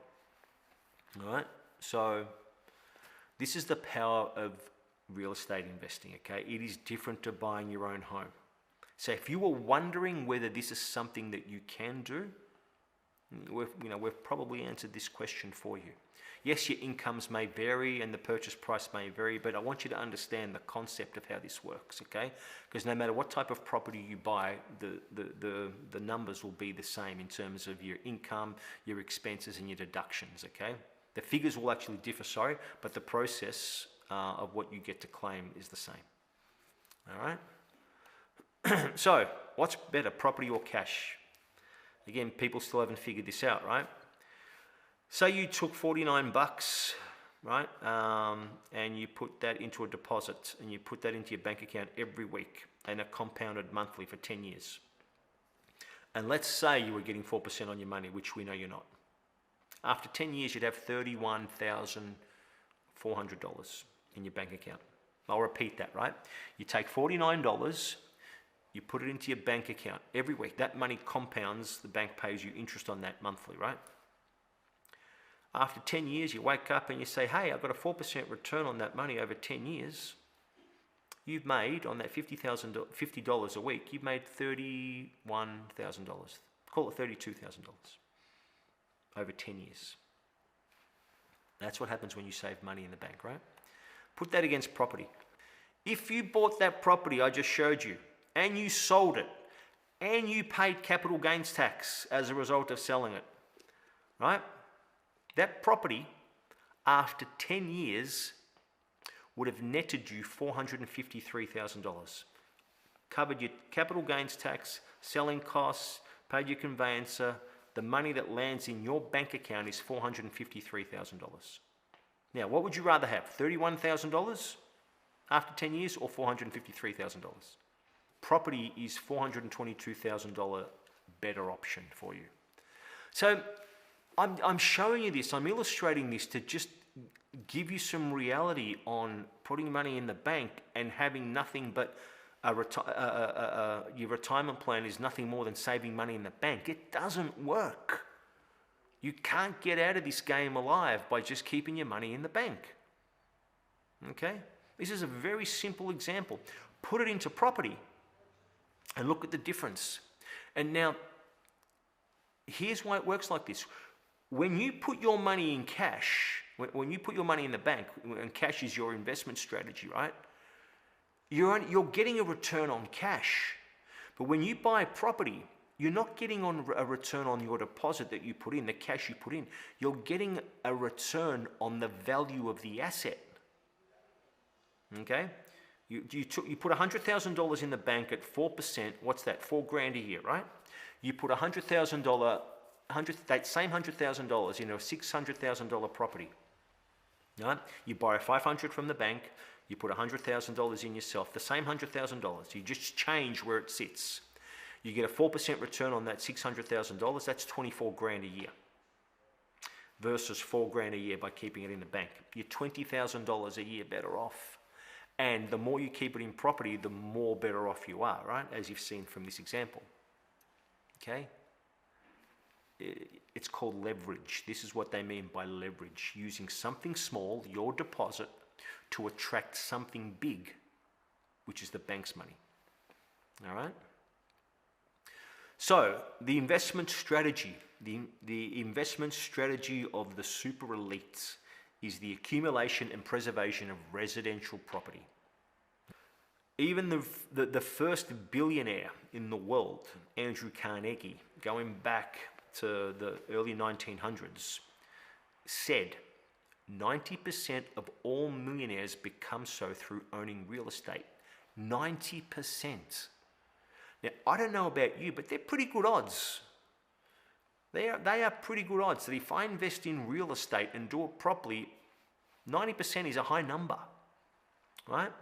All right, so this is the power of real estate investing, okay? It is different to buying your own home. So if you were wondering whether this is something that you can do, we've probably answered this question for you. Yes, your incomes may vary and the purchase price may vary, but I want you to understand the concept of how this works, okay? Because no matter what type of property you buy, the numbers will be the same in terms of your income, your expenses, and your deductions, okay? The figures will actually differ, but the process of what you get to claim is the same. All right? So, what's better, property or cash? Again, people still haven't figured this out, right? Say you took 49 bucks, right? And you put that into a deposit and you put that into your bank account every week and it compounded monthly for 10 years. And let's say you were getting 4% on your money, which we know you're not. After 10 years, you'd have $31,400 in your bank account. I'll repeat that, right? You take $49, you put it into your bank account every week. That money compounds, the bank pays you interest on that monthly, right? After 10 years, you wake up and you say, hey, I've got a 4% return on that money over 10 years. You've made, on that $50 a week, you've made $31,000. Call it $32,000 over 10 years. That's what happens when you save money in the bank, right? Put that against property. If you bought that property I just showed you, and you sold it, and you paid capital gains tax as a result of selling it, right? That property, after 10 years, would have netted you $453,000. Covered your capital gains tax, selling costs, paid your conveyancer. The money that lands in your bank account is $453,000. Now, what would you rather have, $31,000 after 10 years or $453,000? Property is $422,000 better option for you. So I'm showing you this, I'm illustrating this to just give you some reality on putting money in the bank and having nothing but your retirement plan is nothing more than saving money in the bank. It doesn't work. You can't get out of this game alive by just keeping your money in the bank. Okay? This is a very simple example. Put it into property and look at the difference. And now, here's why it works like this. When you put your money in cash, when you put your money in the bank, and cash is your investment strategy, right? You're getting a return on cash. But when you buy property, you're not getting a return on your deposit that you put in, the cash you put in. You're getting a return on the value of the asset. Okay? You put $100,000 in the bank at 4%. What's that? $4,000 a year, right? You put that same $100,000 in a $600,000 property. Right? You borrow $500 from the bank. You put $100,000 in yourself. The same $100,000. You just change where it sits. You get a 4% return on that $600,000. That's $24,000 a year. versus $4,000 a year by keeping it in the bank. You're $20,000 a year better off. And the more you keep it in property, the more better off you are, right? As you've seen from this example. Okay? It's called leverage. This is what they mean by leverage. Using something small, your deposit, to attract something big, which is the bank's money. All right? So, the investment strategy, the investment strategy of the super elites is the accumulation and preservation of residential property. Even the first billionaire in the world, Andrew Carnegie, going back to the early 1900s, said 90% of all millionaires become so through owning real estate. 90%. Now, I don't know about you, but they're pretty good odds. They are pretty good odds that if I invest in real estate and do it properly, 90% is a high number, right?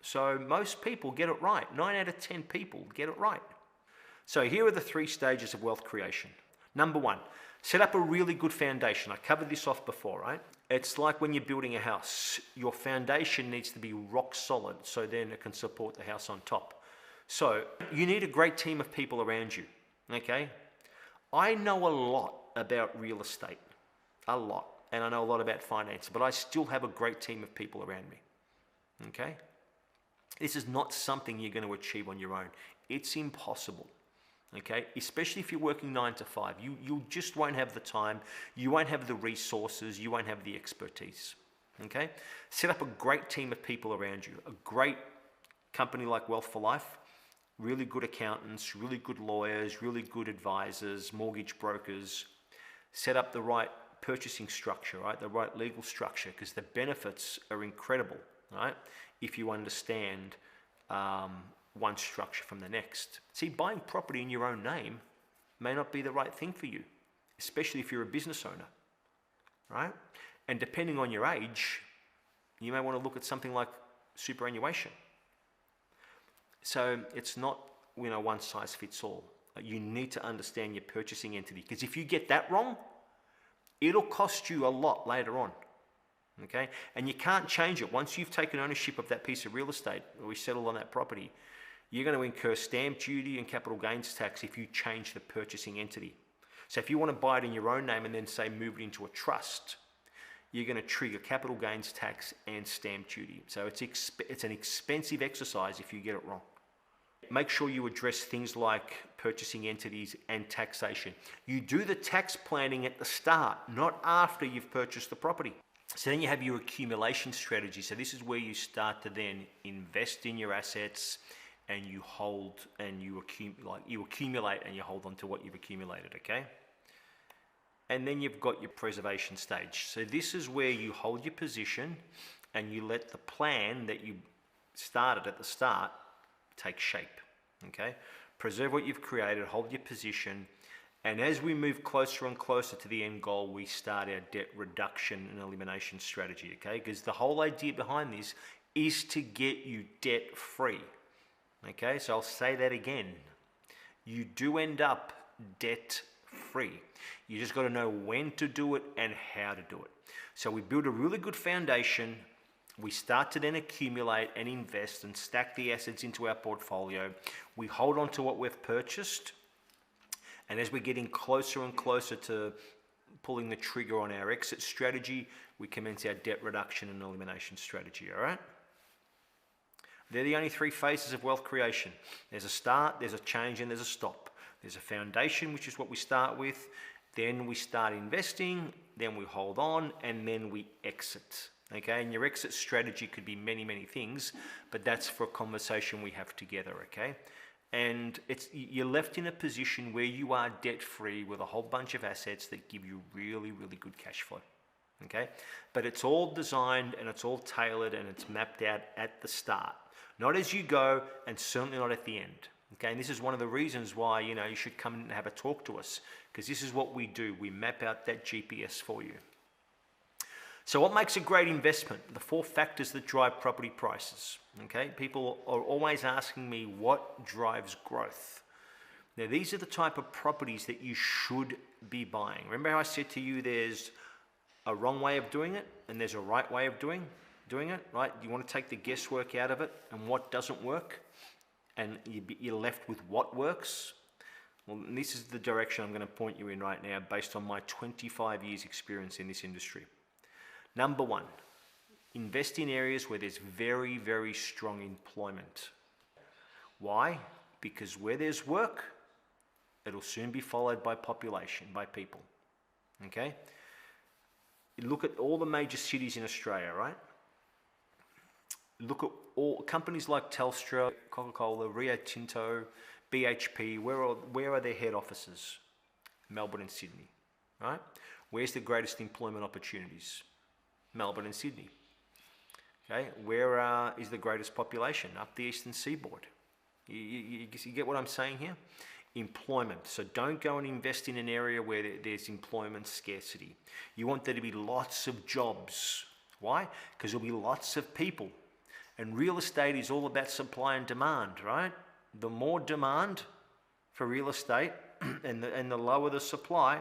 So most people get it right. 9 out of 10 people get it right. So here are the 3 stages of wealth creation. Number 1, set up a really good foundation. I covered this off before, right? It's like when you're building a house. Your foundation needs to be rock solid so then it can support the house on top. So you need a great team of people around you, okay? I know a lot about real estate, a lot, and I know a lot about finance, but I still have a great team of people around me, okay? This is not something you're going to achieve on your own. It's impossible, okay? Especially if you're working 9 to 5. You just won't have the time, you won't have the resources, you won't have the expertise, okay? Set up a great team of people around you, a great company like Wealth for Life. Really good accountants, really good lawyers, really good advisors, mortgage brokers. Set up the right purchasing structure, right? The right legal structure, because the benefits are incredible, right? If you understand one structure from the next. See, buying property in your own name may not be the right thing for you, especially if you're a business owner, right? And depending on your age, you may want to look at something like superannuation. So it's not, one size fits all. You need to understand your purchasing entity, because if you get that wrong, it'll cost you a lot later on, okay? And you can't change it. Once you've taken ownership of that piece of real estate, or we settle on that property, you're going to incur stamp duty and capital gains tax if you change the purchasing entity. So if you want to buy it in your own name and then say move it into a trust, you're going to trigger capital gains tax and stamp duty. So it's an expensive exercise if you get it wrong. Make sure you address things like purchasing entities and taxation. You do the tax planning at the start, not after you've purchased the property. So then you have your accumulation strategy. So this is where you start to then invest in your assets, and you hold and you accumulate and you hold on to what you've accumulated, okay? And then you've got your preservation stage. So this is where you hold your position and you let the plan that you started at the start take shape, okay? Preserve what you've created, hold your position, and as we move closer and closer to the end goal, we start our debt reduction and elimination strategy, okay? Because the whole idea behind this is to get you debt free, okay? So I'll say that again. You do end up debt free. You just got to know when to do it and how to do it. So we build a really good foundation. We start to then accumulate and invest and stack the assets into our portfolio. We hold on to what we've purchased. And as we're getting closer and closer to pulling the trigger on our exit strategy, we commence our debt reduction and elimination strategy, all right? They're the only 3 phases of wealth creation. There's a start, there's a change, and there's a stop. There's a foundation, which is what we start with. Then we start investing, then we hold on, and then we exit. Okay, and your exit strategy could be many, many things, but that's for a conversation we have together, okay? And you're left in a position where you are debt-free with a whole bunch of assets that give you really, really good cash flow, okay? But it's all designed and it's all tailored and it's mapped out at the start. Not as you go, and certainly not at the end, okay? And this is one of the reasons why, you should come and have a talk to us, because this is what we do. We map out that GPS for you. So what makes a great investment? The 4 factors that drive property prices, okay? People are always asking me what drives growth. Now, these are the type of properties that you should be buying. Remember how I said to you there's a wrong way of doing it and there's a right way of doing it, right? You want to take the guesswork out of it and what doesn't work, and you're left with what works. Well, this is the direction I'm going to point you in right now based on my 25 years experience in this industry. Number one, invest in areas where there's very, very strong employment. Why? Because where there's work, it'll soon be followed by population, by people. Okay? You look at all the major cities in Australia, right? Look at all companies like Telstra, Coca-Cola, Rio Tinto, BHP. Where are their head offices? Melbourne and Sydney, right? Where's the greatest employment opportunities? Melbourne and Sydney. Okay, where is the greatest population? Up the eastern seaboard. You get what I'm saying here? Employment. So don't go and invest in an area where there's employment scarcity. You want there to be lots of jobs. Why? Because there'll be lots of people. And real estate is all about supply and demand, right? The more demand for real estate and the lower the supply,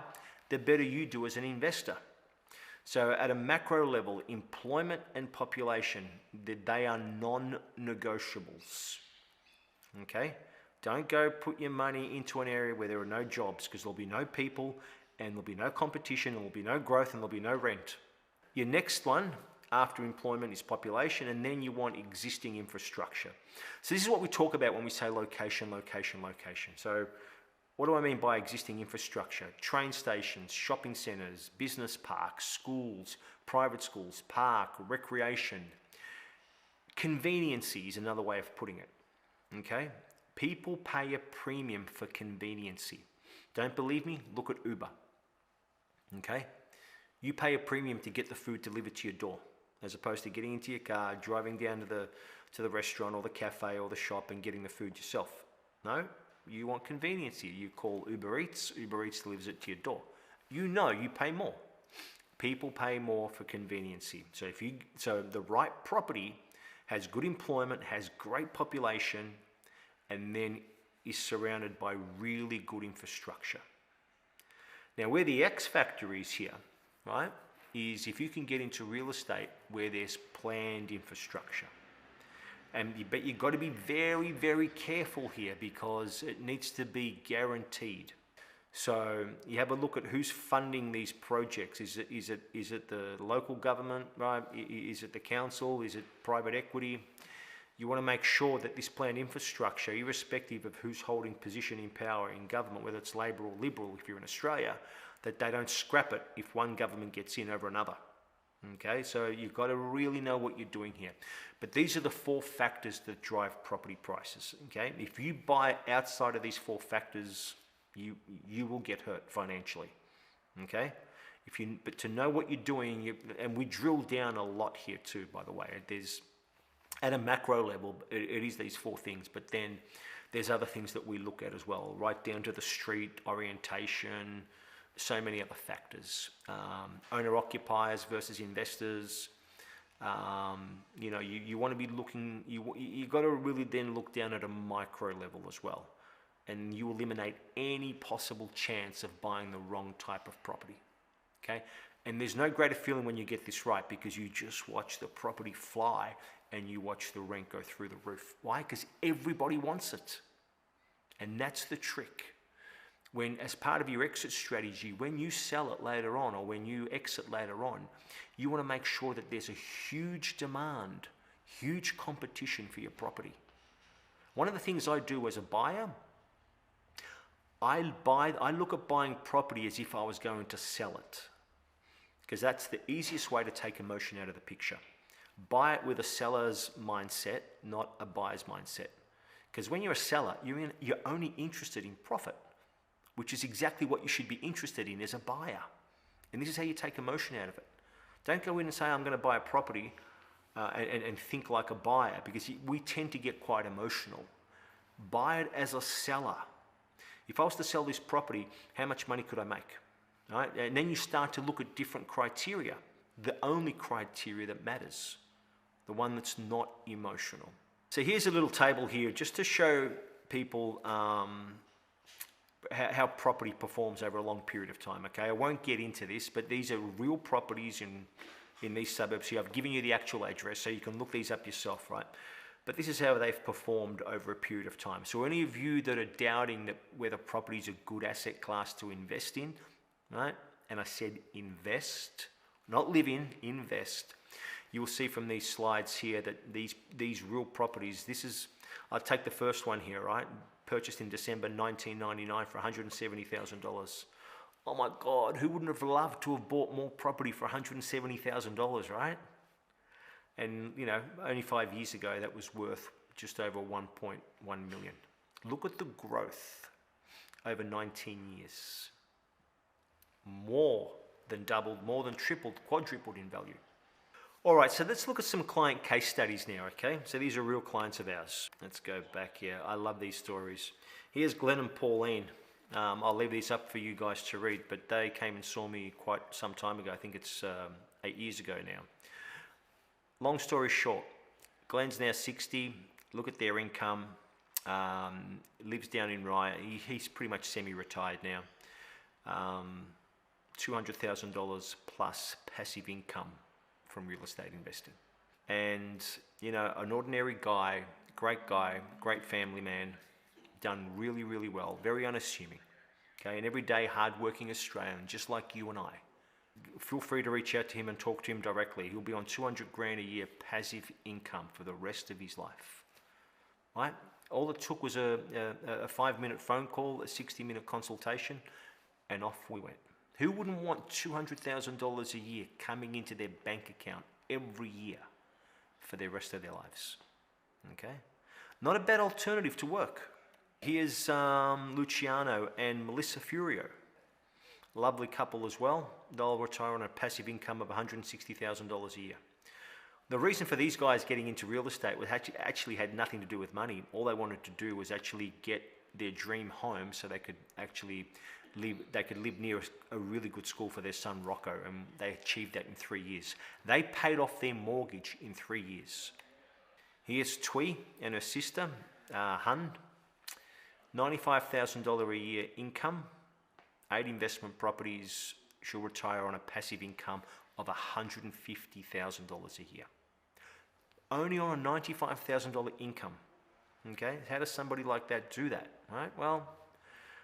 the better you do as an investor. So at a macro level, employment and population, they are non-negotiables. Okay? Don't go put your money into an area where there are no jobs, because there'll be no people and there'll be no competition and there'll be no growth and there'll be no rent. Your next one after employment is population, and then you want existing infrastructure. So this is what we talk about when we say location, location, location. So what do I mean by existing infrastructure? Train stations, shopping centres, business parks, schools, private schools, park, recreation. Conveniency is another way of putting it. Okay? People pay a premium for conveniency. Don't believe me? Look at Uber. Okay? You pay a premium to get the food delivered to your door, as opposed to getting into your car, driving down to the restaurant or the cafe or the shop and getting the food yourself. No? You want conveniency. You call Uber Eats delivers it to your door. You know you pay more. People pay more for conveniency. So the right property has good employment, has great population, and then is surrounded by really good infrastructure. Now, where the X factor is here, right, is if you can get into real estate where there's planned infrastructure. But you've got to be very, very careful here, because it needs to be guaranteed. So you have a look at who's funding these projects. Is it the local government, right? Is it the council? Is it private equity? You want to make sure that this planned infrastructure, irrespective of who's holding position in power in government, whether it's Labor or Liberal if you're in Australia, that they don't scrap it if one government gets in over another. Okay, so you've got to really know what you're doing here. But these are the 4 factors that drive property prices. Okay, if you buy outside of these 4 factors, you will get hurt financially. Okay, but to know what you're doing, and we drill down a lot here too, by the way. There's at a macro level, it is these 4 things, but then there's other things that we look at as well, right down to the street orientation. So many other factors, owner-occupiers versus investors. You want to be looking, you got to really then look down at a micro level as well, and you eliminate any possible chance of buying the wrong type of property. Okay, and there's no greater feeling when you get this right, because you just watch the property fly and you watch the rent go through the roof. Why? Because everybody wants it, and that's the trick. When, as part of your exit strategy, when you sell it later on, or when you exit later on, you want to make sure that there's a huge demand, huge competition for your property. One of the things I do as a buyer, I look at buying property as if I was going to sell it, because that's the easiest way to take emotion out of the picture. Buy it with a seller's mindset, not a buyer's mindset. Because when you're a seller, you're only interested in profit, which is exactly what you should be interested in as a buyer. And this is how you take emotion out of it. Don't go in and say, I'm going to buy a property and think like a buyer, because we tend to get quite emotional. Buy it as a seller. If I was to sell this property, how much money could I make? All right? And then you start to look at different criteria. The only criteria that matters, the one that's not emotional. So here's a little table here just to show people how property performs over a long period of time. Okay, I won't get into this, but these are real properties in these suburbs here. I've given you the actual address, so you can look these up yourself, right? But this is how they've performed over a period of time. So any of you that are doubting that whether property is a good asset class to invest in, right? And I said invest, not live in, invest. You will see from these slides here that these real properties, I'll take the first one here, right? Purchased in December 1999 for $170,000. Oh my God, who wouldn't have loved to have bought more property for $170,000, right? And, you know, only 5 years ago, that was worth just over 1.1 million. Look at the growth over 19 years. More than doubled, more than tripled, quadrupled in value. All right, so let's look at some client case studies now, okay? So these are real clients of ours. Let's go back here. I love these stories. Here's Glenn and Pauline. I'll leave these up for you guys to read, but they came and saw me quite some time ago. I think it's 8 years ago now. Long story short, Glenn's now 60. Look at their income. Lives down in Rye. He's pretty much semi-retired now. $200,000 plus passive income from real estate investing. And, you know, an ordinary guy, great family man, done really, really well, very unassuming. Okay, an everyday hardworking Australian, just like you and I. Feel free to reach out to him and talk to him directly. He'll be on 200 grand a year passive income for the rest of his life. Right? All it took was a 5-minute phone call, a 60-minute consultation, and off we went. Who wouldn't want $200,000 a year coming into their bank account every year for the rest of their lives? Okay? Not a bad alternative to work. Here's Luciano and Melissa Furio. Lovely couple as well. They'll retire on a passive income of $160,000 a year. The reason for these guys getting into real estate was actually had nothing to do with money. All they wanted to do was actually get their dream home so they could actually live near a really good school for their son Rocco, and they achieved that in 3 years. They paid off their mortgage in 3 years. Here's Twee and her sister, Hun. $95,000 a year income, 8 investment properties. She'll retire on a passive income of $150,000 a year. Only on a $95,000 income. Okay, how does somebody like that do that? Right? Well,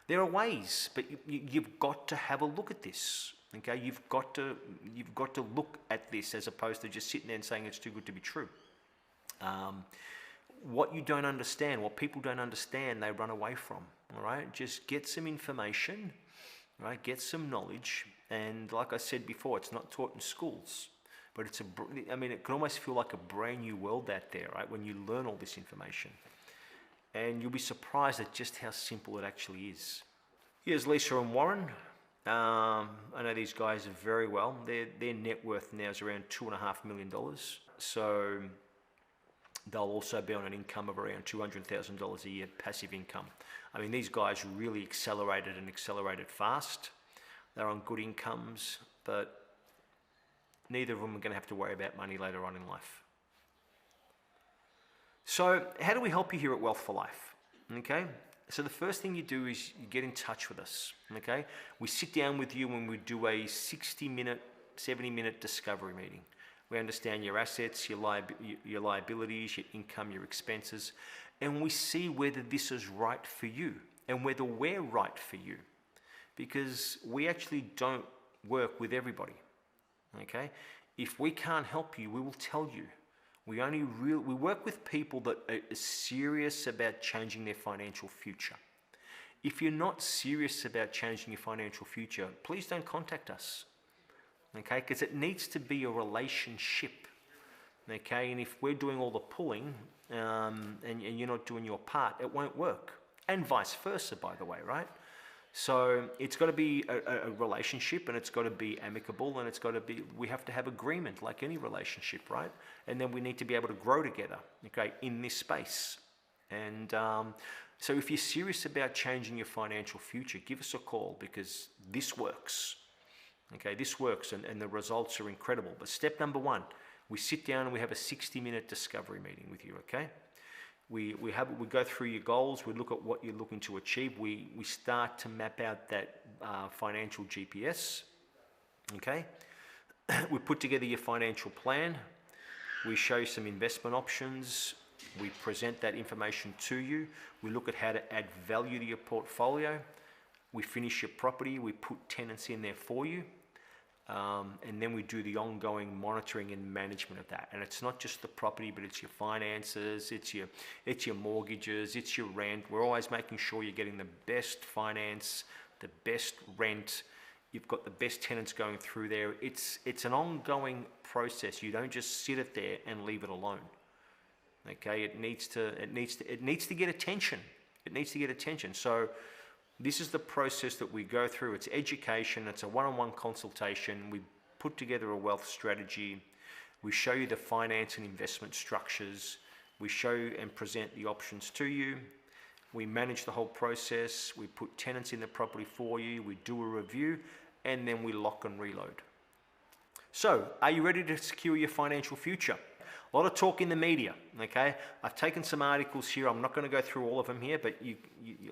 there are ways, but you've got to have a look at this. Okay, you've got to look at this as opposed to just sitting there and saying it's too good to be true. What you don't understand, what people don't understand, they run away from. All right, just get some information, right? Get some knowledge, and like I said before, it's not taught in schools, but it can almost feel like a brand new world out there, right? When you learn all this information, and you'll be surprised at just how simple it actually is. Here's Lisa and Warren. I know these guys very well. Their net worth now is around $2.5 million. So they'll also be on an income of around $200,000 a year passive income. I mean, these guys really accelerated fast. They're on good incomes, but neither of them are going to have to worry about money later on in life. So how do we help you here at Wealth for Life? Okay, so the first thing you do is you get in touch with us. Okay, we sit down with you when we do a 60-minute, 70-minute discovery meeting. We understand your assets, your liabilities, your income, your expenses, and we see whether this is right for you and whether we're right for you, because we actually don't work with everybody. Okay, if we can't help you, we will tell you. We work with people that are serious about changing their financial future. If you're not serious about changing your financial future, please don't contact us. Okay, because it needs to be a relationship. Okay, and if we're doing all the pulling and you're not doing your part, it won't work. And vice versa, by the way, right? So it's got to be a relationship, and it's got to be amicable, and we have to have agreement like any relationship, right? And then we need to be able to grow together, okay, in this space. And so if you're serious about changing your financial future, give us a call, because this works. Okay, this works, and the results are incredible. But step number one, we sit down and we have a 60-minute discovery meeting with you, okay? We go through your goals. We look at what you're looking to achieve. We start to map out that financial GPS. Okay. We put together your financial plan. We show you some investment options. We present that information to you. We look at how to add value to your portfolio. We finish your property. We put tenants in there for you. And then we do the ongoing monitoring and management of that. And it's not just the property, but it's your finances, it's your mortgages, it's your rent. We're always making sure you're getting the best finance, the best rent. You've got the best tenants going through there. It's an ongoing process. You don't just sit it there and leave it alone. Okay, it needs to get attention. It needs to get attention. So this is the process that we go through. It's education. It's a one-on-one consultation. We put together a wealth strategy. We show you the finance and investment structures. We show and present the options to you. We manage the whole process. We put tenants in the property for you. We do a review, and then we lock and reload. So, are you ready to secure your financial future? A lot of talk in the media, okay? I've taken some articles here. I'm not going to go through all of them here, but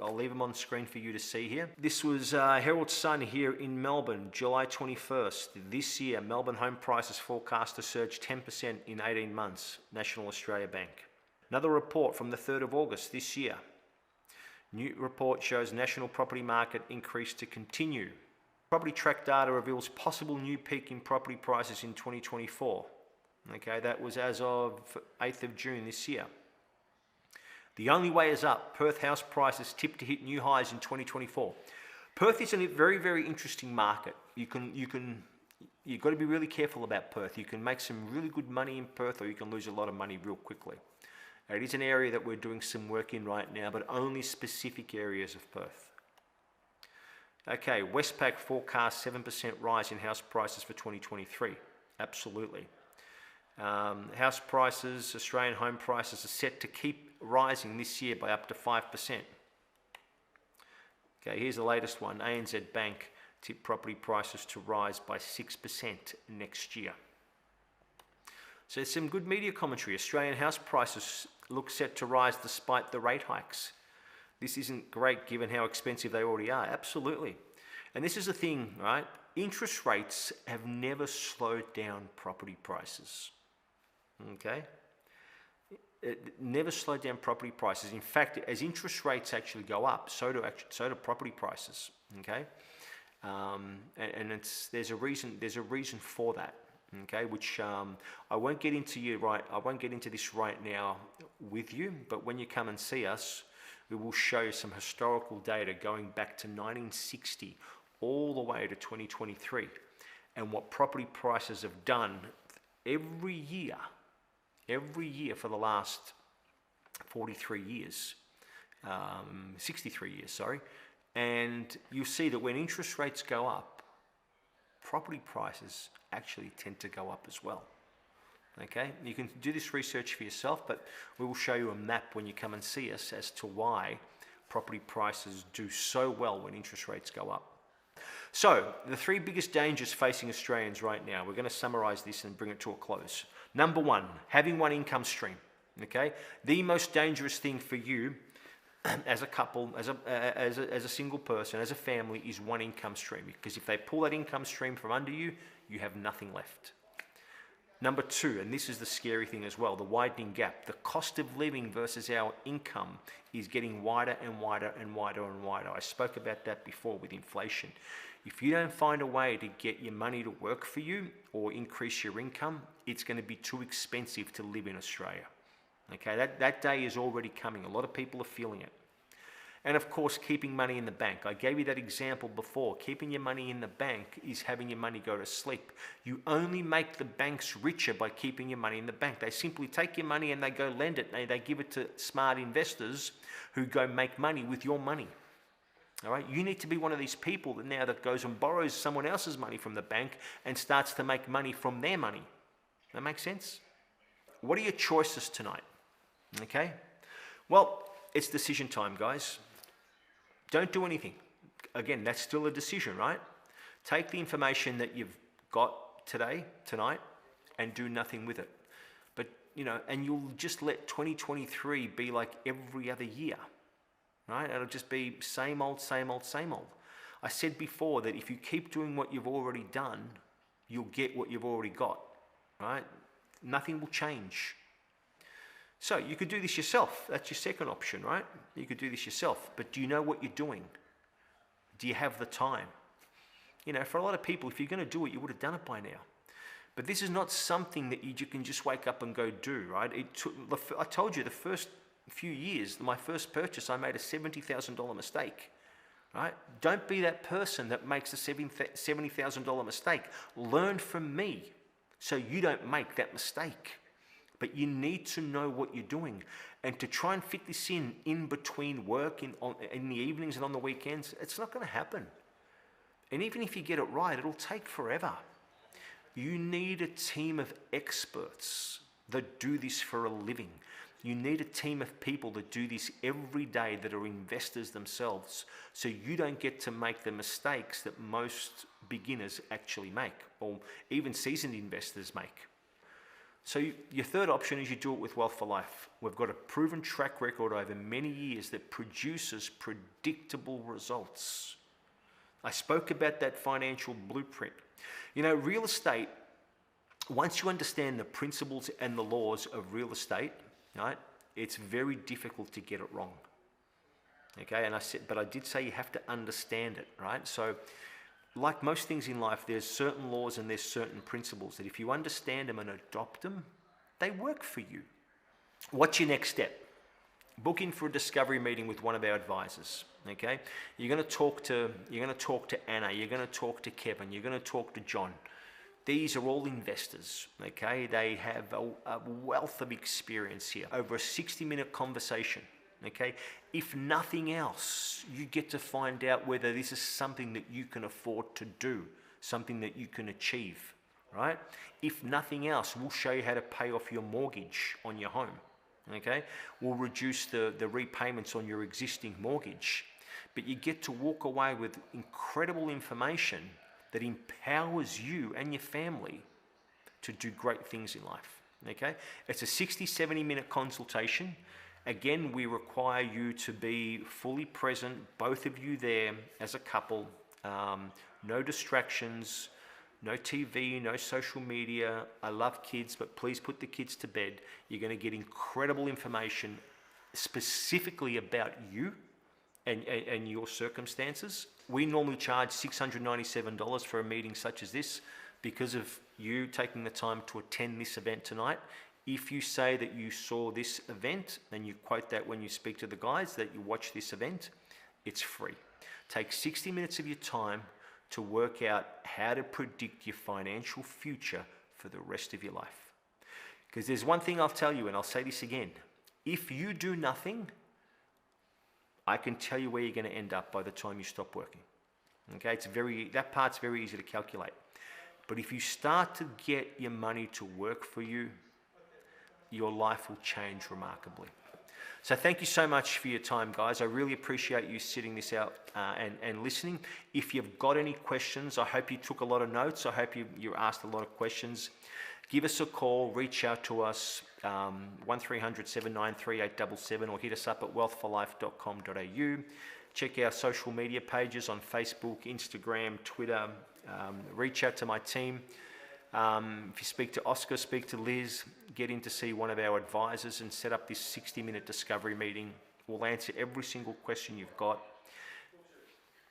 I'll leave them on screen for you to see here. This was Herald Sun here in Melbourne, July 21st. This year, Melbourne home prices forecast to surge 10% in 18 months, National Australia Bank. Another report from the 3rd of August this year. New report shows national property market increase to continue. Property track data reveals possible new peak in property prices in 2024. Okay, that was as of 8th of June this year. The only way is up. Perth house prices tipped to hit new highs in 2024. Perth is a very, very interesting market. You've got to be really careful about Perth. You can make some really good money in Perth, or you can lose a lot of money real quickly. It is an area that we're doing some work in right now, but only specific areas of Perth. Okay, Westpac forecasts 7% rise in house prices for 2023. Absolutely. House prices, Australian home prices are set to keep rising this year by up to 5%. Okay, here's the latest one. ANZ Bank tipped property prices to rise by 6% next year. So there's some good media commentary. Australian house prices look set to rise despite the rate hikes. This isn't great given how expensive they already are. Absolutely. And this is the thing, right? Interest rates have never slowed down property prices. Okay? It never slowed down property prices. In fact, as interest rates actually go up, so do property prices. Okay? And there's a reason for that. Okay, which I won't get into this right now with you, but when you come and see us, we will show you some historical data going back to 1960 all the way to 2023, and what property prices have done every year for the last 63 years, sorry. And you see that when interest rates go up, property prices actually tend to go up as well. Okay, you can do this research for yourself, but we will show you a map when you come and see us as to why property prices do so well when interest rates go up. So, the 3 biggest dangers facing Australians right now, we're going to summarise this and bring it to a close. Number 1, having one income stream. Okay, the most dangerous thing for you as a couple, as a single person, as a family, is one income stream. Because if they pull that income stream from under you, you have nothing left. Number 2, and this is the scary thing as well, the widening gap. The cost of living versus our income is getting wider and wider and wider and wider. I spoke about that before with inflation. If you don't find a way to get your money to work for you or increase your income, it's going to be too expensive to live in Australia. Okay, that day is already coming. A lot of people are feeling it. And of course, keeping money in the bank. I gave you that example before. Keeping your money in the bank is having your money go to sleep. You only make the banks richer by keeping your money in the bank. They simply take your money and they go lend it. They give it to smart investors who go make money with your money. All right, you need to be one of these people that goes and borrows someone else's money from the bank and starts to make money from their money. That makes sense? What are your choices tonight? Okay? Well, it's decision time, guys. Don't do anything. Again, that's still a decision, right? Take the information that you've got tonight, and do nothing with it. But, and you'll just let 2023 be like every other year, right? It'll just be same old, same old, same old. I said before that if you keep doing what you've already done, you'll get what you've already got, right? Nothing will change. So you could do this yourself. That's your second option, right? You could do this yourself, but do you know what you're doing? Do you have the time? For a lot of people, if you're going to do it, you would have done it by now. But this is not something that you can just wake up and go do, right? I told you the first few years, my first purchase, I made a $70,000 mistake, right? Don't be that person that makes a $70,000 mistake. Learn from me so you don't make that mistake. But you need to know what you're doing. And to try and fit this in between work in the evenings and on the weekends, it's not going to happen. And even if you get it right, it'll take forever. You need a team of experts that do this for a living. You need a team of people that do this every day that are investors themselves, so you don't get to make the mistakes that most beginners actually make, or even seasoned investors make. So your third option is you do it with Wealth for Life. We've got a proven track record over many years that produces predictable results. I spoke about that financial blueprint. Real estate, once you understand the principles and the laws of real estate, right, it's very difficult to get it wrong. Okay, but I did say you have to understand it, right? So like most things in life, there's certain laws and there's certain principles that if you understand them and adopt them, they work for you. What's your next step? Book in for a discovery meeting with one of our advisors. Okay, you're going to talk to Anna. You're going to talk to Kevin. You're going to talk to John. These are all investors. Okay, they have a wealth of experience here. Over a 60-minute conversation. Okay, if nothing else, you get to find out whether this is something that you can afford to do, something that you can achieve. Right? If nothing else, we'll show you how to pay off your mortgage on your home. Okay, we'll reduce the repayments on your existing mortgage, but you get to walk away with incredible information that empowers you and your family to do great things in life. Okay, it's a 60-70 minute consultation. Again, we require you to be fully present, both of you there as a couple, no distractions. No TV, no social media. I love kids, but please put the kids to bed. You're going to get incredible information specifically about you and your circumstances. We normally charge $697 for a meeting such as this because of you taking the time to attend this event tonight. If you say that you saw this event and you quote that when you speak to the guys that you watch this event, it's free. Take 60 minutes of your time to work out how to predict your financial future for the rest of your life. Because there's one thing I'll tell you, and I'll say this again. If you do nothing, I can tell you where you're going to end up by the time you stop working. Okay, that part's very easy to calculate. But if you start to get your money to work for you, your life will change remarkably. So thank you so much for your time, guys. I really appreciate you sitting this out and listening. If you've got any questions, I hope you took a lot of notes. I hope you asked a lot of questions. Give us a call, reach out to us, 1300 793 877, or hit us up at wealthforlife.com.au. Check our social media pages on Facebook, Instagram, Twitter. Reach out to my team. If you speak to Oscar, speak to Liz, get in to see one of our advisors and set up this 60-minute discovery meeting. We'll answer every single question you've got.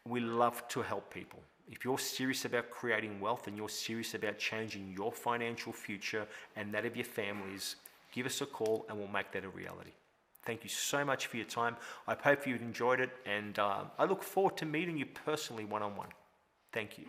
We love to help people. If you're serious about creating wealth and you're serious about changing your financial future and that of your families, give us a call and we'll make that a reality. Thank you so much for your time. I hope you've enjoyed it, and I look forward to meeting you personally one-on-one. Thank you.